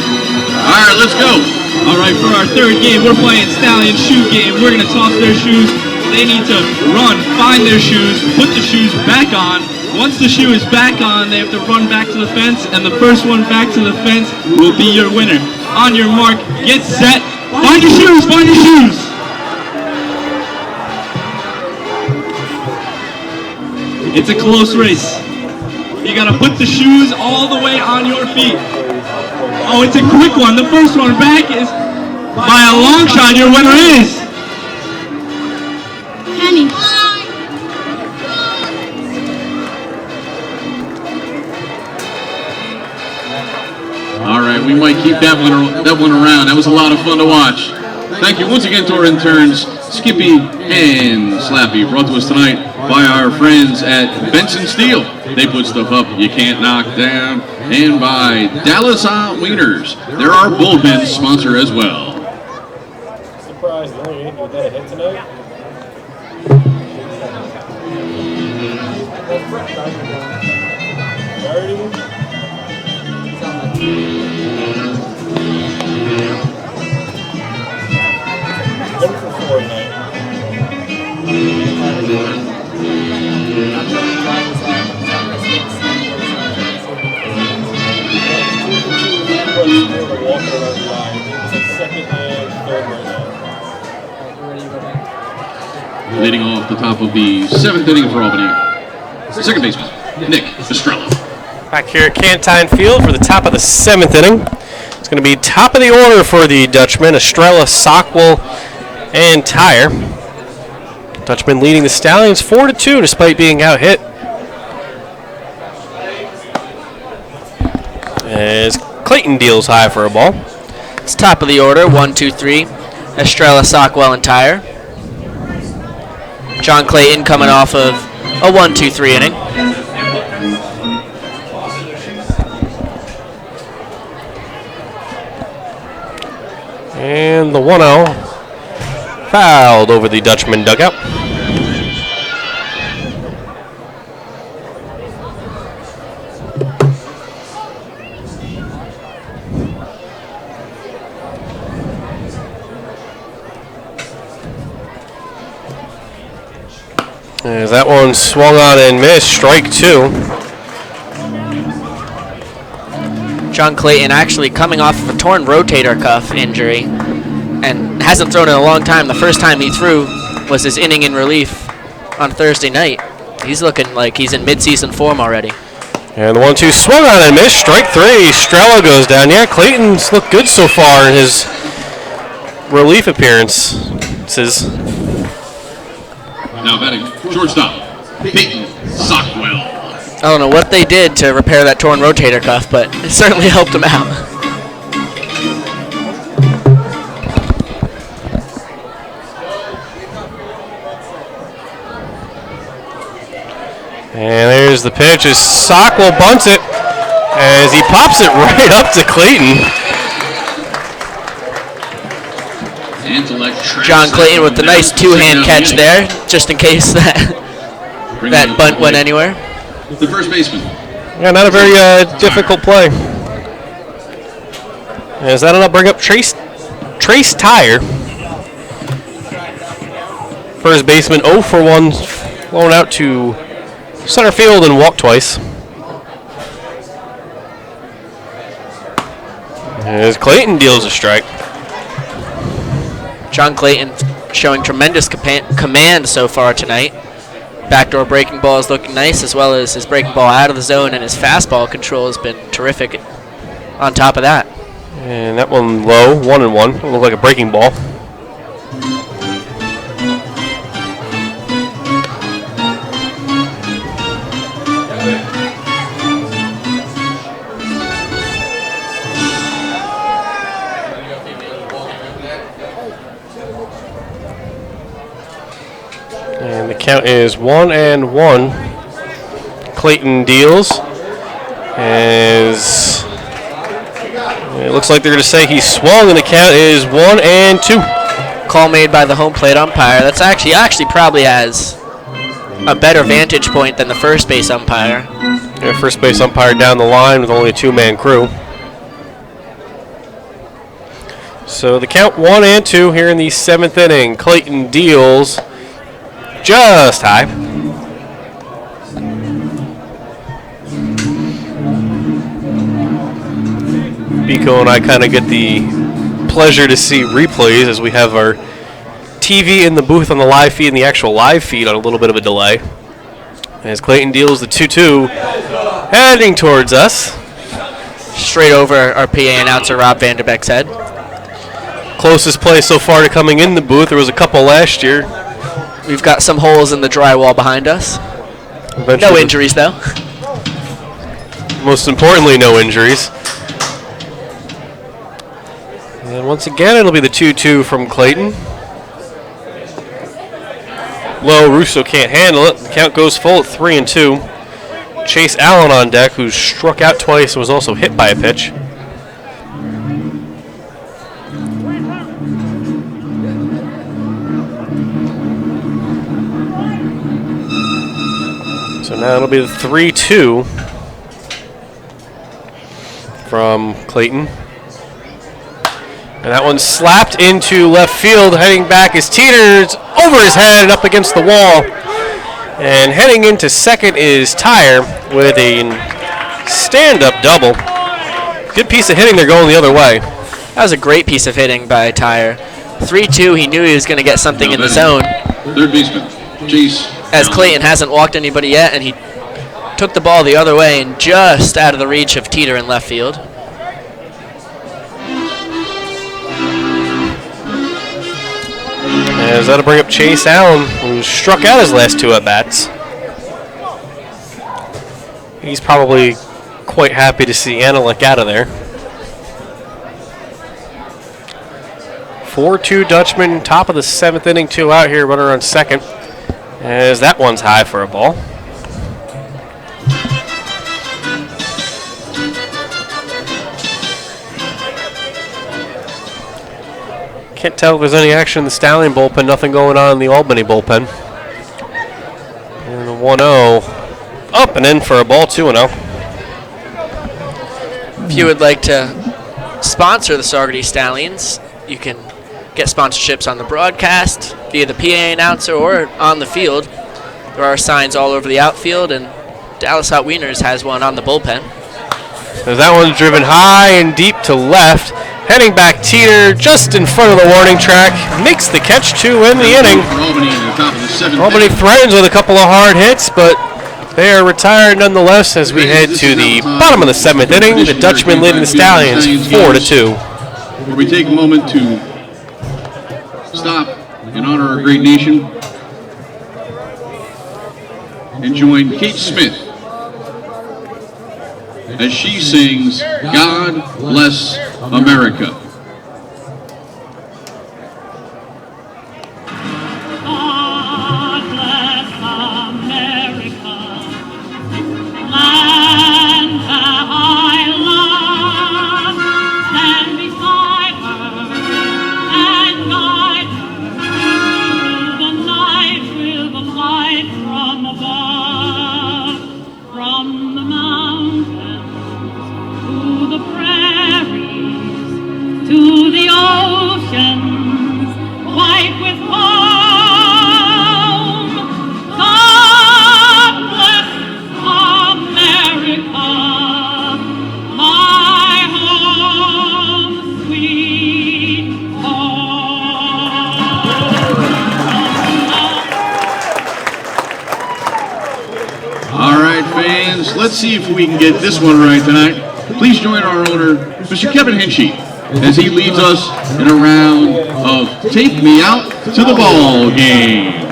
All right, let's go. All right, for our third game, we're playing Stallion shoe game. We're going to toss their shoes. They need to run, find their shoes, put the shoes back on. Once the shoe is back on, they have to run back to the fence, and the first one back to the fence will be your winner. On your mark, get set, find your shoes, find your shoes. It's a close race. You gotta put the shoes all the way on your feet. Oh, it's a quick one. The first one back is, by a long shot, your winner is. Penny. All right, we might keep that one around. That was a lot of fun to watch. Thank you once again to our interns, Skippy and Slappy, brought to us tonight by our friends at Benson Steel. They put stuff up you can't knock down. And by Dallas Wieners. They're our bullpen sponsor as well. Surprised the only hit with that hit tonight. Leading off the top of the 7th inning for Albany. Second baseman, Nick Estrella. Back here at Cantine Field for the top of the 7th inning. It's going to be top of the order for the Dutchman, Estrella, Sockwell, and Tyre. Dutchman leading the Stallions 4-2 despite being out hit. As Clayton deals high for a ball. It's top of the order, 1, 2, 3. Estrella, Sockwell, and Tyre. John Clayton coming off of a 1, 2, 3 inning. And the 1-0 fouled over the Dutchman dugout. As that one swung on and missed, strike 2. John Clayton actually coming off of a torn rotator cuff injury and hasn't thrown in a long time. The first time he threw was his inning in relief on Thursday night. He's looking like he's in midseason form already. And the 1-2 swung on and missed, strike 3. Estrella goes down. Yeah, Clayton's looked good so far in his relief appearances. Now batting shortstop, Peyton Sockwell. I don't know what they did to repair that torn rotator cuff, but it certainly helped him out. And there's the pitch as Sockwell bunts it as he pops it right up to Clayton. John Clayton with the nice two-hand catch there, just in case that bunt went anywhere. The first baseman. Yeah, not a very difficult play. As that'll not bring up Trace Tyre. First baseman 0 for 1, flown out to center field and walked twice. As Clayton deals a strike. John Clayton showing tremendous command so far tonight. Backdoor breaking ball is looking nice, as well as his breaking ball out of the zone, and his fastball control has been terrific on top of that. And that one low, 1-1. It'll look like a breaking ball. And the count is 1-1. Clayton deals. As it looks like they're going to say he swung, and the count is 1-2. Call made by the home plate umpire. That's actually probably has a better vantage point than the first base umpire. Yeah, first base umpire down the line with only a 2-man crew. So the count 1-2 here in the 7th inning. Clayton deals just high. Biko and I kind of get the pleasure to see replays as we have our TV in the booth on the live feed and the actual live feed on a little bit of a delay. As Clayton deals the 2-2, heading towards us. Straight over our PA announcer, Rob Vanderbeck's head. Closest play so far to coming in the booth. There was a couple last year. We've got some holes in the drywall behind us. Eventually, No injuries, though. Most importantly, no injuries. And once again, it'll be the 2-2 from Clayton. Low, Russo can't handle it. The count goes full at 3-2. Chase Allen on deck, who struck out twice and was also hit by a pitch. So now it'll be the 3-2 from Clayton. And that one slapped into left field. Heading back is Teeters over his head and up against the wall. And heading into second is Tyre with a stand-up double. Good piece of hitting there going the other way. That was a great piece of hitting by Tyre. 3-2, he knew he was going to get something in the zone. Third baseman, Chase. As Clayton hasn't walked anybody yet, and he took the ball the other way and just out of the reach of Teeter in left field. As that'll bring up Chase Allen, who struck out his last 2 at-bats. He's probably quite happy to see Analik out of there. 4-2 Dutchman, top of the 7th inning, 2 out here, runner on second. As that one's high for a ball. Can't tell if there's any action in the Stallion bullpen. Nothing going on in the Albany bullpen. And the 1-0 up and in for a ball, 2-0. If you would like to sponsor the Saugerties Stallions, you can get sponsorships on the broadcast, via the PA announcer, or on the field. There are signs all over the outfield, and Dallas Hot Wieners has one on the bullpen. As that one's driven high and deep to left. Heading back, Teeter just in front of the warning track. Makes the catch to win the inning. Albany threatens with a couple of hard hits, but they are retired nonetheless as we head to the bottom of the 7th inning. The Dutchman leading the Stallions 4-2. Where we take a moment to stop and honor our great nation and join Kate Smith as she sings God Bless America. God bless America, land that I love. Stand beside her and guide her through the night with a light from above, from the mountains to the prairies, to the oceans, white with foam. God bless America, my home, sweet home. All right, fans, let's see if we can get this one right tonight. Please join our owner, Mr. Kevin Hinchy, as he leads us in a round of Take Me Out to the Ball Game.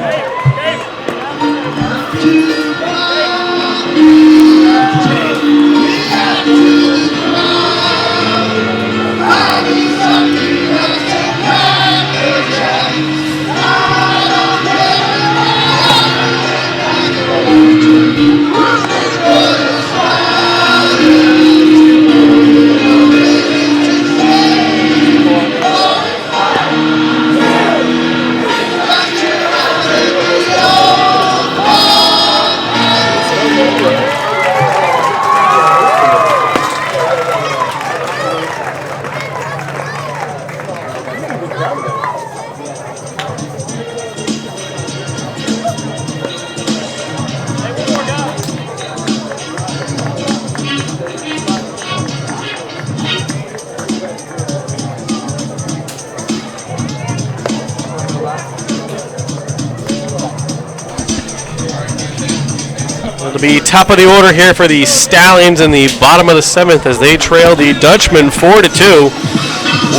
be top of the order here for the Stallions in the bottom of the 7th as they trail the Dutchman 4-2.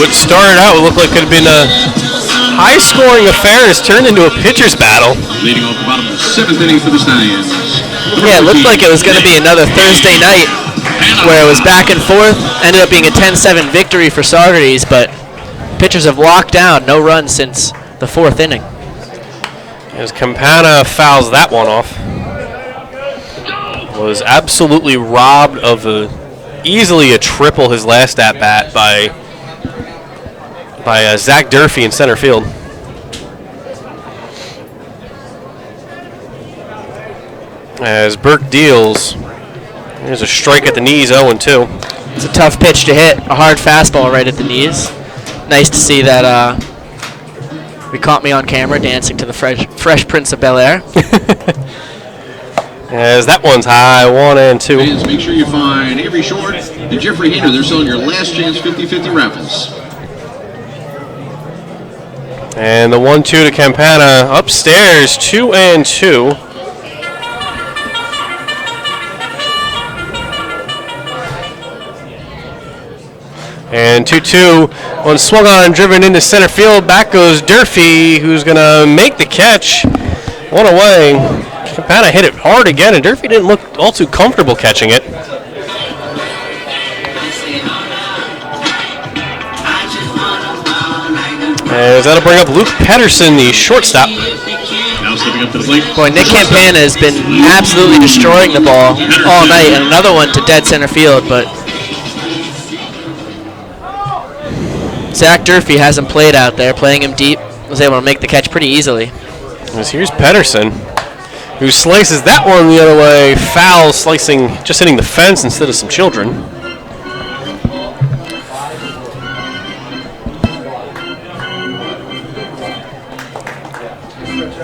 What started out looked like it had been a high-scoring affair has turned into a pitcher's battle. Leading off the bottom of the 7th inning for the Stallions. Yeah, it looked like it was going to be another Thursday night where it was back and forth. Ended up being a 10-7 victory for Saugerties, but pitchers have locked down, no runs since the 4th inning. As Campana fouls that one off. Was absolutely robbed of easily a triple his last at-bat by Zach Durfee in center field. As Burke deals, there's a strike at the knees, 0-2. It's a tough pitch to hit, a hard fastball right at the knees. Nice to see that we caught me on camera dancing to the Fresh Prince of Bel-Air. As that one's high, 1-2. Fans, make sure you find Avery Short and Jeffrey Hayner. They're selling your last chance 50-50 raffles. And the 1-2 to Campana upstairs, 2-2. And 2-2, one swung on and driven into center field. Back goes Durfee, who's going to make the catch. One away. Campana hit it hard again, and Durfee didn't look all too comfortable catching it. As that'll bring up Luke Pedersen, the shortstop. Now stepping up to the plate. Boy, Nick Campana has been absolutely destroying the ball all night, and another one to dead center field, but Zach Durfee hasn't played out there, playing him deep, was able to make the catch pretty easily. As here's Pedersen, who slices that one the other way, foul, slicing, just hitting the fence instead of some children.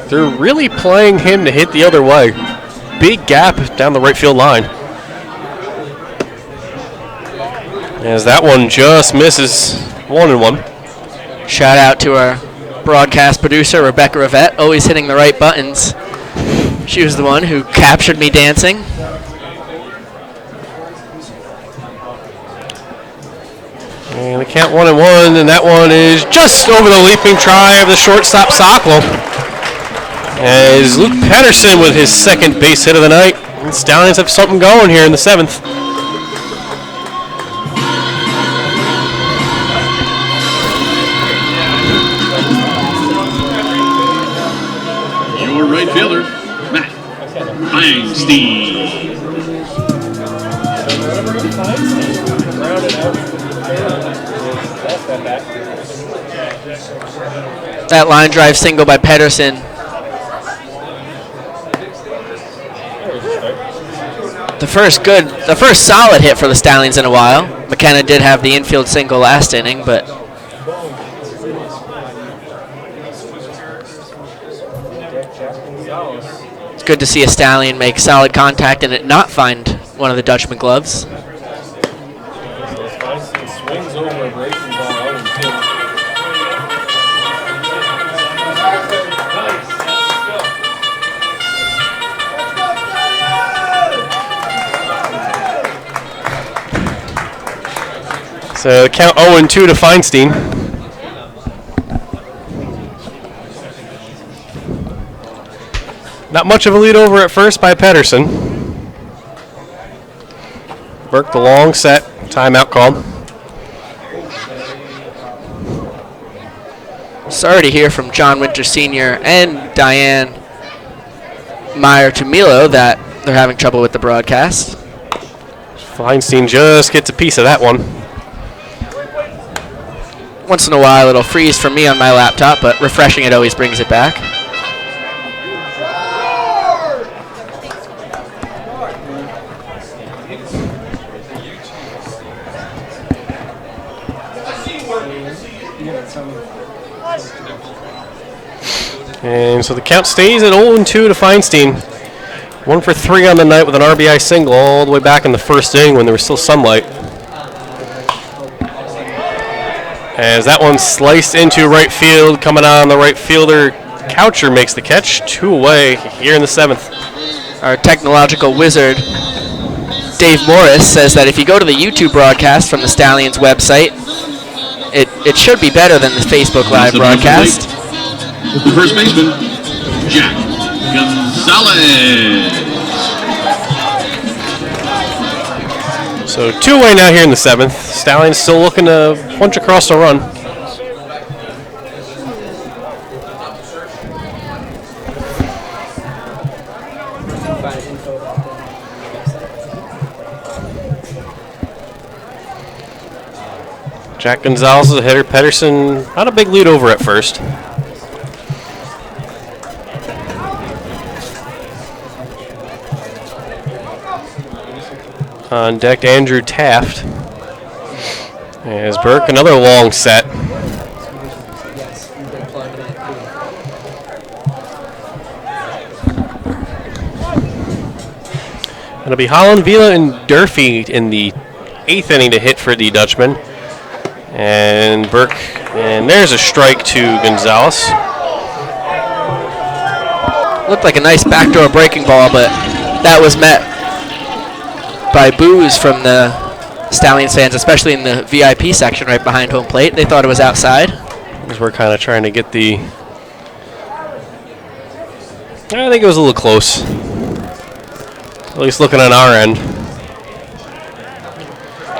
They're really playing him to hit the other way. Big gap down the right field line. As that one just misses, 1-1. Shout out to our broadcast producer, Rebecca Rivette, always hitting the right buttons. She was the one who captured me dancing. And they count 1-1, and that one is just over the leaping try of the shortstop Socklow. As Luke Pedersen with his second base hit of the night. The Stallions have something going here in the 7th. Your right fielder, Matt Feinstein. That line drive single by Pedersen. The first solid hit for the Stallions in a while. McKenna did have the infield single last inning, but it's good to see a Stallion make solid contact and it not find one of the Dutchman gloves. Swings over a breaking ball, 0-2. So count 0-2 to Feinstein. Not much of a lead over at first by Pedersen. Burke the long set, timeout called. Sorry to hear from John Winter Sr. and Diane Meyer-Tumilo that they're having trouble with the broadcast. Feinstein just gets a piece of that one. Once in a while it'll freeze for me on my laptop, but refreshing it always brings it back. And so the count stays at 0-2 to Feinstein. 1 for 3 on the night with an RBI single all the way back in the first inning when there was still sunlight. As that one sliced into right field, coming on the right fielder, Coucher makes the catch, 2 away here in the 7th. Our technological wizard, Dave Morris, says that if you go to the YouTube broadcast from the Stallions website, it should be better than the Facebook Live broadcast. The first baseman, Jack Gonzalez. So 2 away now here in the 7th. Stallions still looking to punch across the run. Jack Gonzalez is a hitter. Pedersen not a big lead over at first. On deck, Andrew Taft. As Burke, another long set. It'll be Holland, Vila, and Durfee in the 8th inning to hit for the Dutchman. And Burke, and there's a strike to Gonzalez. Looked like a nice backdoor breaking ball, but that was met by boos from the Stallions fans, especially in the VIP section right behind home plate. They thought it was outside. Because we're kind of trying to get the... I think it was a little close. At least looking on our end.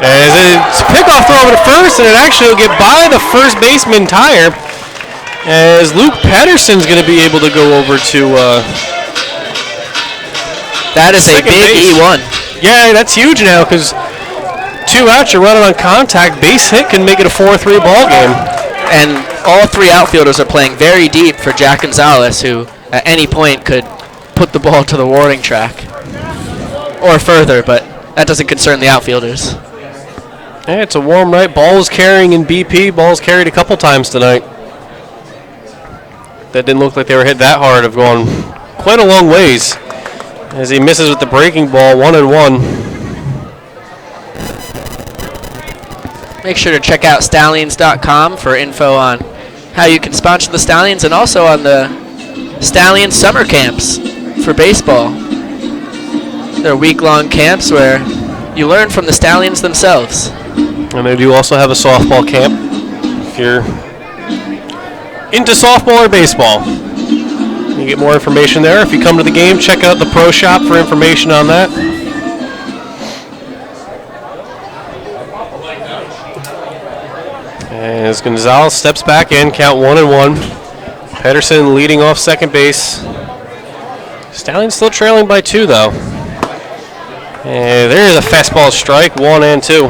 As it's a pickoff throw over to first, and it actually will get by the first baseman tire. As Luke Pedersen's going to be able to go over to that is a big base. E1. Yeah, that's huge now because 2 outs, you're running on contact. Base hit can make it a 4-3 ball game. And all 3 outfielders are playing very deep for Jack Gonzalez, who at any point could put the ball to the warning track or further, but that doesn't concern the outfielders. Yeah, it's a warm night. Ball's carrying in BP. Ball's carried a couple times tonight. That didn't look like they were hit that hard. Have gone quite a long ways. As he misses with the breaking ball, 1-1. Make sure to check out Stallions.com for info on how you can sponsor the Stallions and also on the Stallions summer camps for baseball. They're week-long camps where you learn from the Stallions themselves. And they do also have a softball camp if you're into softball or baseball. You get more information there. If you come to the game, check out the Pro Shop for information on that. As Gonzalez steps back in, count 1-1. Pedersen leading off second base. Stallions still trailing by 2, though. And there is a fastball strike, 1-2.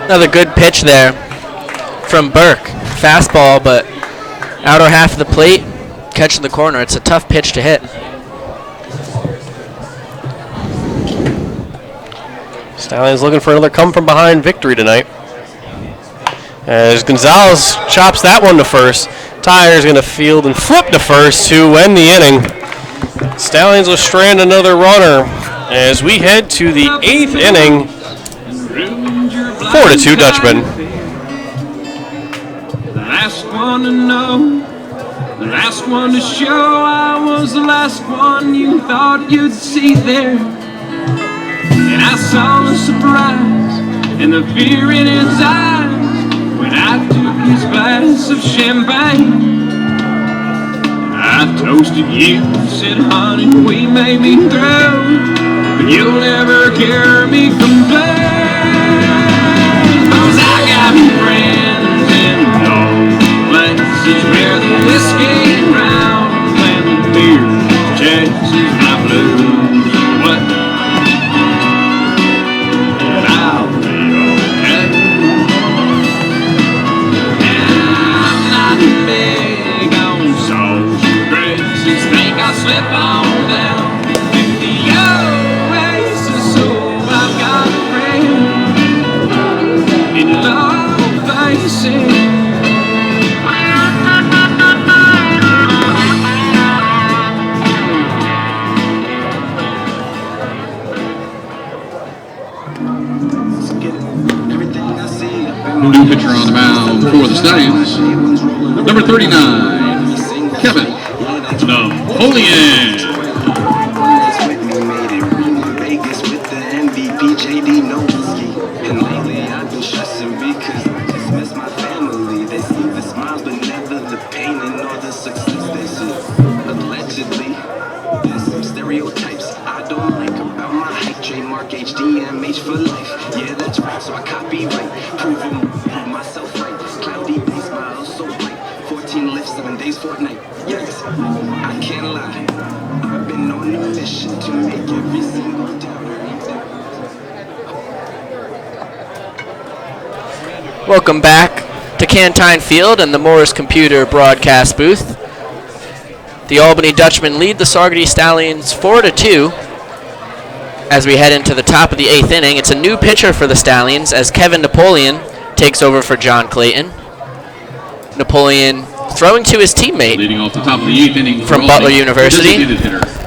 Another good pitch there from Burke. Fastball, but outer half of the plate, catching the corner. It's a tough pitch to hit. Stallions looking for another come-from-behind victory tonight. As Gonzalez chops that one to first. Tyer's going to field and flip to first to end the inning. Stallions will strand another runner as we head to the 8th inning. 4-2 Dutchman. The last one to know, the last one to show, I was the last one you thought you'd see there. And I saw the surprise and the fear in his eyes when I took his glass of champagne. I toasted you, said, honey, we may be through, but you'll never hear me complain. 'Cause I got friends in all places where the whiskey round and the beer chases my blues. What? And I'll be okay. I'm not big on social graces. Think I'll slip on down in the oasis. So I've got a friend in love faces. New pitcher on the mound for the Stallions, number 39, Kevin Napoleon. HDMH for life. Yeah, that's right, so I copyright. Prove myself right. Cloudy day, smile so bright. 14 lifts, 7 days, fortnight. Yes, I can't lie. I've been on a mission to make every single dollar. Welcome back to Cantine Field and the Morris Computer broadcast booth. The Albany Dutchmen lead the Saugerties Stallions 4-2 as we head into the top of the 8th inning. It's a new pitcher for the Stallions as Kevin Napoleon takes over for John Clayton. Napoleon throwing to his teammate Leading off the top of the 8th inning from Butler University.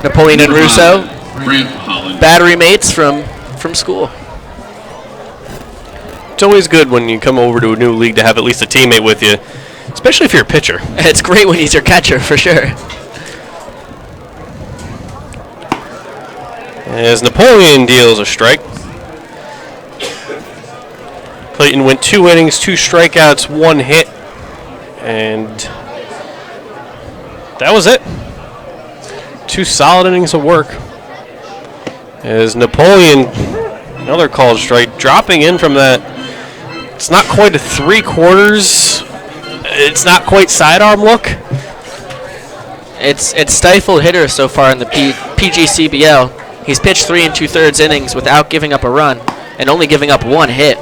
Napoleon and Russo, Grant Holland. battery mates from school. It's always good when you come over to a new league to have at least a teammate with you, especially if you're a pitcher. It's great when he's your catcher, for sure. As Napoleon deals a strike. Clayton went 2 innings, 2 strikeouts, 1 hit, and that was it. 2 solid innings of work. As Napoleon, another called strike, dropping in from that. It's not quite a 3/4. It's not quite sidearm look. It's stifled hitter so far in the PGCBL. He's pitched 3 2/3 innings without giving up a run and only giving up 1 hit,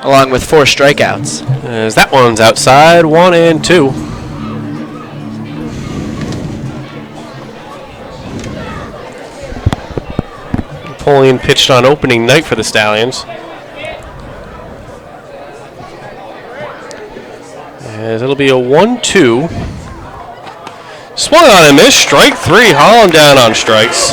along with 4 strikeouts. As that one's outside, 1-2. Napoleon pitched on opening night for the Stallions. As it'll be a 1-2. Swung on and missed. Strike 3. Holland down on strikes.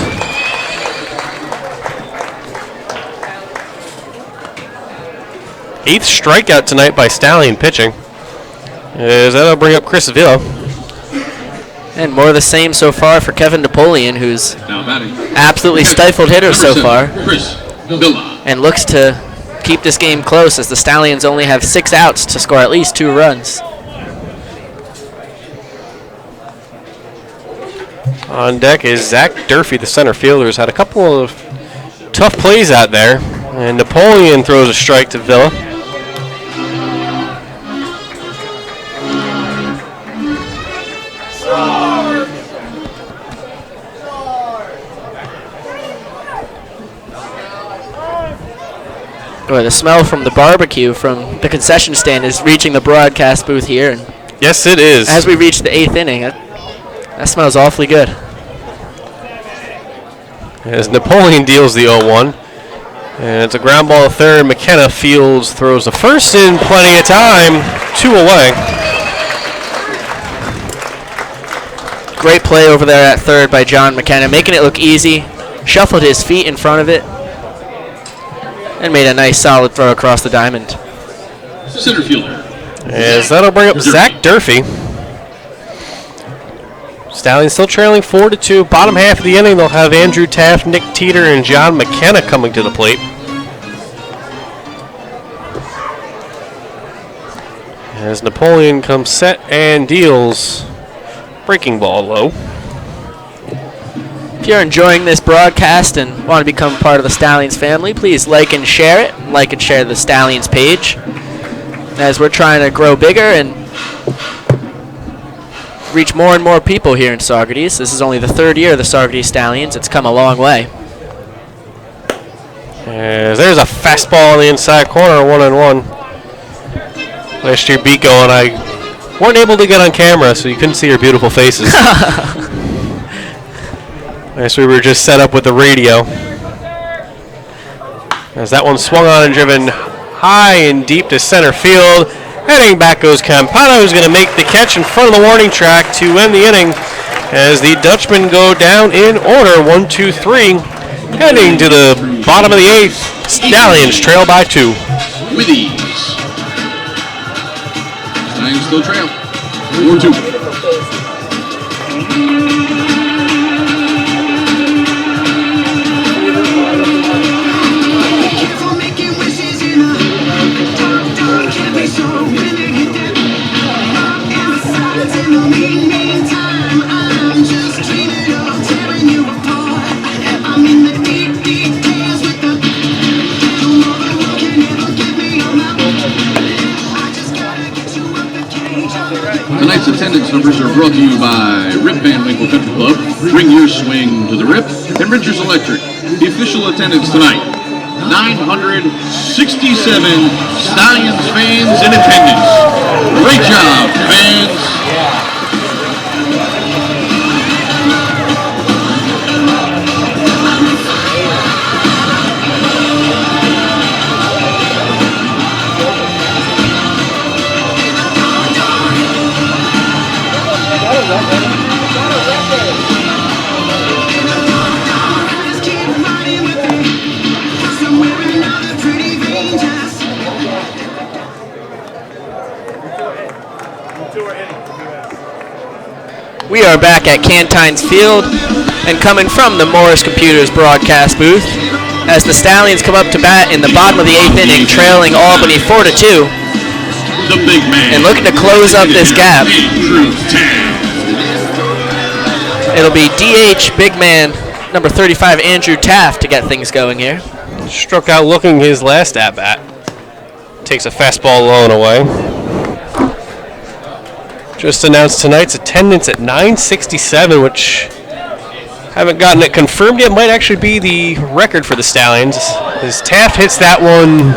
Eighth strikeout tonight by Stallion pitching. As that'll bring up Chris Villa. And more of the same so far for Kevin Napoleon, who's Now batting. absolutely stifled hitter so far, Chris Villa. and looks to keep this game close as the Stallions only have 6 outs to score at least 2 runs. On deck is Zach Durfee, the center fielder, has had a couple of tough plays out there. And Napoleon throws a strike to Villa. Boy, the smell from the barbecue from the concession stand is reaching the broadcast booth here. And Yes, it is. as we reach the 8th inning, that smells awfully good. As Napoleon deals the 0-1. And it's a ground ball to third. McKenna fields, throws the first in, plenty of time. 2 away. Great play over there at third by John McKenna, making it look easy. Shuffled his feet in front of it and made a nice solid throw across the diamond. Center fielder. As that'll bring up Zach Durfee. Stallions still trailing 4-2. Bottom half of the inning, they'll have Andrew Taft, Nick Teeter, and John McKenna coming to the plate. As Napoleon comes set and deals breaking ball low. If you're enjoying this broadcast and want to become part of the Stallions family, please like and share it. Like and share the Stallions page, as we're trying to grow bigger and reach more and more people here in Saugerties. This is only the 3rd year of the Saugerties Stallions. It's come a long way. As there's a fastball on the inside corner, 1-1. Last year beat going, I weren't able to get on camera, so you couldn't see your beautiful faces. As we were just set up with the radio. As that one swung on and driven high and deep to center field. Heading back goes Campana, who's going to make the catch in front of the warning track to end the inning. As the Dutchmen go down in order, 1-2-3. Heading to the bottom of the 8th. Stallions trail by 2. With ease. Stallions still trail. 4-2. I'm just dreaming of tearing you apart. I'm in the deep, deep days with Tonight's attendance numbers are brought to you by Rip Van Winkle Country Club, Bring Your Swing to the Rip, and Richards Electric. The official attendance tonight, 967 Stallions fans in attendance. Great job, fans. We are back at Cantines Field and coming from the Morris Computers broadcast booth as the Stallions come up to bat in the bottom of the 8th inning, trailing Albany 4-2. The big man. And looking to close up this gap. It'll be DH big man number 35 Andrew Taft to get things going here. Struck out looking his last at bat. Takes a fastball low and away. Just announced tonight's attendance at 967, which haven't gotten it confirmed yet. Might actually be the record for the Stallions. As Taft hits that one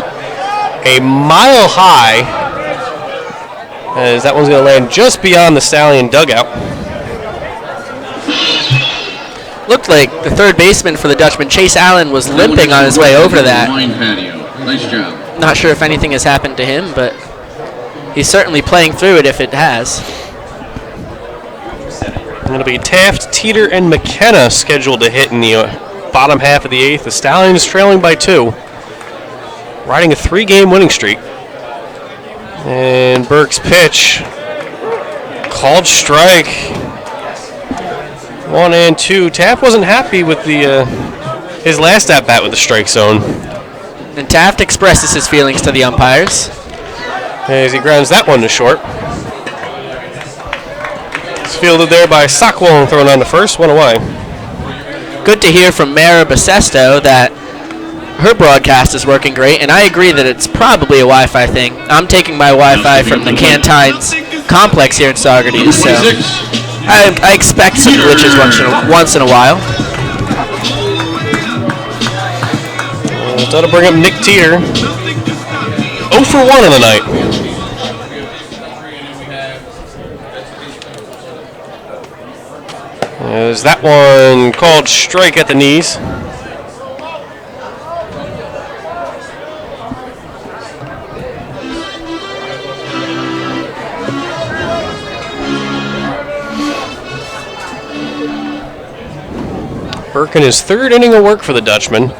a mile high, as that one's going to land just beyond the Stallion dugout. Looked like the third baseman for the Dutchman, Chase Allen, was limping on his way over to that. Nice job. Not sure if anything has happened to him, but he's certainly playing through it if it has. And it'll be Taft, Teeter, and McKenna scheduled to hit in the bottom half of the 8th. The Stallions trailing by 2, riding a 3-game winning streak. And Burke's pitch, called strike. 1 and 2. Taft wasn't happy with the his last at bat with the strike zone. And Taft expresses his feelings to the umpires as he grounds that one to short. It's fielded there by Sockwell, thrown on the first, 1 away. Good to hear from Mara Basesto that her broadcast is working great, and I agree that it's probably a Wi-Fi thing. I'm taking my Wi-Fi from the Cantines complex here in Saugerties, so I expect some glitches once in a while. That'll bring up Nick Teeter. 0 for 1 on the night. Is that one called strike at the knees? Burke in his 3rd inning of work for the Dutchman,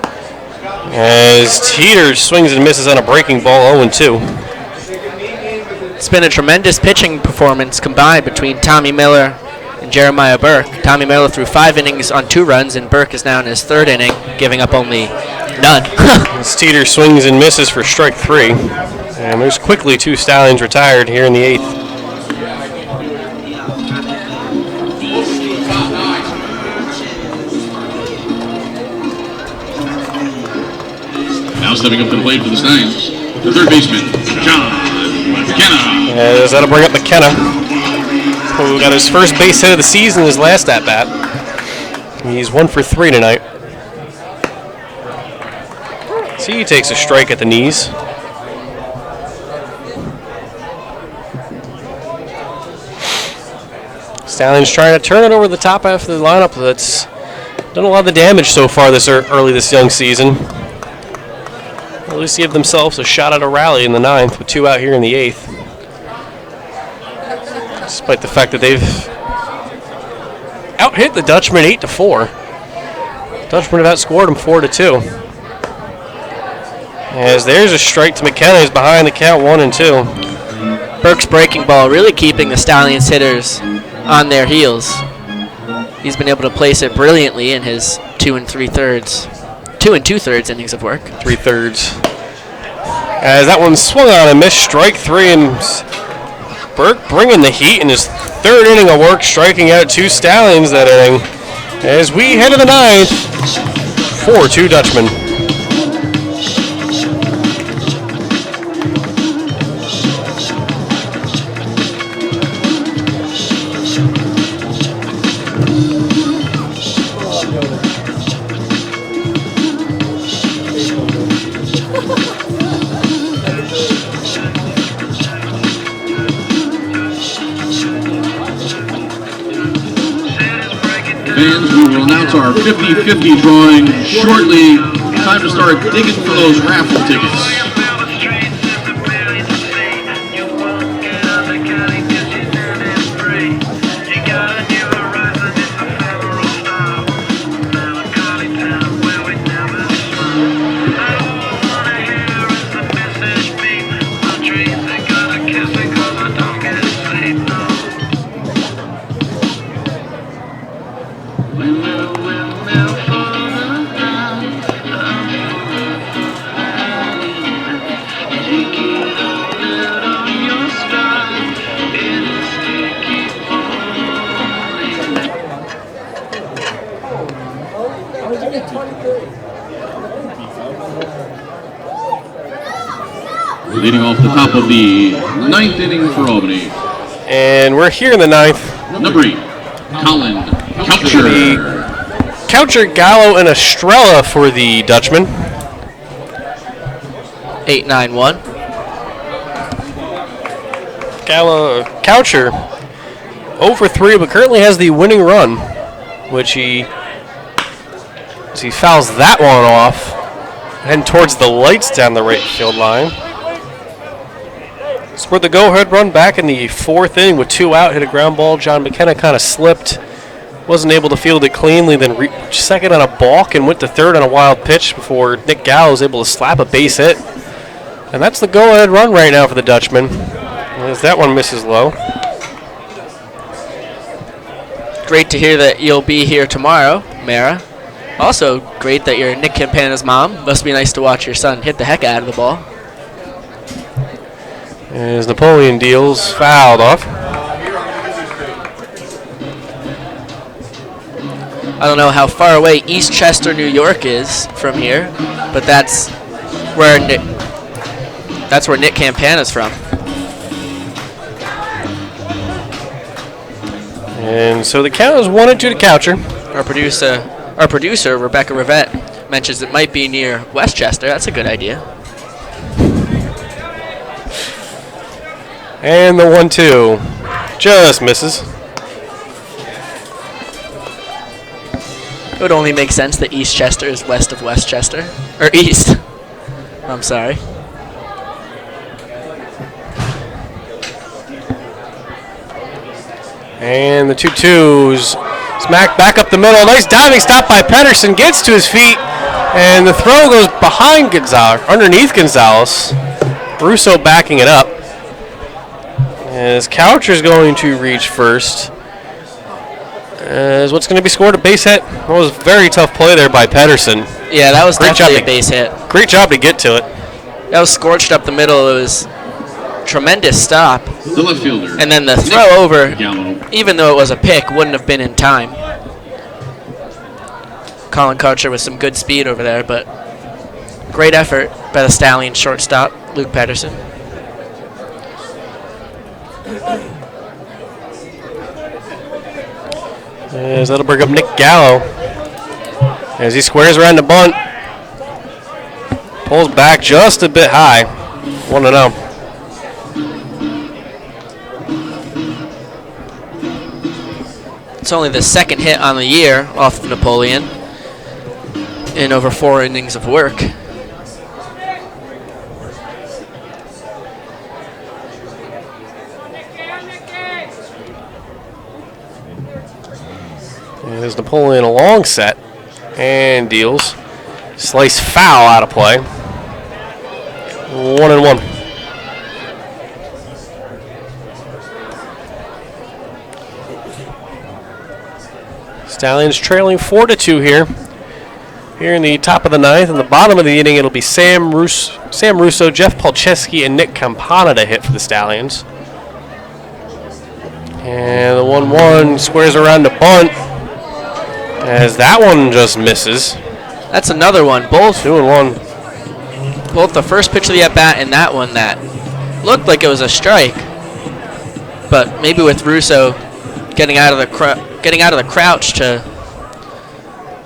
as Teeter swings and misses on a breaking ball, 0-2. It's been a tremendous pitching performance combined between Tommy Miller and Jeremiah Burke. Tommy Miller threw 5 innings on 2 runs, and Burke is now in his 3rd inning, giving up only none. As Teeter swings and misses for strike 3. And there's quickly 2 Stallions retired here in the 8th. Now stepping up to the plate for the Stallions, the 3rd baseman, John McKenna. As that'll bring up McKenna, who got his first base hit of the season in his last at-bat. He's 1 for 3 tonight. See, he takes a strike at the knees. Stallions trying to turn it over the top half of the lineup that's done a lot of the damage so far early this young season. At least give themselves a shot at a rally in the 9th with 2 out here in the 8th. Despite the fact that they've out-hit the Dutchman 8-4. Dutchman have outscored them 4-2. As there's a strike to McKenna, he's behind the count 1-2. Burke's breaking ball really keeping the Stallions hitters on their heels. He's been able to place it brilliantly in his 2 2/3 innings of work. 3/3. As that one swung on and missed, strike 3, and Burke bringing the heat in his 3rd inning of work, striking out 2 Stallions that inning. As we head to the 9th, 4-2 Dutchman. Fans, we will announce our 50-50 drawing shortly. Time to start digging for those raffle tickets. Leading off the top of the ninth inning for Albany. And we're here in the ninth. Number 8, Colin Coucher. Coucher, Gallo, and Estrella for the Dutchman. 8-9-1. Gallo, Coucher, 0 for 3, but currently has the winning run, which he fouls that one off, heading towards the lights down the right field line. Scored the go-ahead run back in the 4th inning with 2 out, hit a ground ball. John McKenna kind of slipped, wasn't able to field it cleanly, then reached second on a balk and went to third on a wild pitch before Nick Gallo was able to slap a base hit. And that's the go-ahead run right now for the Dutchman, as that one misses low. Great to hear that you'll be here tomorrow, Mara. Also great that you're Nick Campana's mom. Must be nice to watch your son hit the heck out of the ball. As Napoleon deals, fouled off. I don't know how far away East Chester, New York is from here, but that's where Nick Campana's from. And so the count is 1-2 to Coucher. Our producer, Rebecca Rivette, mentions it might be near Westchester. That's a good idea. And the 1-2 just misses. It would only make sense that East Chester is west of Westchester. Or east. I'm sorry. And the 2-2s smack back up the middle. Nice diving stop by Pedersen. Gets to his feet. And the throw goes behind Gonzalez, underneath Gonzalez. Russo backing it up. As Coucher's going to reach first. As what's going to be scored, a base hit. That was a very tough play there by Pedersen. Yeah, that was definitely a base hit. Great job to get to it. That was scorched up the middle. It was tremendous stop. The left fielder. And then the throw over, Gallo. even though it was a pick, wouldn't have been in time. Colin Coucher with some good speed over there, but great effort by the Stallions shortstop, Luke Pedersen. As that'll bring up Nick Gallo. As he squares around the bunt. Pulls back just a bit high. 1-0. It's only the second hit on the year off of Napoleon in over 4 innings of work. There's Napoleon a long set and deals. Slice foul out of play. 1-1. Stallions trailing 4-2 here. Here in the top of the ninth. In the bottom of the inning, it'll be Sam Russo, Jeff Palczewski, and Nick Campana to hit for the Stallions. And the 1-1 squares around the bunt. As that one just misses. That's another one. Both 2-1. Both the first pitch of the at-bat and that one that looked like it was a strike. But maybe with Russo getting out of the crouch to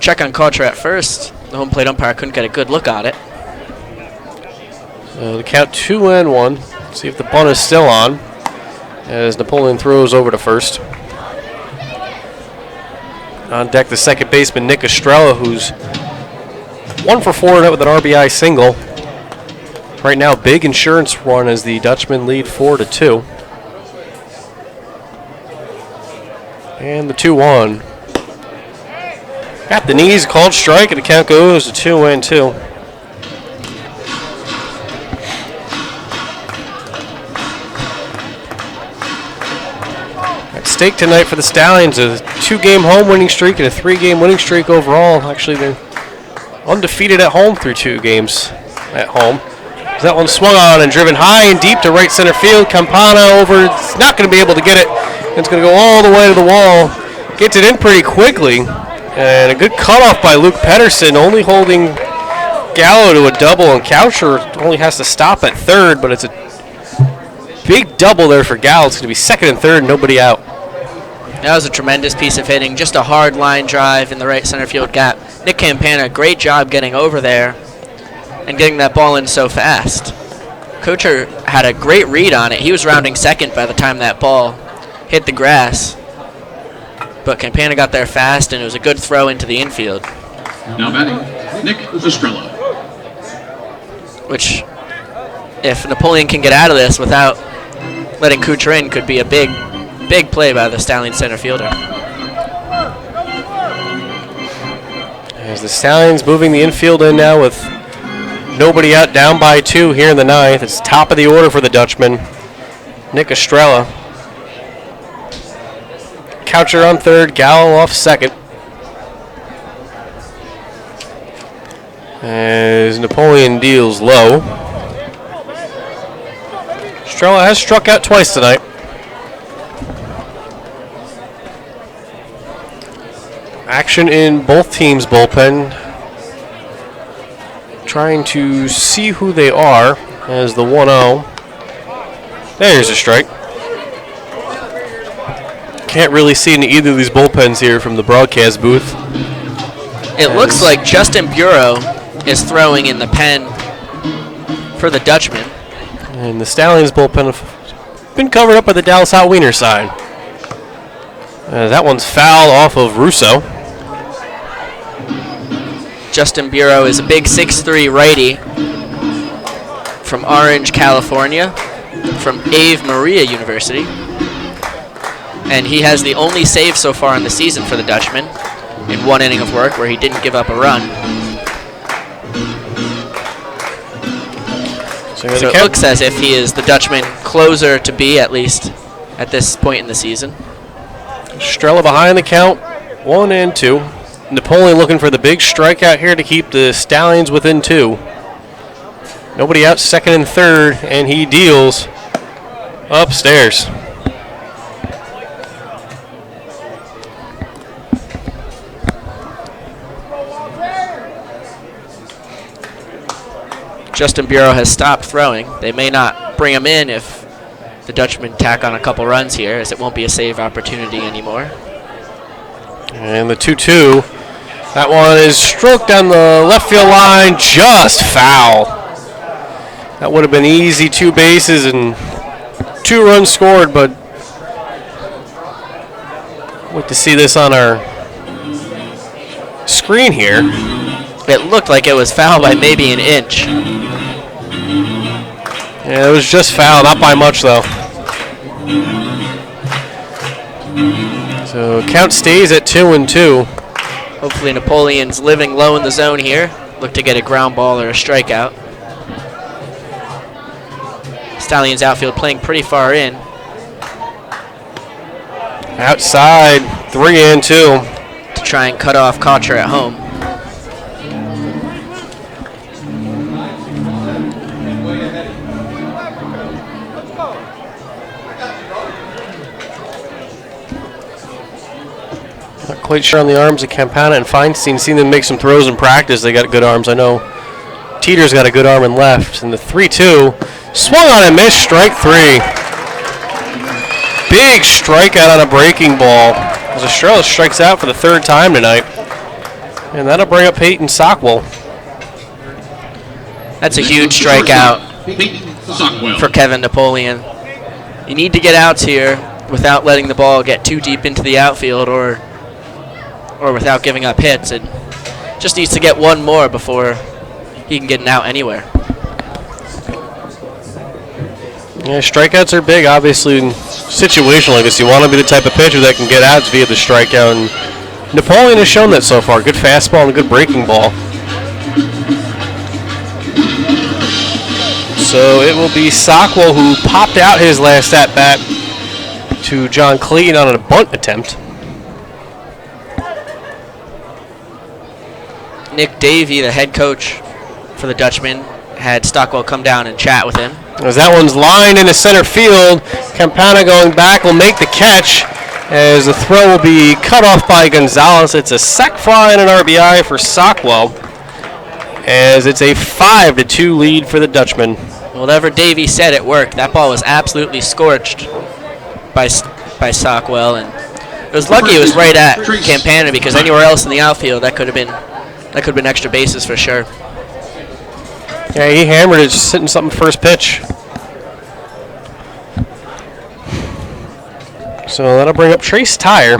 check on Coucher at first, the home plate umpire couldn't get a good look at it. So the count 2-1. See if the bunt is still on. As Napoleon throws over to first. On deck, the second baseman, Nick Estrella, who's 1 for 4 tonight with an RBI single. Right now, big insurance run as the Dutchman lead 4-2. And the 2-1. At the knees, called strike, and the count goes to 2-2. At stake tonight for the Stallions, a 2-game home winning streak and a 3-game winning streak overall. Actually, they're undefeated at home through 2 games at home. That one swung on and driven high and deep to right center field. Campana over, it's not going to be able to get it. It's going to go all the way to the wall. Gets it in pretty quickly. And a good cutoff by Luke Pedersen, only holding Gallo to a double. And Coucher only has to stop at third, but it's a big double there for Gallo. It's going to be second and third, nobody out. That was a tremendous piece of hitting. Just a hard line drive in the right center field gap. Nick Campana, great job getting over there and getting that ball in so fast. Coucher had a great read on it. He was rounding second by the time that ball hit the grass. But Campana got there fast, and it was a good throw into the infield. Now batting, Nick Estrella. Which, if Napoleon can get out of this without letting Coucher in, could be a big play by the Stallion center fielder. As the Stallions moving the infield in now with nobody out, down by 2 here in the 9th. It's top of the order for the Dutchman, Nick Estrella. Coucher on third, Gallo off second. As Napoleon deals low. Estrella has struck out twice tonight. Action in both teams' bullpen. Trying to see who they are as the 1-0. There's a strike. Can't really see in either of these bullpens here from the broadcast booth. It looks like Justin Bureau is throwing in the pen for the Dutchman. And the Stallions bullpen have been covered up by the Dallas Hot Wiener side. That one's foul off of Russo. Justin Bureau is a big 6'3" righty from Orange, California, from Ave Maria University. And he has the only save so far in the season for the Dutchman in 1 inning of work where he didn't give up a run. So it looks as if he is the Dutchman closer to be, at least at this point in the season. Estrella behind the count, 1-2. Napoleon looking for the big strikeout here to keep the Stallions within 2. Nobody out, second and third, and he deals upstairs. Justin Bureau has stopped throwing. They may not bring him in if the Dutchmen tack on a couple runs here, as it won't be a save opportunity anymore. And the 2-2. That one is stroked down the left field line, just foul. That would have been easy 2 bases and 2 runs scored, but wait to see this on our screen here. It looked like it was foul by maybe an inch. Yeah, it was just foul, not by much though. So count stays at 2-2. Hopefully Napoleon's living low in the zone here. Look to get a ground ball or a strikeout. Stallions outfield playing pretty far in. Outside, 3-2. To try and cut off Coucher at home. Not quite sure on the arms of Campana and Feinstein. Seen them make some throws in practice. They got good arms. I know Teeter's got a good arm in left. And the 3-2 swung on and missed, strike 3. Big strikeout on a breaking ball as Estrella strikes out for the 3rd time tonight. And that'll bring up Peyton Sockwell. That's a huge strikeout for Kevin Napoleon. You need to get outs here without letting the ball get too deep into the outfield, or or without giving up hits, and just needs to get one more before he can get an out anywhere. Yeah, strikeouts are big, obviously, in a situation like this. You want to be the type of pitcher that can get outs via the strikeout, and Napoleon has shown that so far. Good fastball and a good breaking ball. So it will be Sockwell who popped out his last at-bat to John Clayton on a bunt attempt. Nick Davey, the head coach for the Dutchman, had Stockwell come down and chat with him. As that one's lined into center field, Campana going back will make the catch as the throw will be cut off by Gonzalez. It's a sac fly and an RBI for Sockwell as it's a 5-2 lead for the Dutchman. Whatever Davey said, it worked. That ball was absolutely scorched by Sockwell, and it was lucky it was right at Campana, because anywhere else in the outfield that could have been extra bases for sure. Yeah, he hammered it, just hitting something first pitch. So that'll bring up Trace Tyre,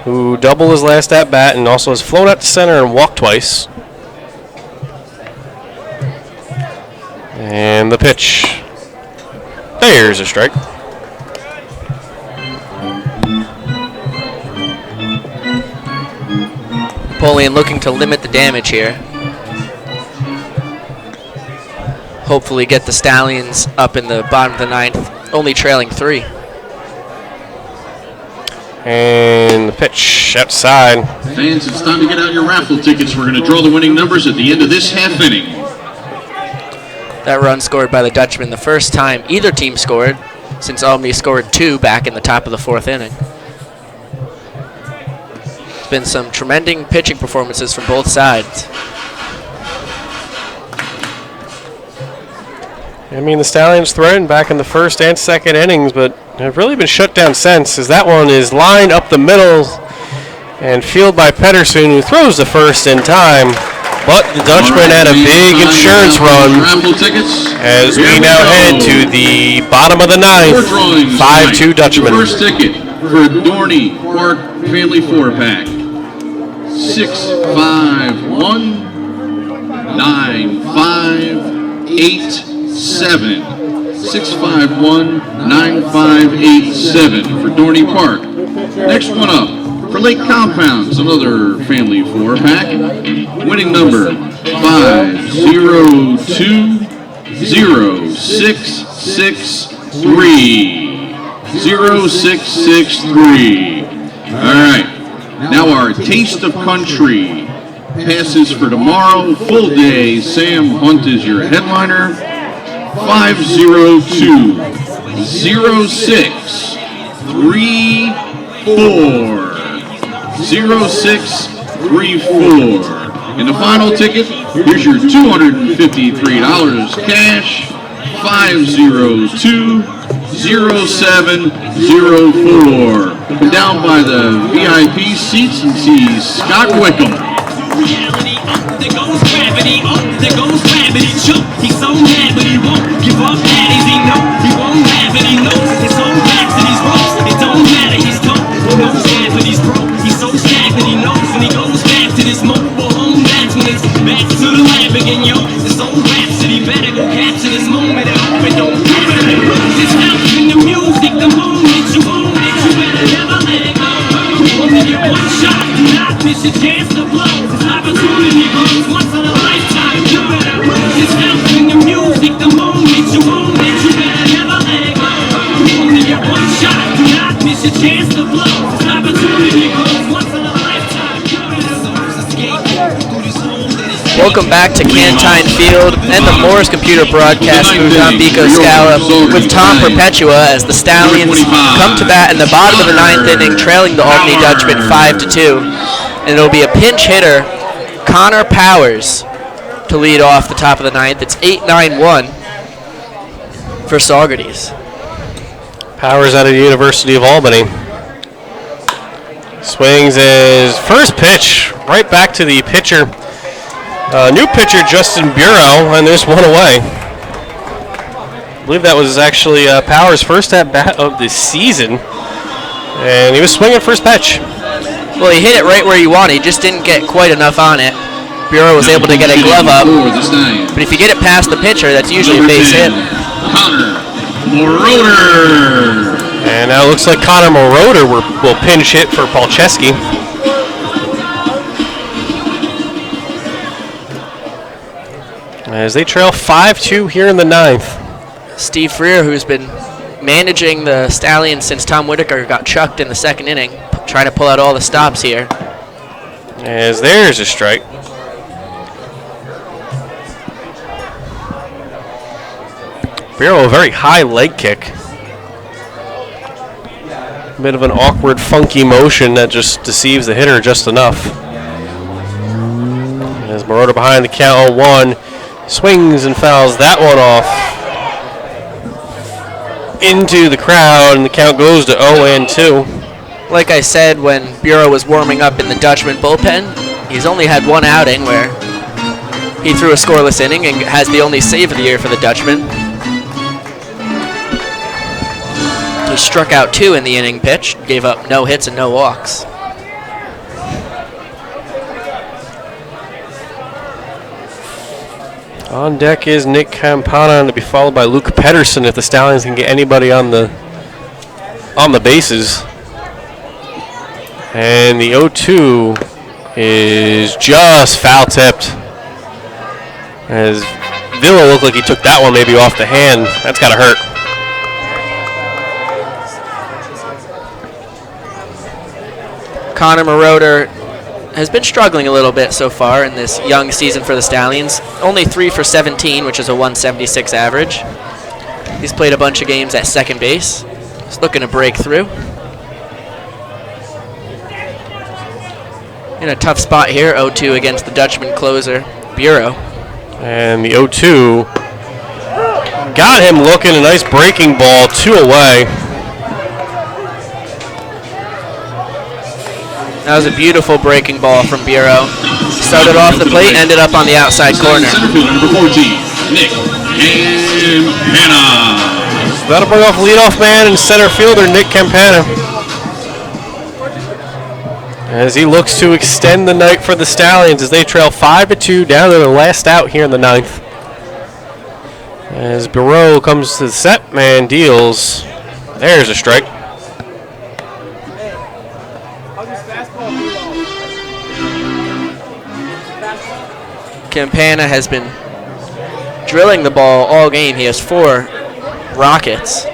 who doubled his last at bat and also has flown out to center and walked twice. And the pitch. There's a strike. Napoleon looking to limit the damage here. Hopefully get the Stallions up in the bottom of the ninth, only trailing 3. And the pitch outside. Fans, it's time to get out your raffle tickets. We're going to draw the winning numbers at the end of this half inning. That run scored by the Dutchman, the first time either team scored since Albany scored 2 back in the top of the 4th inning. It's been some tremendous pitching performances from both sides. I mean, the Stallions threatened back in the first and second innings, but have really been shut down since, as that one is lined up the middle and fielded by Pedersen, who throws the first in time. But the Dutchman had a big insurance run as we now head to the bottom of the ninth. 5-2 Dutchman. First ticket for Dorney Park Family 4-pack. 651-9587. 651-9587 for Dorney Park. Next one up for Lake Compounds, another Family 4-pack. Winning number 502-0663. 0663. All right. Now our Taste of Country passes for tomorrow. Full day. Sam Hunt is your headliner. 502-0634. 0634. And the final ticket, here's your $253 cash. 502-0704. And down by the VIP seats, you see Scott Wickham. Reality, there goes gravity, there goes gravity, choke. He's so mad, but he won't give up. Daddies, he know he won't have it. He knows his whole back to these ropes. It don't matter, he's dope. He knows that, but he's broke. He's so sad that he knows when he goes back to this mobile home. That's when it's back to the lab again, yo. This old rhapsody better go capture this moment and hope it don't happen. It's out in the music, the moment you own it, you better never let it go. Only get one shot, do not miss your chance to blow. Opportunity comes once in a lifetime, you better. It's out in the music, the moment you own it, you better never let it go. Only get one shot, do not miss your chance to blow. Opportunity comes once in a lifetime, you better. Welcome back to Cantine Field and the Morris Computer Broadcast booth on Pico Scala with Tom Perpetua as the Stallions come to bat in the bottom of the 9th inning, trailing the Albany Dutchman 5-2. And it'll be a pinch hitter, Connor Powers, to lead off the top of the 9th. It's 8-9-1 for Saugerties. Powers out of the University of Albany. Swings his first pitch right back to the pitcher. New pitcher, Justin Bureau, and there's one away. I believe that was actually Powers' first at-bat of the season. And he was swinging first pitch. Well, he hit it right where you want. He just didn't get quite enough on it. Bureau was able to get a glove up. But if you get it past the pitcher, that's usually a base hit. Connor Moroder. And now it looks like Connor Moroder will pinch hit for Palczewski. As they trail 5-2 here in the 9th. Steve Freer, who's been managing the Stallions since Tom Whitaker got chucked in the 2nd inning, trying to pull out all the stops here. As there's a strike. Bureau, a very high leg kick. Bit of an awkward, funky motion that just deceives the hitter just enough. As Moroder behind the count 0-1, swings and fouls that one off into the crowd, and the count goes to 0-2. Like I said, when Bureau was warming up in the Dutchman bullpen, he's only had one outing where he threw a scoreless inning and has the only save of the year for the Dutchman. He struck out 2 in the inning pitch, gave up no hits and no walks. On deck is Nick Campana, to be followed by Luke Pedersen if the Stallions can get anybody on the bases. And the 0-2 is just foul tipped. As Villa looked like he took that one maybe off the hand. That's gotta hurt. Connor Moroder has been struggling a little bit so far in this young season for the Stallions. Only 3 for 17, which is a 176 average. He's played a bunch of games at second base. He's looking to break through. In a tough spot here, 0-2 against the Dutchman closer, Bureau. And the 0-2 got him looking, a nice breaking ball, 2 away. That was a beautiful breaking ball from Bureau. Started off the plate, ended up on the outside corner. Center fielder, number 14, Nick Campana. That'll bring off leadoff man and center fielder Nick Campana, as he looks to extend the night for the Stallions as they trail 5-2 down to the last out here in the 9th. As Bureau comes to the set, man deals. There's a strike. Campana has been drilling the ball all game. He has 4 rockets.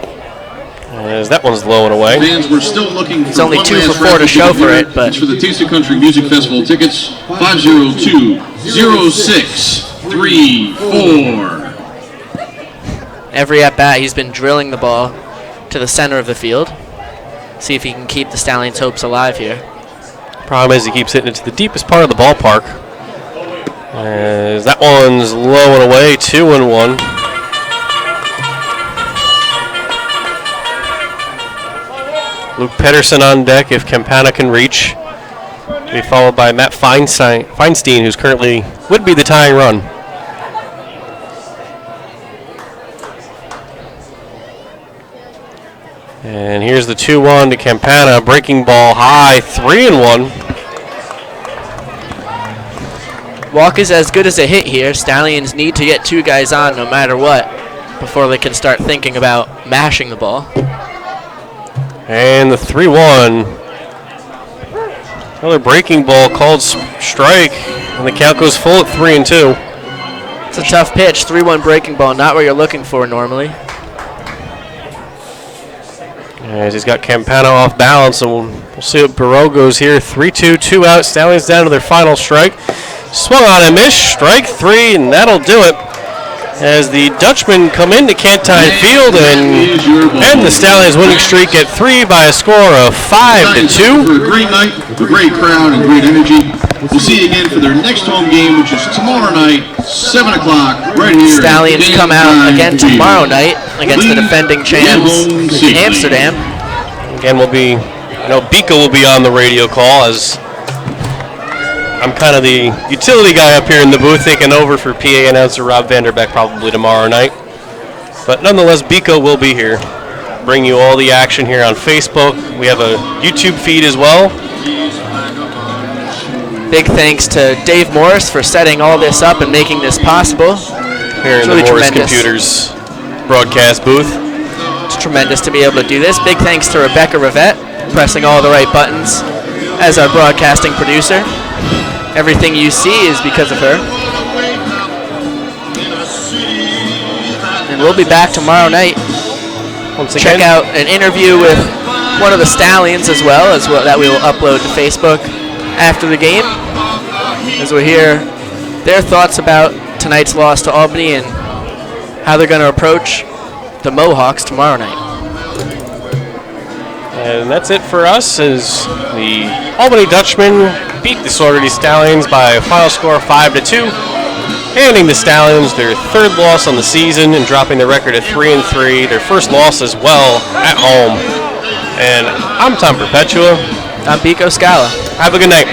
As that one's low and away. Fans, we're still looking for It's only one 2 for last 4 to raffle show ticket for here. it, but It's for the Taste of Country Music Festival tickets, 502-0634. every at-bat he's been drilling the ball to the center of the field. See if he can keep the Stallions' hopes alive here. Problem is he keeps hitting it to the deepest part of the ballpark. As that one's low and away, 2-1. Luke Pedersen on deck if Campana can reach. Be followed by Matt Feinstein, who's currently would be the tying run. And here's the 2-1 to Campana, breaking ball high, 3-1. Walk is as good as a hit here. Stallions need to get 2 guys on no matter what before they can start thinking about mashing the ball. And the 3-1. Another breaking ball called strike, and the count goes full at 3-2. It's a tough pitch, 3-1 breaking ball, not what you're looking for normally. As he's got Campana off balance, and we'll see what Bureau goes here. 3-2, 2 out. Stallions down to their final strike. Swung on and missed. Strike 3, and that'll do it. As the Dutchmen come into Cantine Field and end the Stallions' winning streak at 3 by a score of 5-2. For a great night, a great crowd, and great energy. We'll see you again for their next home game, which is tomorrow night, 7 o'clock, right here. Stallions come out again tomorrow night against the defending champs, Amsterdam. Again, Bika will be on the radio call, as I'm kind of the utility guy up here in the booth, taking over for PA announcer Rob Vanderbeck probably tomorrow night. But nonetheless, Bika will be here, bring you all the action here on Facebook. We have a YouTube feed as well. Big thanks to Dave Morris for setting all this up and making this possible. Here in really the Morris tremendous. Computers broadcast booth. It's tremendous to be able to do this. Big thanks to Rebecca Rivette, pressing all the right buttons as our broadcasting producer. Everything you see is because of her. And we'll be back tomorrow night. Once Check again, out an interview with one of the Stallions as well that we will upload to Facebook after the game, as we'll hear their thoughts about tonight's loss to Albany and how they're going to approach the Mohawks tomorrow night. and that's it for us as the Albany Dutchmen beat the Saugerties Stallions by a final score of 5-2, handing the Stallions their third loss on the season and dropping their record at 3-3, their first loss as well at home. And I'm Tom Perpetua. I'm Pico Scala. Have a good night.